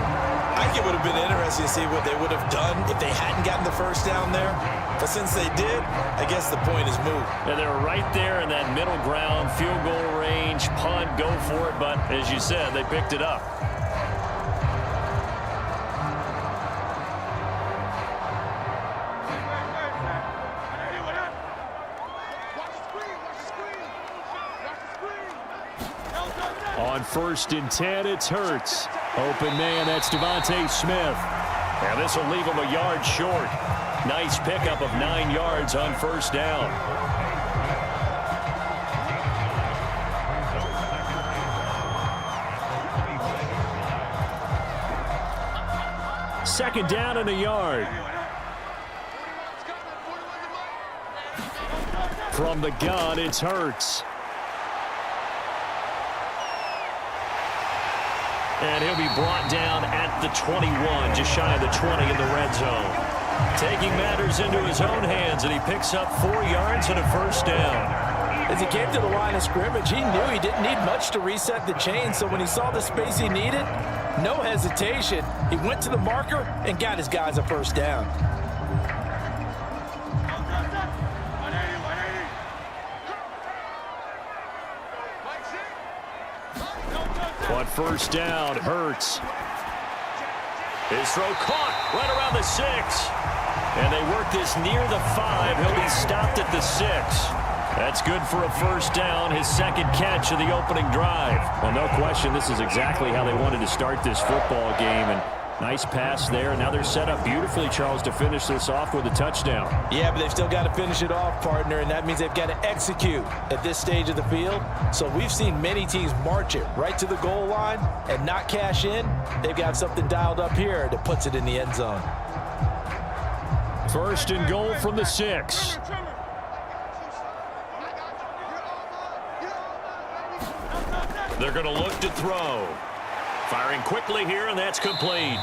I think it would have been interesting to see what they would have done if they hadn't gotten the first down there. But since they did, I guess the point is moot. And they're right there in that middle ground, field goal range, punt, go for it. But as you said, they picked it up. On 1st and 10, it's Hurts. Open man, that's Devontae Smith. And this will leave him a yard short. Nice pickup of 9 yards on 1st down. Second down and a yard. From the gun, it's Hurts. And he'll be brought down at the 21, just shy of the 20 in the red zone. Taking matters into his own hands, and he picks up 4 yards and a first down. As he came to the line of scrimmage, he knew he didn't need much to reset the chain, so when he saw the space he needed, no hesitation. He went to the marker and got his guys a first down. On 1st down, Hurts. His throw caught right around the 6. And they work this near the 5. He'll be stopped at the 6. That's good for a first down, his 2nd catch of the opening drive. Well, no question, this is exactly how they wanted to start this football game. And nice pass there. Now they're set up beautifully, Charles, to finish this off with a touchdown. Yeah, but they've still got to finish it off, partner, and that means they've got to execute at this stage of the field. So we've seen many teams march it right to the goal line and not cash in. They've got something dialed up here that puts it in the end zone. 1st and goal from the 6. They're going to look to throw. Firing quickly here, and that's complete.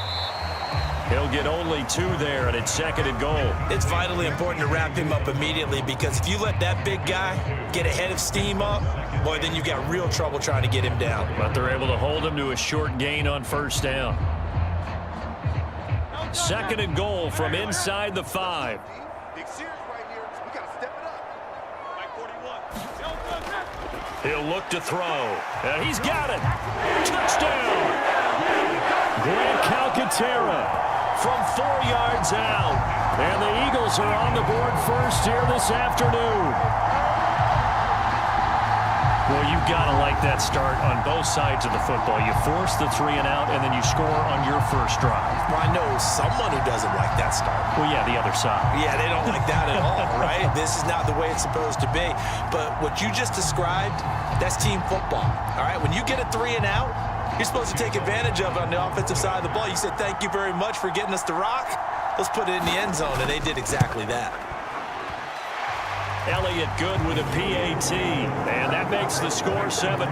He'll get only 2 there, and it's 2nd and goal. It's vitally important to wrap him up immediately, because if you let that big guy get ahead of steam up, boy, then you've got real trouble trying to get him down. But they're able to hold him to a short gain on 1st down. 2nd and goal from inside the 5. He'll look to throw, and he's got it. Touchdown! Grant Calcaterra from 4 yards out. And the Eagles are on the board first here this afternoon. Well, you've got to like that start on both sides of the football. You force the 3 and out, and then you score on your first drive. Well, I know someone who doesn't like that start. Well, yeah, the other side. Yeah, they don't like that at all, right? This is not the way it's supposed to be. But what you just described, that's team football, all right? When you get a 3 and out, you're supposed to take advantage of it on the offensive side of the ball. You said, thank you very much for getting us the rock. Let's put it in the end zone, and they did exactly that. Elliott good with a PAT, and that makes the score 7-0.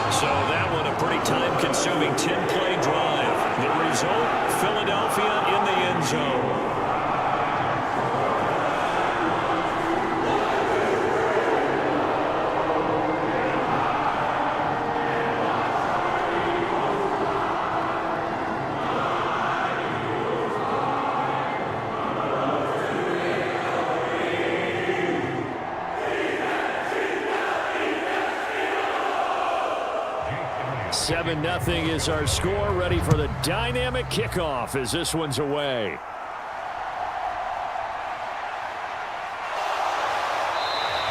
So that one a pretty time-consuming 10-play drive. The result, Philadelphia in the end zone. 7-0 is our score. Ready for the dynamic kickoff as this one's away.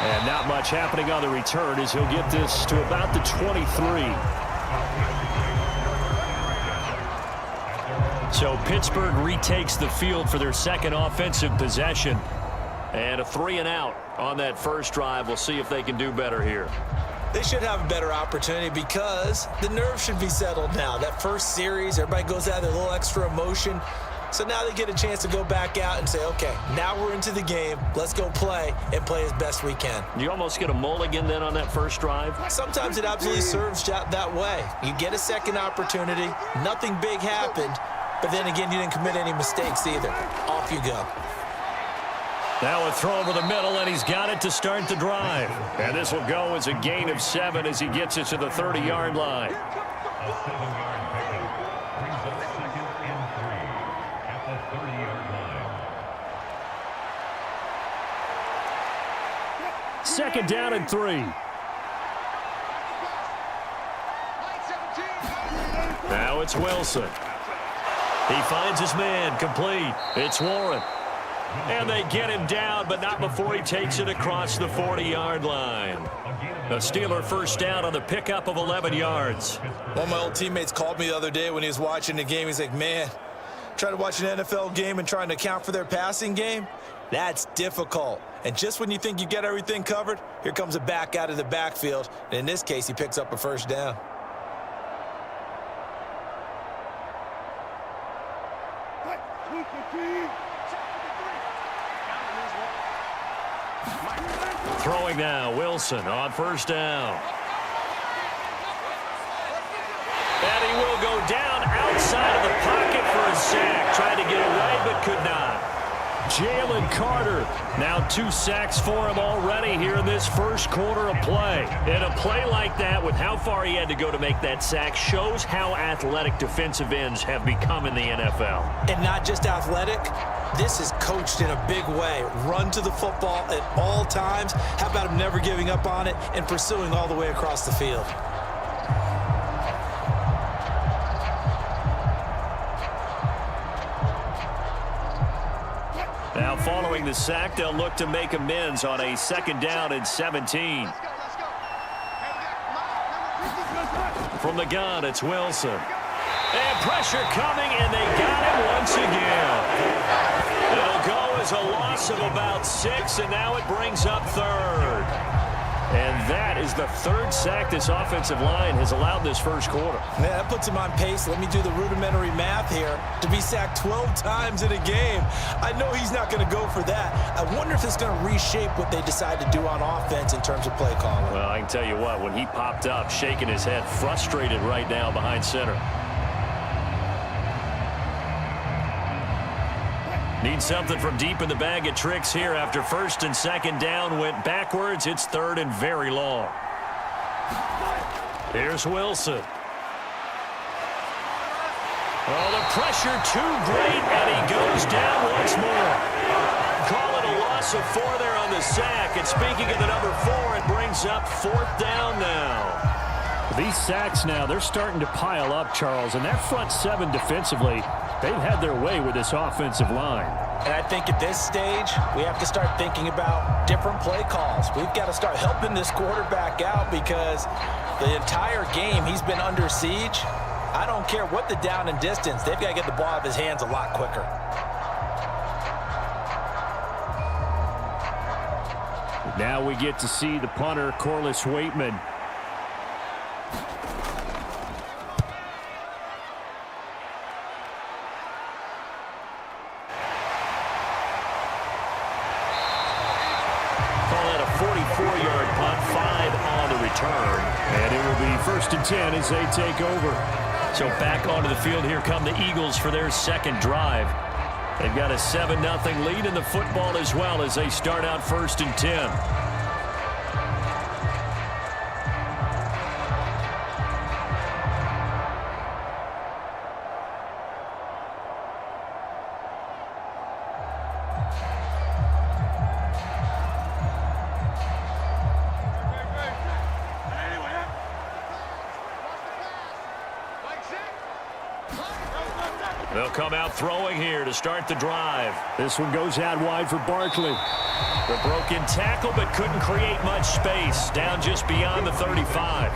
And not much happening on the return as he'll get this to about the 23. So Pittsburgh retakes the field for their second offensive possession. And a 3-and-out on that first drive. We'll see if they can do better here. They should have a better opportunity because the nerves should be settled now. That first series, everybody goes out with a little extra emotion. So now they get a chance to go back out and say, okay, now we're into the game. Let's go play and play as best we can. You almost get a mulligan then on that first drive? Sometimes it absolutely serves that way. You get a second opportunity. Nothing big happened. But then again, you didn't commit any mistakes either. Off you go. Now a throw over the middle, and he's got it to start the drive. And this will go as a gain of 7 as he gets it to the 30-yard line. Second down and 3. Now it's Wilson. He finds his man, complete. It's Warren. And they get him down, but not before he takes it across the 40-yard line. A Steeler first down on the pickup of 11 yards. One of my old teammates called me the other day when he was watching the game. He's like, man, trying to watch an NFL game and trying to account for their passing game, that's difficult. And just when you think you get everything covered, here comes a back out of the backfield. And in this case, he picks up a first down. Throwing now, Wilson on first down. And he will go down outside of the pocket for a sack. Tried to get away, but could not. Jalen Carter, now 2 sacks for him already here in this first quarter of play. And a play like that, with how far he had to go to make that sack, shows how athletic defensive ends have become in the NFL. And not just athletic, this is coached in a big way. Run to the football at all times. How about him never giving up on it and pursuing all the way across the field? Now following the sack, they'll look to make amends on a second down and 17. From the gun, it's Wilson. And pressure coming, and they got him once again. It'll go as a loss of about 6, and now it brings up third. And that is the third sack this offensive line has allowed this first quarter. Man, that puts him on pace. Let me do the rudimentary math here. To be sacked 12 times in a game, I know he's not going to go for that. I wonder if it's going to reshape what they decide to do on offense in terms of play calling. Well, I can tell you what, when he popped up, shaking his head, frustrated right now behind center. Need something from deep in the bag of tricks here after first and second down went backwards. It's third and very long. Here's Wilson. Oh, the pressure too great, and he goes down once more. Call it a loss of 4 there on the sack. And speaking of the number 4, it brings up 4th down now. These sacks now, they're starting to pile up, Charles, and that front 7 defensively, they've had their way with this offensive line. And I think at this stage, we have to start thinking about different play calls. We've got to start helping this quarterback out because the entire game he's been under siege. I don't care what the down and distance. They've got to get the ball out of his hands a lot quicker. Now we get to see the punter, Corliss Waitman. And it will be 1st and 10 as they take over. So back onto the field, here come the Eagles for their second drive. They've got a 7-0 lead in the football as well as they start out 1st and 10. They'll come out throwing here to start the drive. This one goes out wide for Barkley. The broken tackle, but couldn't create much space. Down just beyond the 35.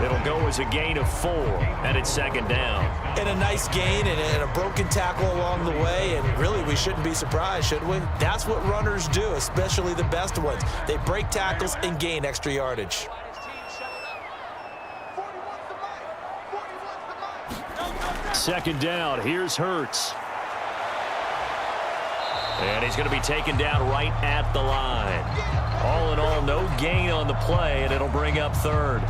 It'll go as a gain of 4, and it's second down. And a nice gain and a broken tackle along the way, and really we shouldn't be surprised, should we? That's what runners do, especially the best ones. They break tackles and gain extra yardage. Second down, here's Hurts. And he's going to be taken down right at the line. All in all, no gain on the play, and it'll bring up third.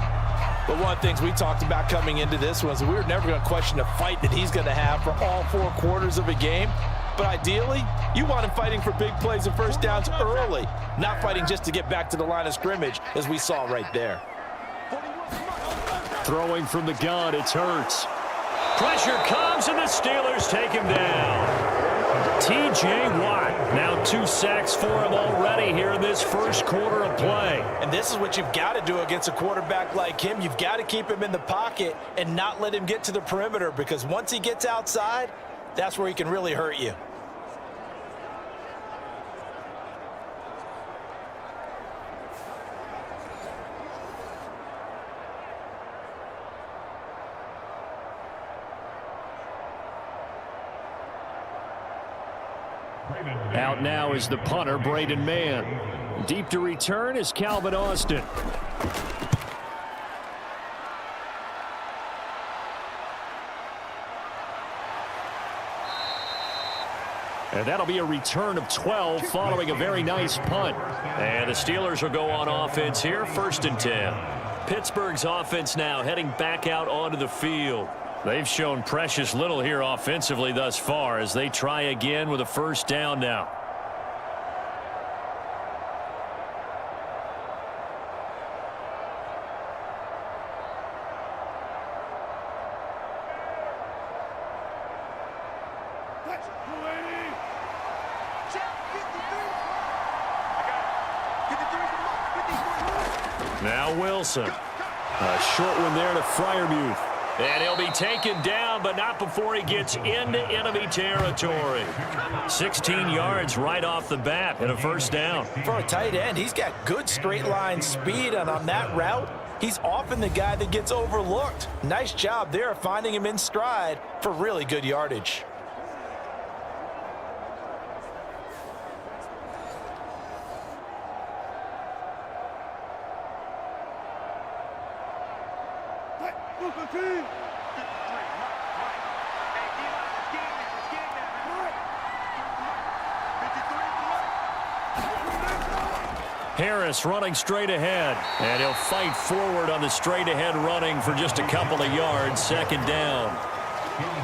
But one of the things we talked about coming into this was we were never going to question the fight that he's going to have for all 4 quarters of a game. But ideally, you want him fighting for big plays and first downs early, not fighting just to get back to the line of scrimmage, as we saw right there. Throwing from the gun, it's Hurts. Pressure comes, and the Steelers take him down. T.J. Watt, now 2 sacks for him already here in this first quarter of play. And this is what you've got to do against a quarterback like him. You've got to keep him in the pocket and not let him get to the perimeter, because once he gets outside, that's where he can really hurt you. Out now is the punter, Braden Mann. Deep to return is Calvin Austin. And that'll be a return of 12 following a very nice punt. And the Steelers will go on offense here, 1st and 10. Pittsburgh's offense now heading back out onto the field. They've shown precious little here offensively thus far as they try again with a first down now. Now Wilson. A short one there to Freiermuth. And he'll be taken down, but not before he gets into enemy territory. 16 yards right off the bat and a first down. For a tight end, he's got good straight line speed, and on that route, he's often the guy that gets overlooked. Nice job there finding him in stride for really good yardage. Harris running straight ahead, and he'll fight forward on the straight ahead running for just a couple of yards. Second down.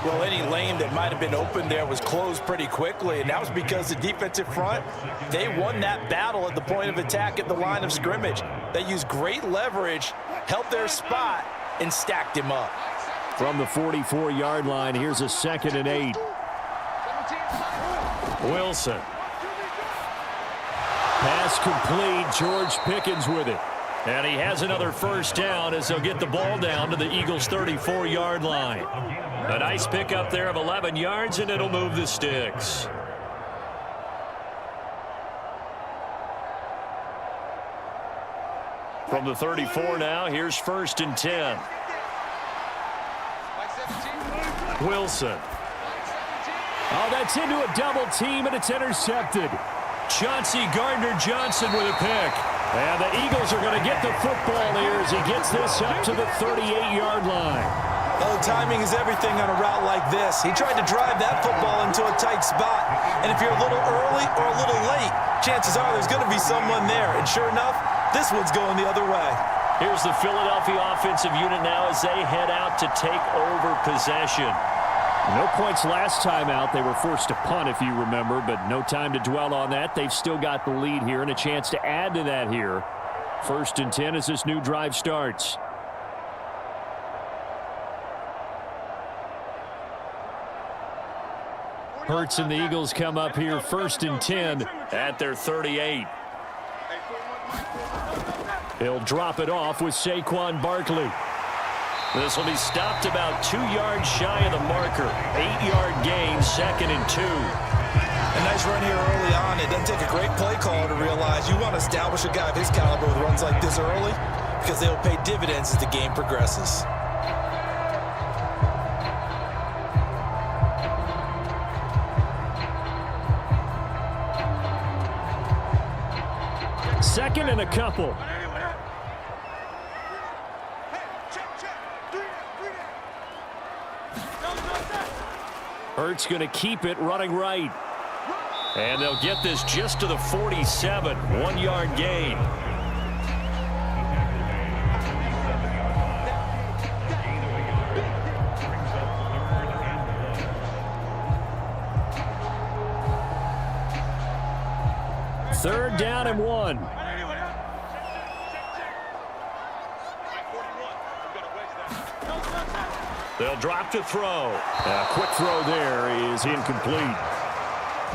Well, any lane that might have been open there was closed pretty quickly, and that was because the defensive front, they won that battle at the point of attack at the line of scrimmage. They used great leverage, held their spot, and stacked him up. From the 44-yard line, here's a 2nd and 8. Wilson. Pass complete. George Pickens with it. And he has another first down as they'll get the ball down to the Eagles' 34-yard line. A nice pickup there of 11 yards, and it'll move the sticks. From the 34 now, here's 1st and 10. Wilson. Oh, that's into a double team, and it's intercepted. Chauncey Gardner-Johnson with a pick. And the Eagles are going to get the football here as he gets this up to the 38-yard line. Oh, timing is everything on a route like this. He tried to drive that football into a tight spot. And if you're a little early or a little late, chances are there's going to be someone there. And sure enough, this one's going the other way. Here's the Philadelphia offensive unit now as they head out to take over possession. No points last time out. They were forced to punt, if you remember, but no time to dwell on that. They've still got the lead here and a chance to add to that here. 1st and 10 as this new drive starts. Hurts and the Eagles come up here 1st and 10 at their 38. He'll drop it off with Saquon Barkley. This will be stopped about 2 yards shy of the marker. 8-yard gain, 2nd and 2. A nice run here early on. It doesn't take a great play caller to realize you want to establish a guy of his caliber with runs like this early because they will pay dividends as the game progresses. Second and a couple. Hurts going to keep it running right. And they'll get this just to the 47. 1-yard gain. Third down and 1. They'll drop to throw. A quick throw there is incomplete.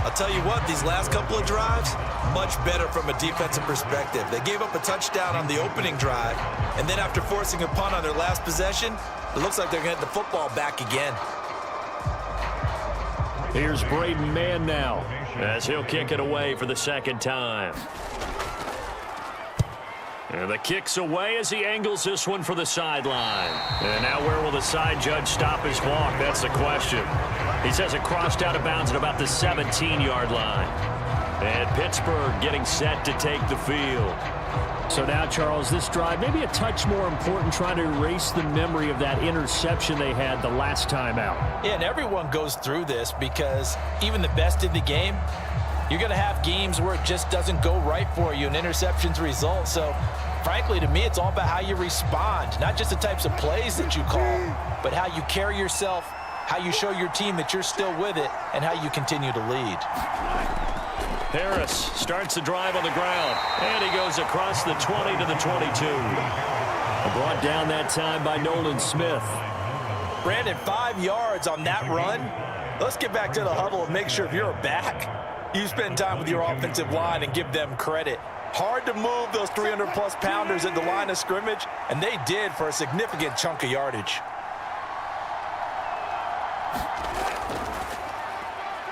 I'll tell you what, these last couple of drives, much better from a defensive perspective. They gave up a touchdown on the opening drive, and then after forcing a punt on their last possession, it looks like they're going to get the football back again. Here's Braden Mann now, as he'll kick it away for the second time. And the kick's away as he angles this one for the sideline. And now where will the side judge stop his clock? That's the question. He says it crossed out of bounds at about the 17-yard line. And Pittsburgh getting set to take the field. So now, Charles, this drive maybe a touch more important, trying to erase the memory of that interception they had the last time out. Yeah, and everyone goes through this because even the best in the game, you're going to have games where it just doesn't go right for you and interceptions result. So, frankly, to me, it's all about how you respond, not just the types of plays that you call, but how you carry yourself, how you show your team that you're still with it, and how you continue to lead. Harris starts the drive on the ground, and he goes across the 20 to the 22. Brought down that time by Nolan Smith. Brandon, 5 yards on that run. Let's get back to the huddle and make sure if you're a back, you spend time with your offensive line and give them credit. Hard to move those 300-plus pounders at the line of scrimmage, and they did for a significant chunk of yardage.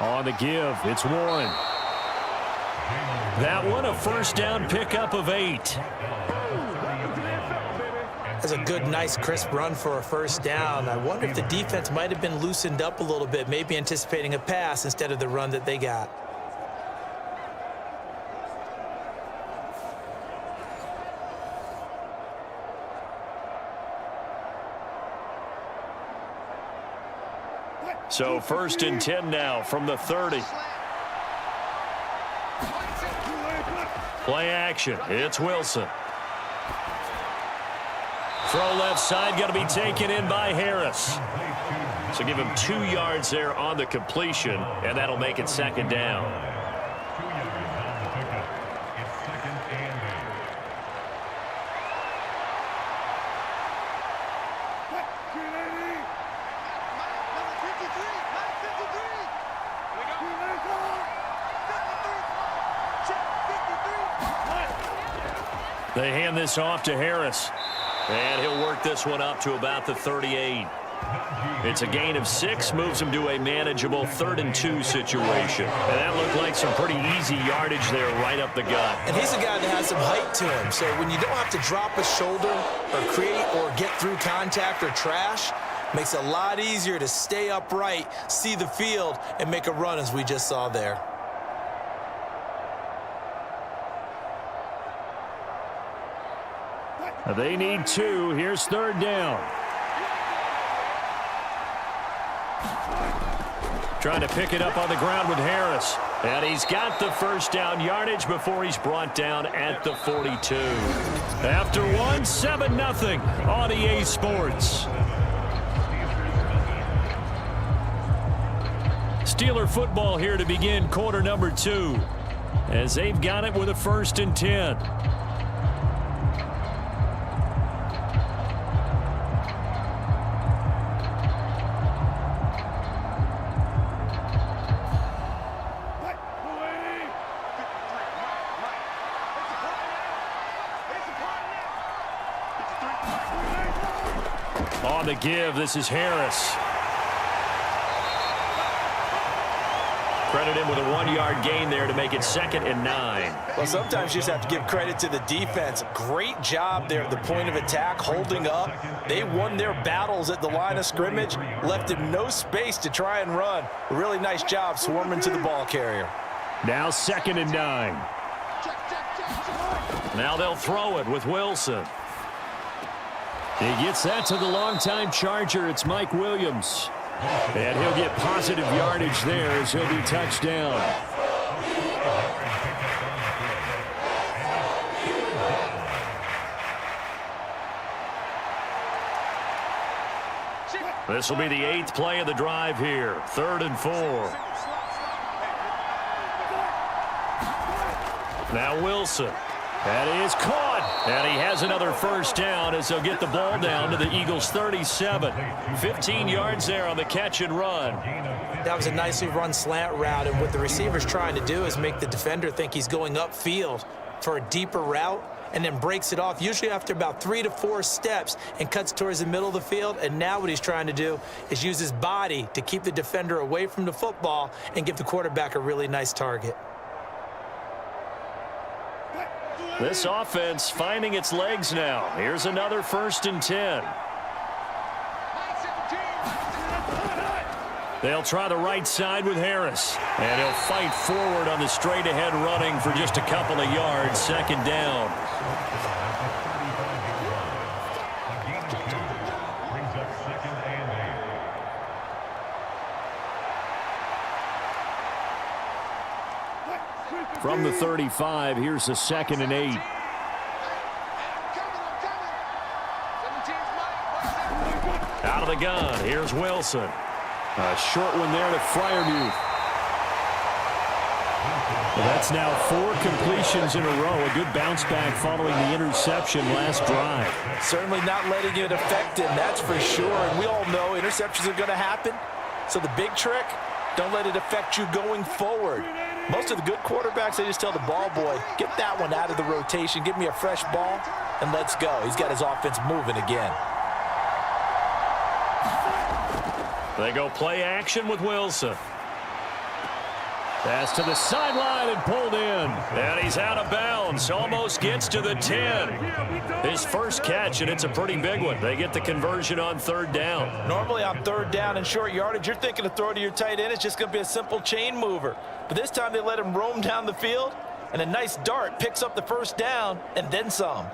On the give, it's Warren. That one, a first down pickup of 8. That's a good, nice, crisp run for a first down. I wonder if the defense might have been loosened up a little bit, maybe anticipating a pass instead of the run that they got. So first and 10 now from the 30. Play action. It's Wilson. Throw left side, going to be taken in by Harris. So give him 2 yards there on the completion, and that'll make it second down. They hand this off to Harris, and he'll work this one up to about the 38. It's a gain of 6, moves him to a manageable 3rd and 2 situation. And that looked like some pretty easy yardage there right up the gut. And he's a guy that has some height to him, so when you don't have to drop a shoulder or create or get through contact or trash, makes it a lot easier to stay upright, see the field, and make a run as we just saw there. They need 2. Here's 3rd down. Trying to pick it up on the ground with Harris. And he's got the first down yardage before he's brought down at the 42. After one, 7-0 on EA Sports. Steeler football here to begin quarter number 2, as they've got it with a 1st and 10. On the give, this is Harris. Credit him with a 1-yard gain there to make it 2nd and 9. Well, sometimes you just have to give credit to the defense. Great job there at the point of attack, holding up. They won their battles at the line of scrimmage, left him no space to try and run. A really nice job swarming to the ball carrier. Now 2nd and 9. Now they'll throw it with Wilson. He gets that to the longtime Charger. It's Mike Williams. And he'll get positive yardage there as he'll be touched down. This will be the 8th play of the drive here. 3rd and 4. Now Wilson. That is caught. And he has another first down as they'll get the ball down to the Eagles' 37. 15 yards there on the catch and run. That was a nicely run slant route, and what the receiver's trying to do is make the defender think he's going upfield for a deeper route and then breaks it off, usually after about 3 to 4 steps, and cuts towards the middle of the field. And now what he's trying to do is use his body to keep the defender away from the football and give the quarterback a really nice target. This offense finding its legs now. Here's another 1st and 10. They'll try the right side with Harris. And he'll fight forward on the straight-ahead running for just a couple of yards. 2nd down. From the 35, here's a 2nd and 8. Out of the gun, here's Wilson. A short one there to Freiermuth. Well, that's now 4 completions in a row. A good bounce back following the interception last drive. Certainly not letting it affect him, that's for sure. And we all know interceptions are going to happen. So the big trick, don't let it affect you going forward. Most of the good quarterbacks, they just tell the ball boy, get that one out of the rotation, give me a fresh ball, and let's go. He's got his offense moving again. They go play action with Wilson. Pass to the sideline and pulled in. And he's out of bounds. Almost gets to the 10. His first catch, and it's a pretty big one. They get the conversion on 3rd down. Normally on 3rd down and short yardage, you're thinking to throw to your tight end. It's just going to be a simple chain mover. But this time they let him roam down the field, and a nice dart picks up the first down and then some.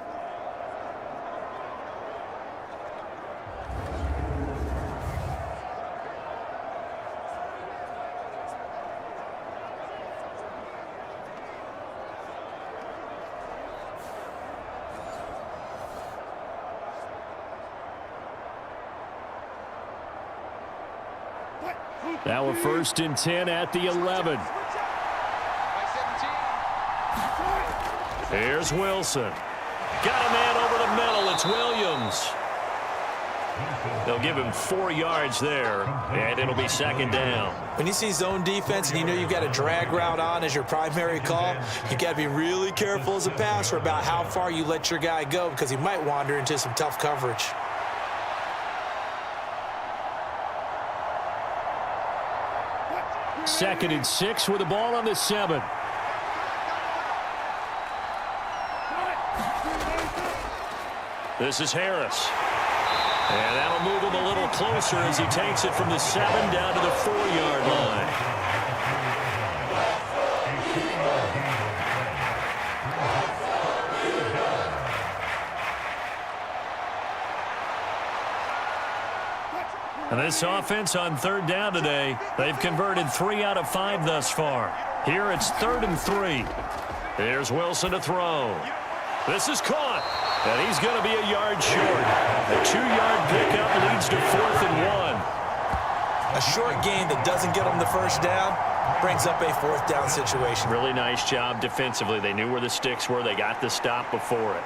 Now a 1st and 10 at the 11. Here's Wilson. Got a man over the middle. It's Williams. They'll give him 4 yards there, and it'll be 2nd down. When you see zone defense and you know you've got a drag route on as your primary call, you've got to be really careful as a passer about how far you let your guy go because he might wander into some tough coverage. Second and 6 with the ball on the 7. This is Harris. And that'll move him a little closer as he takes it from the 7 down to the 4-yard line. And this offense on 3rd down today, they've converted 3 out of 5 thus far. Here it's 3rd and 3. Here's Wilson to throw. This is caught. And he's going to be a yard short. A 2-yard pickup leads to 4th and 1. A short gain that doesn't get them the first down brings up a 4th down situation. Really nice job defensively. They knew where the sticks were. They got the stop before it.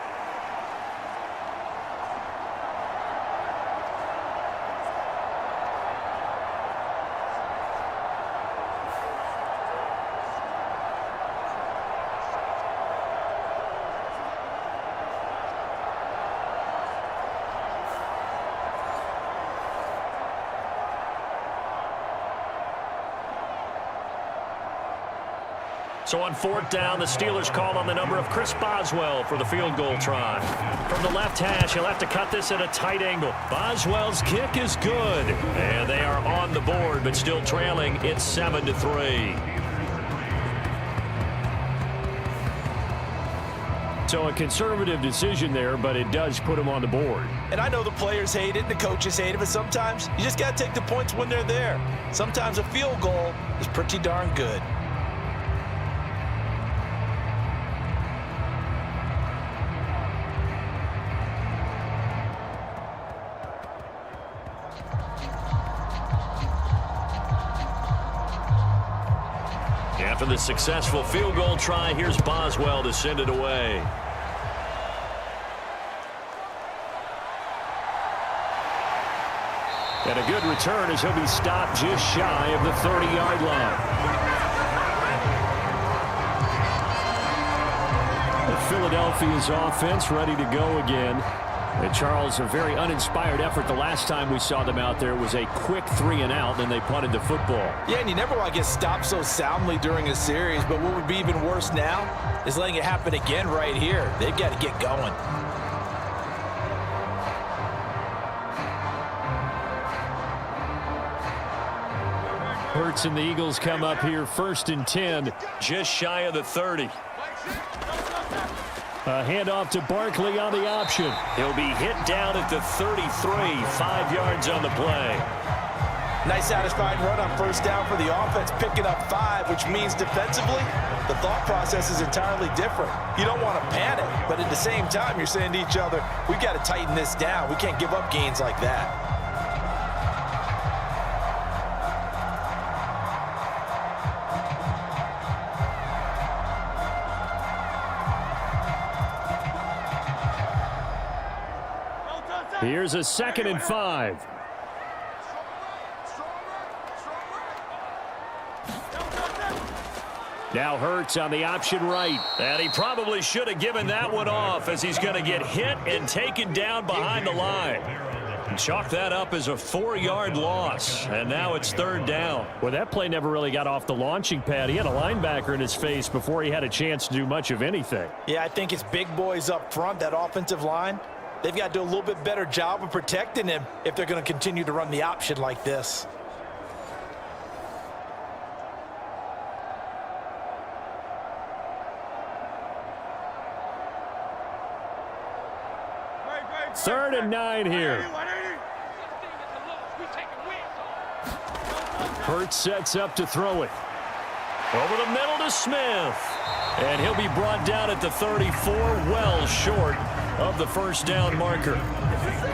So on 4th down, the Steelers call on the number of Chris Boswell for the field goal try. From the left hash, he'll have to cut this at a tight angle. Boswell's kick is good. And they are on the board, but still trailing. It's 7-3. So a conservative decision there, but it does put him on the board. And I know the players hate it and the coaches hate it, but sometimes you just got to take the points when they're there. Sometimes a field goal is pretty darn good. After the successful field goal try, here's Boswell to send it away. And a good return as he'll be stopped just shy of the 30-yard line. Philadelphia's offense ready to go again. And Charles, a very uninspired effort the last time we saw them out there was a quick 3-and-out, and they punted the football. Yeah, and you never want to get stopped so soundly during a series, but what would be even worse now is letting it happen again right here. They've got to get going. Hurts and the Eagles come up here 1st and 10, just shy of the 30. A handoff to Barkley on the option. He'll be hit down at the 33, 5 yards on the play. Nice satisfying run on 1st down for the offense, picking up 5, which means defensively, the thought process is entirely different. You don't want to panic, but at the same time, you're saying to each other, we've got to tighten this down. We can't give up gains like that. Here's a 2nd and 5. Now Hurts on the option right. And he probably should have given that one off as he's going to get hit and taken down behind the line. Chalk that up as a 4-yard loss. And now it's 3rd down. Well, that play never really got off the launching pad. He had a linebacker in his face before he had a chance to do much of anything. Yeah, I think it's big boys up front, that offensive line. They've got to do a little bit better job of protecting him if they're going to continue to run the option like this. Third and 9 here. Hurts sets up to throw it. Over the middle to Smith. And he'll be brought down at the 34, well short of the 1st down marker.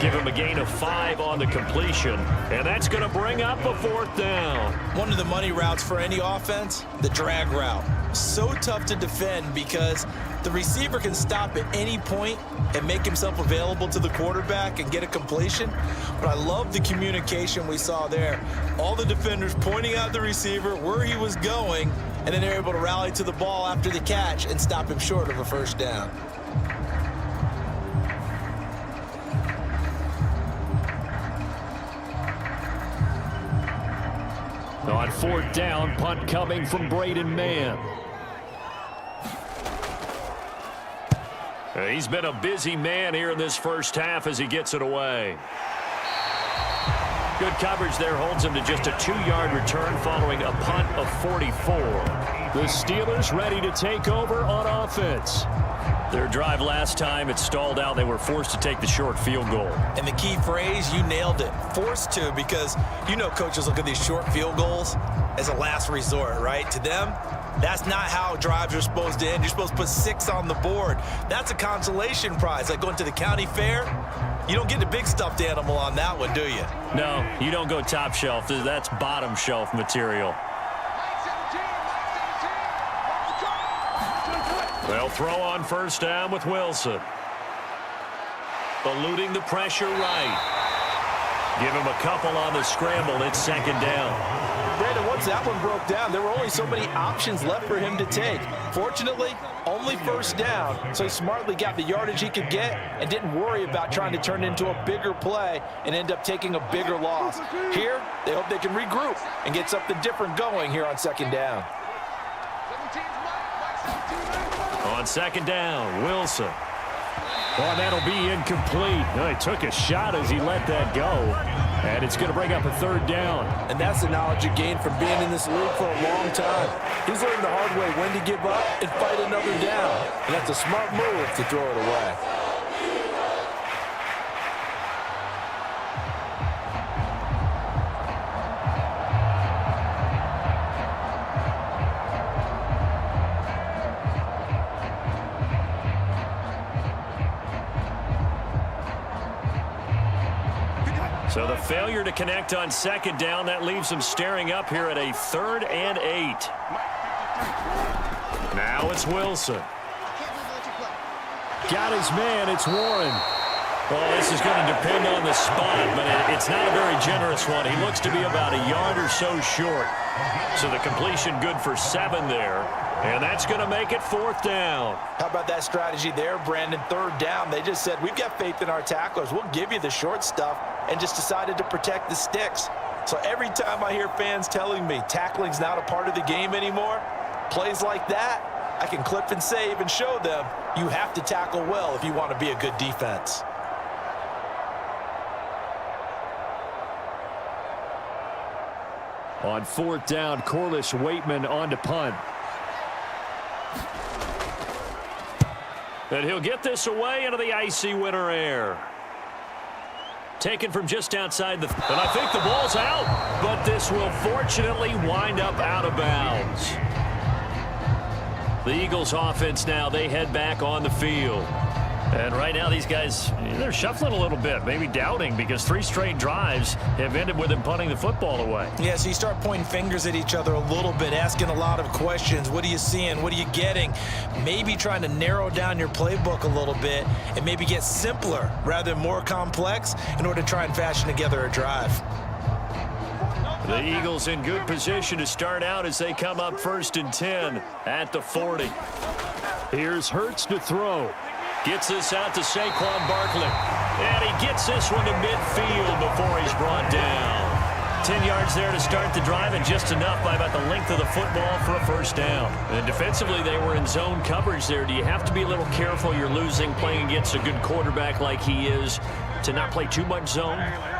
Give him a gain of 5 on the completion, and that's going to bring up a 4th down. One of the money routes for any offense, the drag route. So tough to defend because the receiver can stop at any point and make himself available to the quarterback and get a completion. But I love the communication we saw there. All the defenders pointing out the receiver, where he was going, and then they're able to rally to the ball after the catch and stop him short of a 1st down. On 4th down, punt coming from Braden Mann. He's been a busy man here in this 1st half as he gets it away. Good coverage there holds him to just a 2-yard return following a punt of 44. The Steelers ready to take over on offense. Their drive last time, it stalled out. They were forced to take the short field goal. And the key phrase, you nailed it. Forced to, because you know coaches look at these short field goals as a last resort, right? To them, that's not how drives are supposed to end. You're supposed to put 6 on the board. That's a consolation prize. Like going to the county fair, you don't get the big stuffed animal on that one, do you? No, you don't go top shelf. That's bottom shelf material. They'll throw on 1st down with Wilson. Eluding the pressure right. Give him a couple on the scramble. It's 2nd down. Brandon, once that one broke down, there were only so many options left for him to take. Fortunately, only 1st down, so he smartly got the yardage he could get and didn't worry about trying to turn it into a bigger play and end up taking a bigger loss. Here, they hope they can regroup and get something different going here on 2nd down. On second down, Wilson. Oh, that'll be incomplete. No, he took a shot as he let that go. And it's going to bring up a third down. And that's the knowledge you gain from being in this league for a long time. He's learned the hard way when to give up and fight another down. And that's a smart move to throw it away. So the failure to connect on second down, that leaves them staring up here at a 3rd and 8. Now it's Wilson. Got his man, it's Warren. Well, this is going to depend on the spot, but it's not a very generous one. He looks to be about a yard or so short. So the completion good for 7 there. And that's going to make it 4th down. How about that strategy there, Brandon? 3rd down. They just said, we've got faith in our tacklers. We'll give you the short stuff, and just decided to protect the sticks. So every time I hear fans telling me tackling's not a part of the game anymore, plays like that, I can clip and save and show them you have to tackle well if you want to be a good defense. On 4th down, Corliss Waitman on to punt. And he'll get this away into the icy winter air. Taken from just outside the... And I think the ball's out, but this will fortunately wind up out of bounds. The Eagles offense now, they head back on the field. And right now these guys, they're shuffling a little bit, maybe doubting, because 3 straight drives have ended with them punting the football away. Yeah, so you start pointing fingers at each other a little bit, asking a lot of questions. What are you seeing? What are you getting? Maybe trying to narrow down your playbook a little bit and maybe get simpler rather than more complex in order to try and fashion together a drive. The Eagles in good position to start out as they come up 1st and 10 at the 40. Here's Hurts to throw. Gets this out to Saquon Barkley. And he gets this one to midfield before he's brought down. 10 yards there to start the drive, and just enough by about the length of the football for a 1st down. And defensively, they were in zone coverage there. Do you have to be a little careful? You're losing, playing against a good quarterback like he is, to not play too much zone?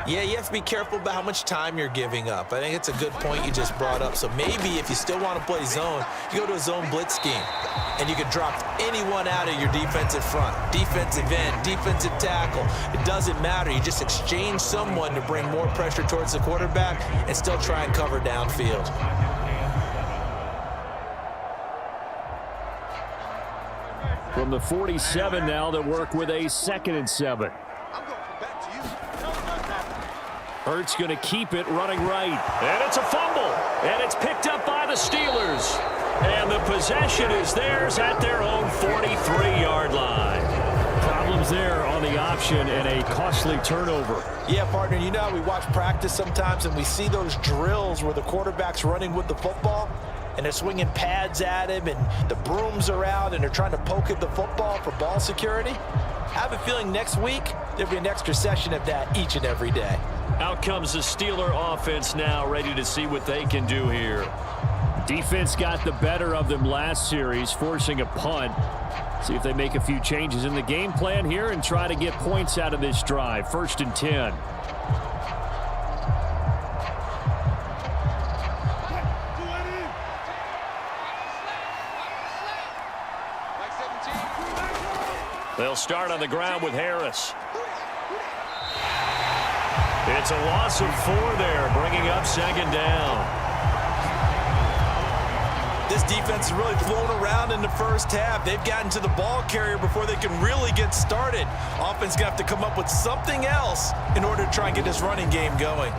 Yeah, you have to be careful about how much time you're giving up. I think it's a good point you just brought up. So maybe if you still want to play zone, you go to a zone blitz scheme, and you can drop anyone out of your defensive front, defensive end, defensive tackle. It doesn't matter. You just exchange someone to bring more pressure towards the quarterback and still try and cover downfield. From the 47 now, they work with a 2nd and 7. Hurts going to keep it running right. And it's a fumble. And it's picked up by the Steelers. And the possession is theirs at their own 43-yard line. Problems there on the option and a costly turnover. Yeah, partner, you know how we watch practice sometimes and we see those drills where the quarterback's running with the football and they're swinging pads at him and the brooms are out and they're trying to poke at the football for ball security? I have a feeling next week there'll be an extra session of that each and every day. Out comes the Steeler offense now, ready to see what they can do here. Defense got the better of them last series, forcing a punt. See if they make a few changes in the game plan here and try to get points out of this drive. 1st and 10. They'll start on the ground with Harris. It's a loss of 4 there, bringing up 2nd down. This defense has really flown around in the 1st half. They've gotten to the ball carrier before they can really get started. Offense going to have to come up with something else in order to try and get this running game going.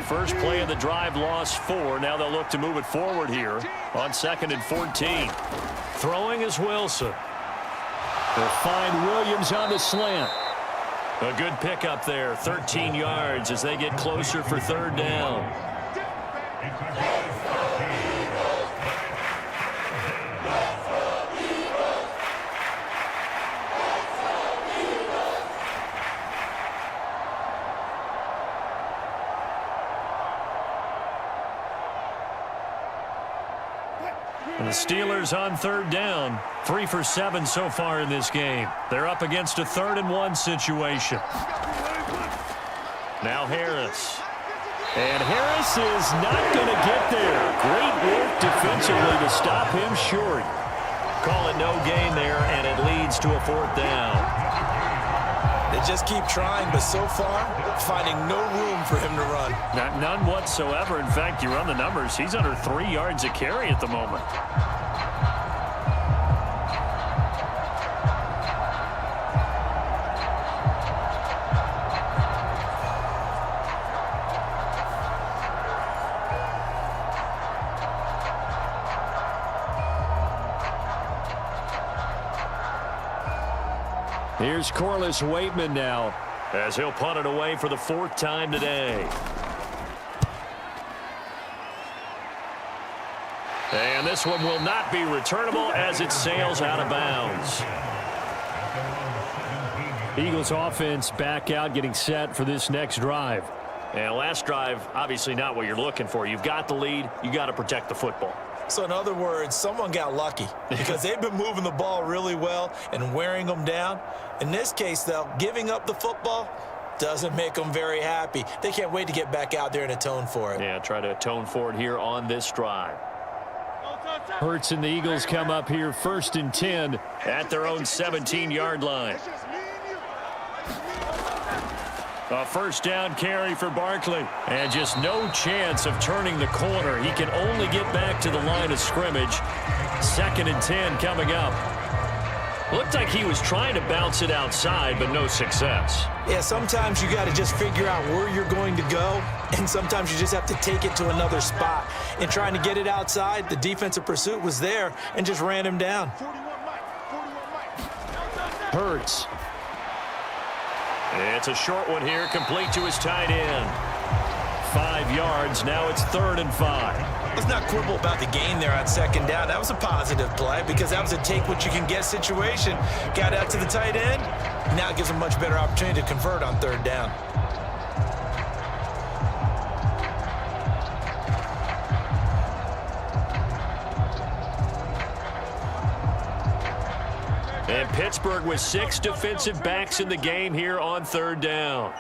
First play of the drive, lost 4. Now they'll look to move it forward here on 2nd and 14. Throwing is Wilson. They'll find Williams on the slant. A good pickup there, 13 yards as they get closer for 3rd down. And the Steelers on third down. 3 for 7 so far in this game. They're up against a 3rd-and-1 situation. Now Harris. And Harris is not going to get there. Great work defensively to stop him short. Call it no gain there, and it leads to a 4th down. They just keep trying, but so far, finding no room for him to run. None whatsoever. In fact, you run the numbers. He's under 3 yards a carry at the moment. Here's Corliss Waitman now, as he'll punt it away for the 4th time today. And this one will not be returnable as it sails out of bounds. Eagles offense back out, getting set for this next drive. And last drive, obviously not what you're looking for. You've got the lead. You got to protect the football. So in other words, someone got lucky because they've been moving the ball really well and wearing them down. In this case, though, giving up the football doesn't make them very happy. They can't wait to get back out there and atone for it. Yeah, try to atone for it here on this drive. Hurts and the Eagles come up here 1st and 10 at their own 17-yard line. A 1st down carry for Barkley. And just no chance of turning the corner. He can only get back to the line of scrimmage. 2nd and 10 coming up. Looked like he was trying to bounce it outside, but no success. Yeah, sometimes you got to just figure out where you're going to go, and sometimes you just have to take it to another spot. In trying to get it outside, the defensive pursuit was there and just ran him down. Hurts. It's a short one here, complete to his tight end. 5 yards, now it's 3rd and 5. Let's not quibble about the gain there on 2nd down. That was a positive play because that was a take-what-you-can-get situation. Got out to the tight end. Now it gives him a much better opportunity to convert on 3rd down. And Pittsburgh with 6 defensive backs in the game here on 3rd down.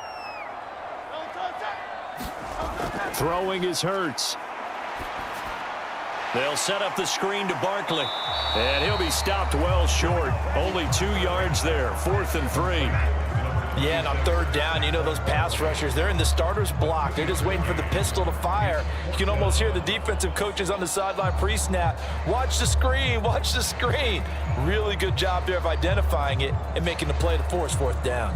Throwing is Hurts. They'll set up the screen to Barkley. And he'll be stopped well short. Only 2 yards there. 4th and 3. Yeah, and on 3rd down, you know those pass rushers, they're in the starter's block. They're just waiting for the pistol to fire. You can almost hear the defensive coaches on the sideline pre-snap. Watch the screen, watch the screen. Really good job there of identifying it and making the play to force 4th down.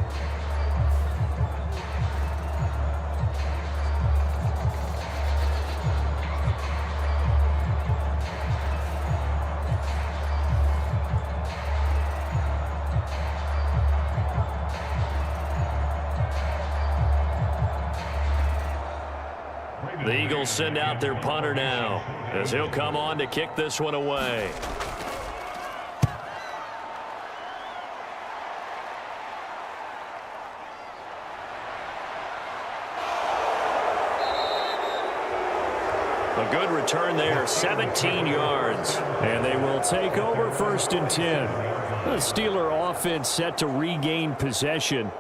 The Eagles send out their punter now as he'll come on to kick this one away. A good return there, 17 yards. And they will take over 1st and 10. The Steeler offense set to regain possession.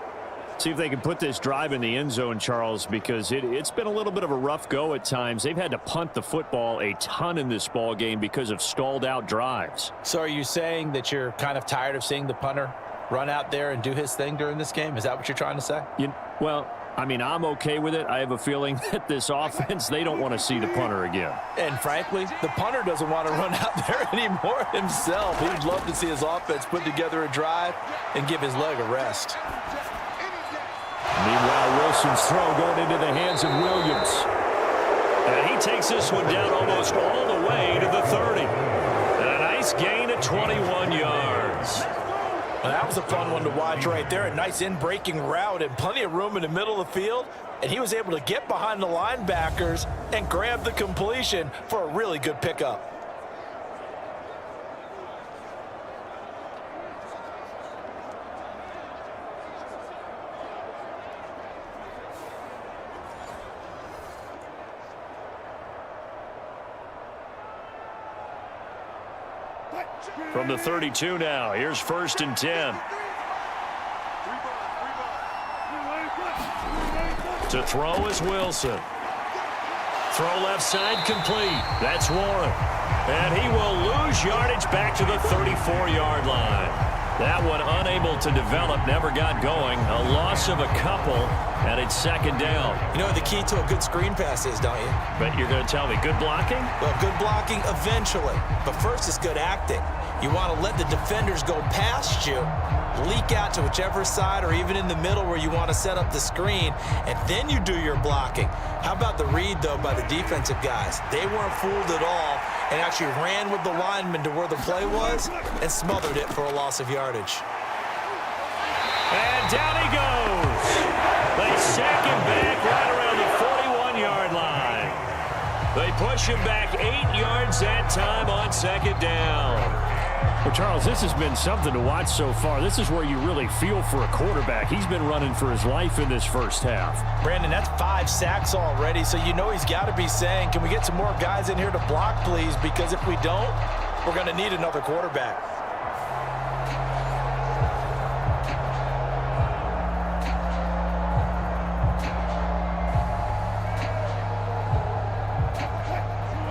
See if they can put this drive in the end zone, Charles, because it's been a little bit of a rough go at times. They've had to punt the football a ton in this ball game because of stalled out drives. So are you saying that you're kind of tired of seeing the punter run out there and do his thing during this game? Is that what you're trying to say? Well, I mean, I'm okay with it. I have a feeling that this offense, they don't want to see the punter again. And frankly, the punter doesn't want to run out there anymore himself. He'd love to see his offense put together a drive and give his leg a rest. Meanwhile, Wilson's throw going into the hands of Williams. And he takes this one down almost all the way to the 30. And a nice gain of 21 yards. Well, that was a fun one to watch right there. A nice in-breaking route and plenty of room in the middle of the field. And he was able to get behind the linebackers and grab the completion for a really good pickup. From the 32 now, here's 1st and 10. To throw is Wilson. Throw left side complete. That's Warren. And he will lose yardage back to the 34-yard line. That one unable to develop, never got going. A loss of a couple, and it's 2nd down. You know what the key to a good screen pass is, don't you? But you're going to tell me, good blocking? Well, good blocking eventually. But first, it's good acting. You want to let the defenders go past you, leak out to whichever side or even in the middle where you want to set up the screen, and then you do your blocking. How about the read, though, by the defensive guys? They weren't fooled at all and actually ran with the lineman to where the play was and smothered it for a loss of yardage. And down he goes. They sack him back right around the 41-yard line. They push him back 8 yards that time on 2nd down. Well, Charles, this has been something to watch so far. This is where you really feel for a quarterback. He's been running for his life in this first half. Brandon, that's 5 sacks already, so you know he's got to be saying, can we get some more guys in here to block, please? Because if we don't, we're going to need another quarterback.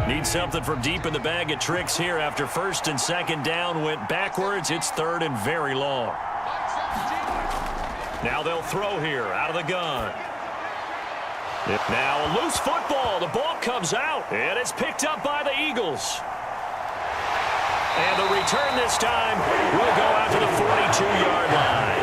Need something from deep in the bag of tricks here after 1st and 2nd down went backwards. It's 3rd and very long. Now they'll throw here out of the gun. Now a loose football. The ball comes out, and it's picked up by the Eagles. And the return this time will go out to the 42-yard line.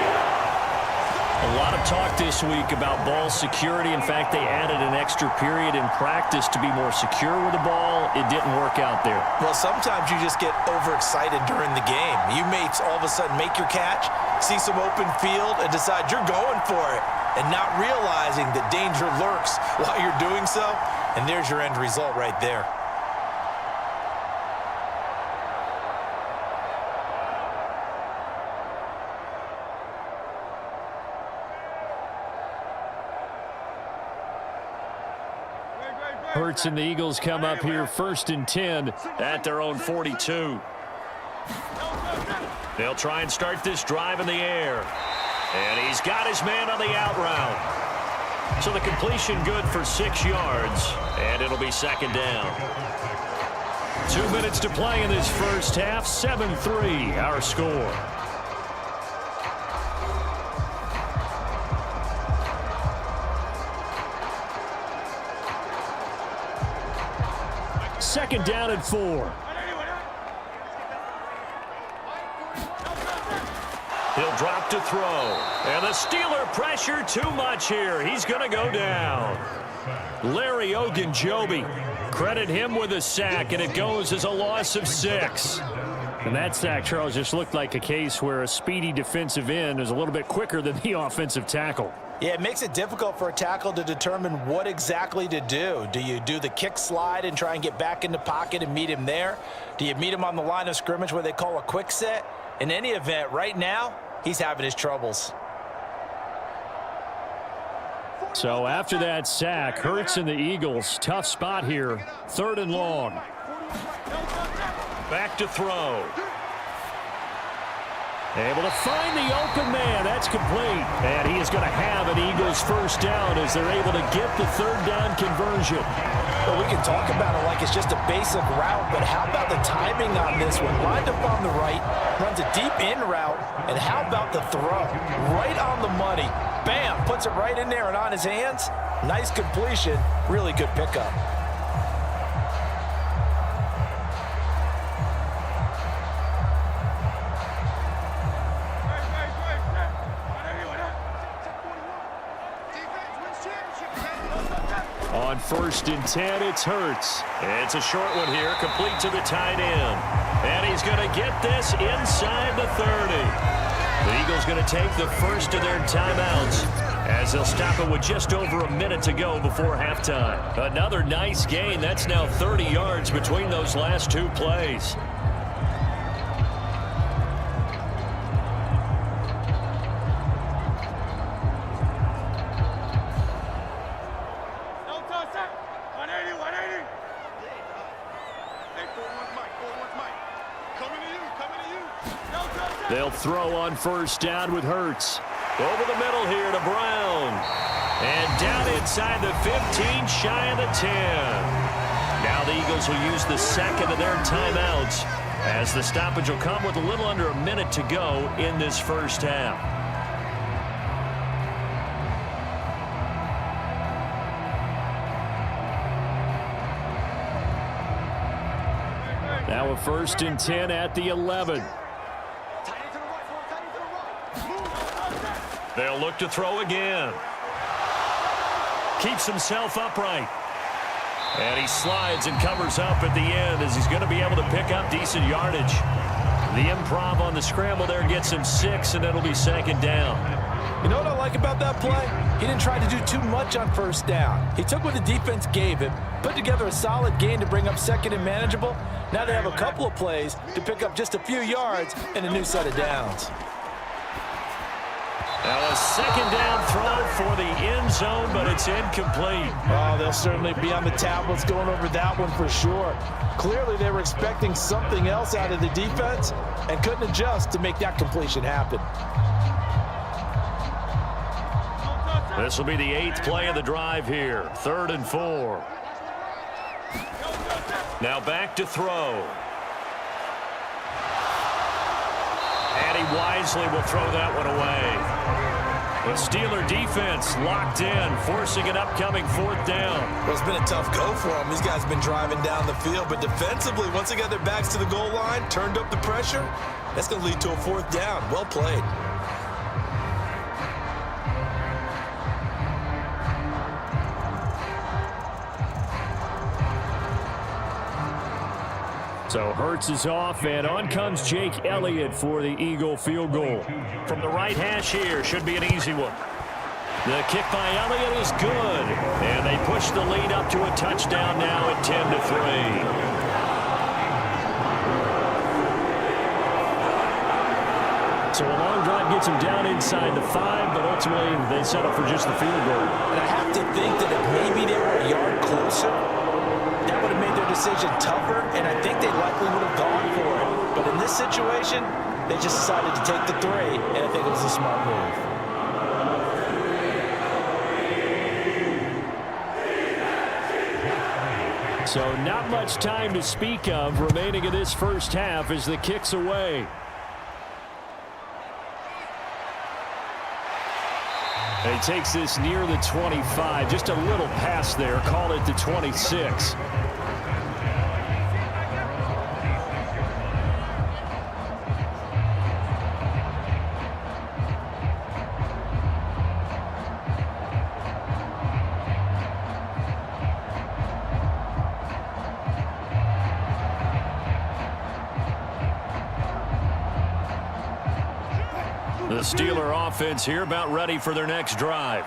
A lot of talk this week about ball security. In fact, they added an extra period in practice to be more secure with the ball. It didn't work out there. Well, sometimes you just get overexcited during the game. You may all of a sudden make your catch, see some open field, and decide you're going for it, and not realizing that danger lurks while you're doing so. And there's your end result right there. Hurts and the Eagles come up here 1st and 10 at their own 42. They'll try and start this drive in the air. And he's got his man on the out route. So the completion good for 6 yards, and it'll be 2nd down. 2 minutes to play in this first half. 7-3 our score. Second down and 4. He'll drop to throw. And the Steeler pressure too much here. He's going to go down. Larry Ogunjobi. Credit him with a sack, and it goes as a loss of 6. And that sack, Charles, just looked like a case where a speedy defensive end is a little bit quicker than the offensive tackle. Yeah, it makes it difficult for a tackle to determine what exactly to do. Do you do the kick slide and try and get back in the pocket and meet him there? Do you meet him on the line of scrimmage where they call a quick set? In any event, right now, he's having his troubles. So after that sack, Hurts and the Eagles, tough spot here. 3rd and long. Back to throw. Able to find the open man. That's complete. And he is going to have an Eagles first down as they're able to get the 3rd down conversion. Well, we can talk about it like it's just a basic route, but how about the timing on this one? Lined up on the right, runs a deep in route, and how about the throw? Right on the money. Bam, puts it right in there and on his hands. Nice completion, really good pickup. On 1st and 10, it's Hurts. It's a short one here, complete to the tight end. And he's going to get this inside the 30. The Eagles going to take the first of their timeouts as they'll stop it with just over a minute to go before halftime. Another nice gain. That's now 30 yards between those last 2 plays. Coming to you. They'll throw on first down with Hurts. Over the middle here to Brown. And down inside the 15, shy of the 10. Now the Eagles will use the second of their timeouts, as the stoppage will come with a little under a minute to go in this first half. Now a 1st and 10 at the 11. They'll look to throw again. Keeps himself upright. And he slides and covers up at the end as he's going to be able to pick up decent yardage. The improv on the scramble there gets him 6, and it'll be 2nd down. You know what I like about that play? He didn't try to do too much on first down. He took what the defense gave him, put together a solid gain to bring up 2nd and manageable. Now they have a couple of plays to pick up just a few yards and a new set of downs. Now a 2nd down throw for the end zone, but it's incomplete. Oh, they'll certainly be on the tablets going over that one for sure. Clearly they were expecting something else out of the defense and couldn't adjust to make that completion happen. This will be the 8th play of the drive here. 3rd and 4. Now back to throw. And he wisely will throw that one away. The Steeler defense locked in, forcing an upcoming 4th down. Well, it's been a tough go for them. These guys have been driving down the field, but defensively, once they got their backs to the goal line, turned up the pressure, that's going to lead to a 4th down. Well played. So Hurts is off, and on comes Jake Elliott for the Eagle field goal. From the right hash here, should be an easy one. The kick by Elliott is good, and they push the lead up to a touchdown now at 10-3. So a long drive gets them down inside the 5, but ultimately they settle for just the field goal. And I have to think that if maybe they were a yard closer, that would have made their decision tougher, and I think they likely would have gone for it. But in this situation, they just decided to take the 3, and I think it was a smart move. So not much time to speak of remaining in this first half as the kick's away. And he takes this near the 25, just a little past there, call it the 26. The Steeler offense here about ready for their next drive.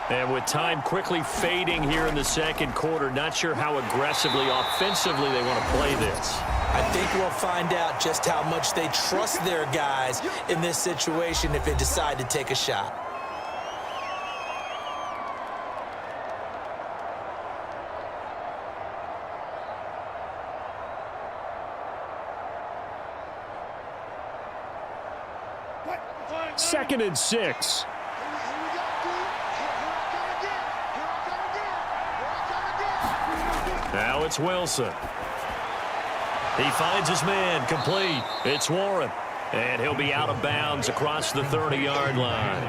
And with time quickly fading here in the 2nd quarter, not sure how aggressively, offensively they want to play this. I think we'll find out just how much they trust their guys in this situation if they decide to take a shot. Second and 6. Now it's Wilson. He finds his man, complete. It's Warren. And he'll be out of bounds across the 30-yard line.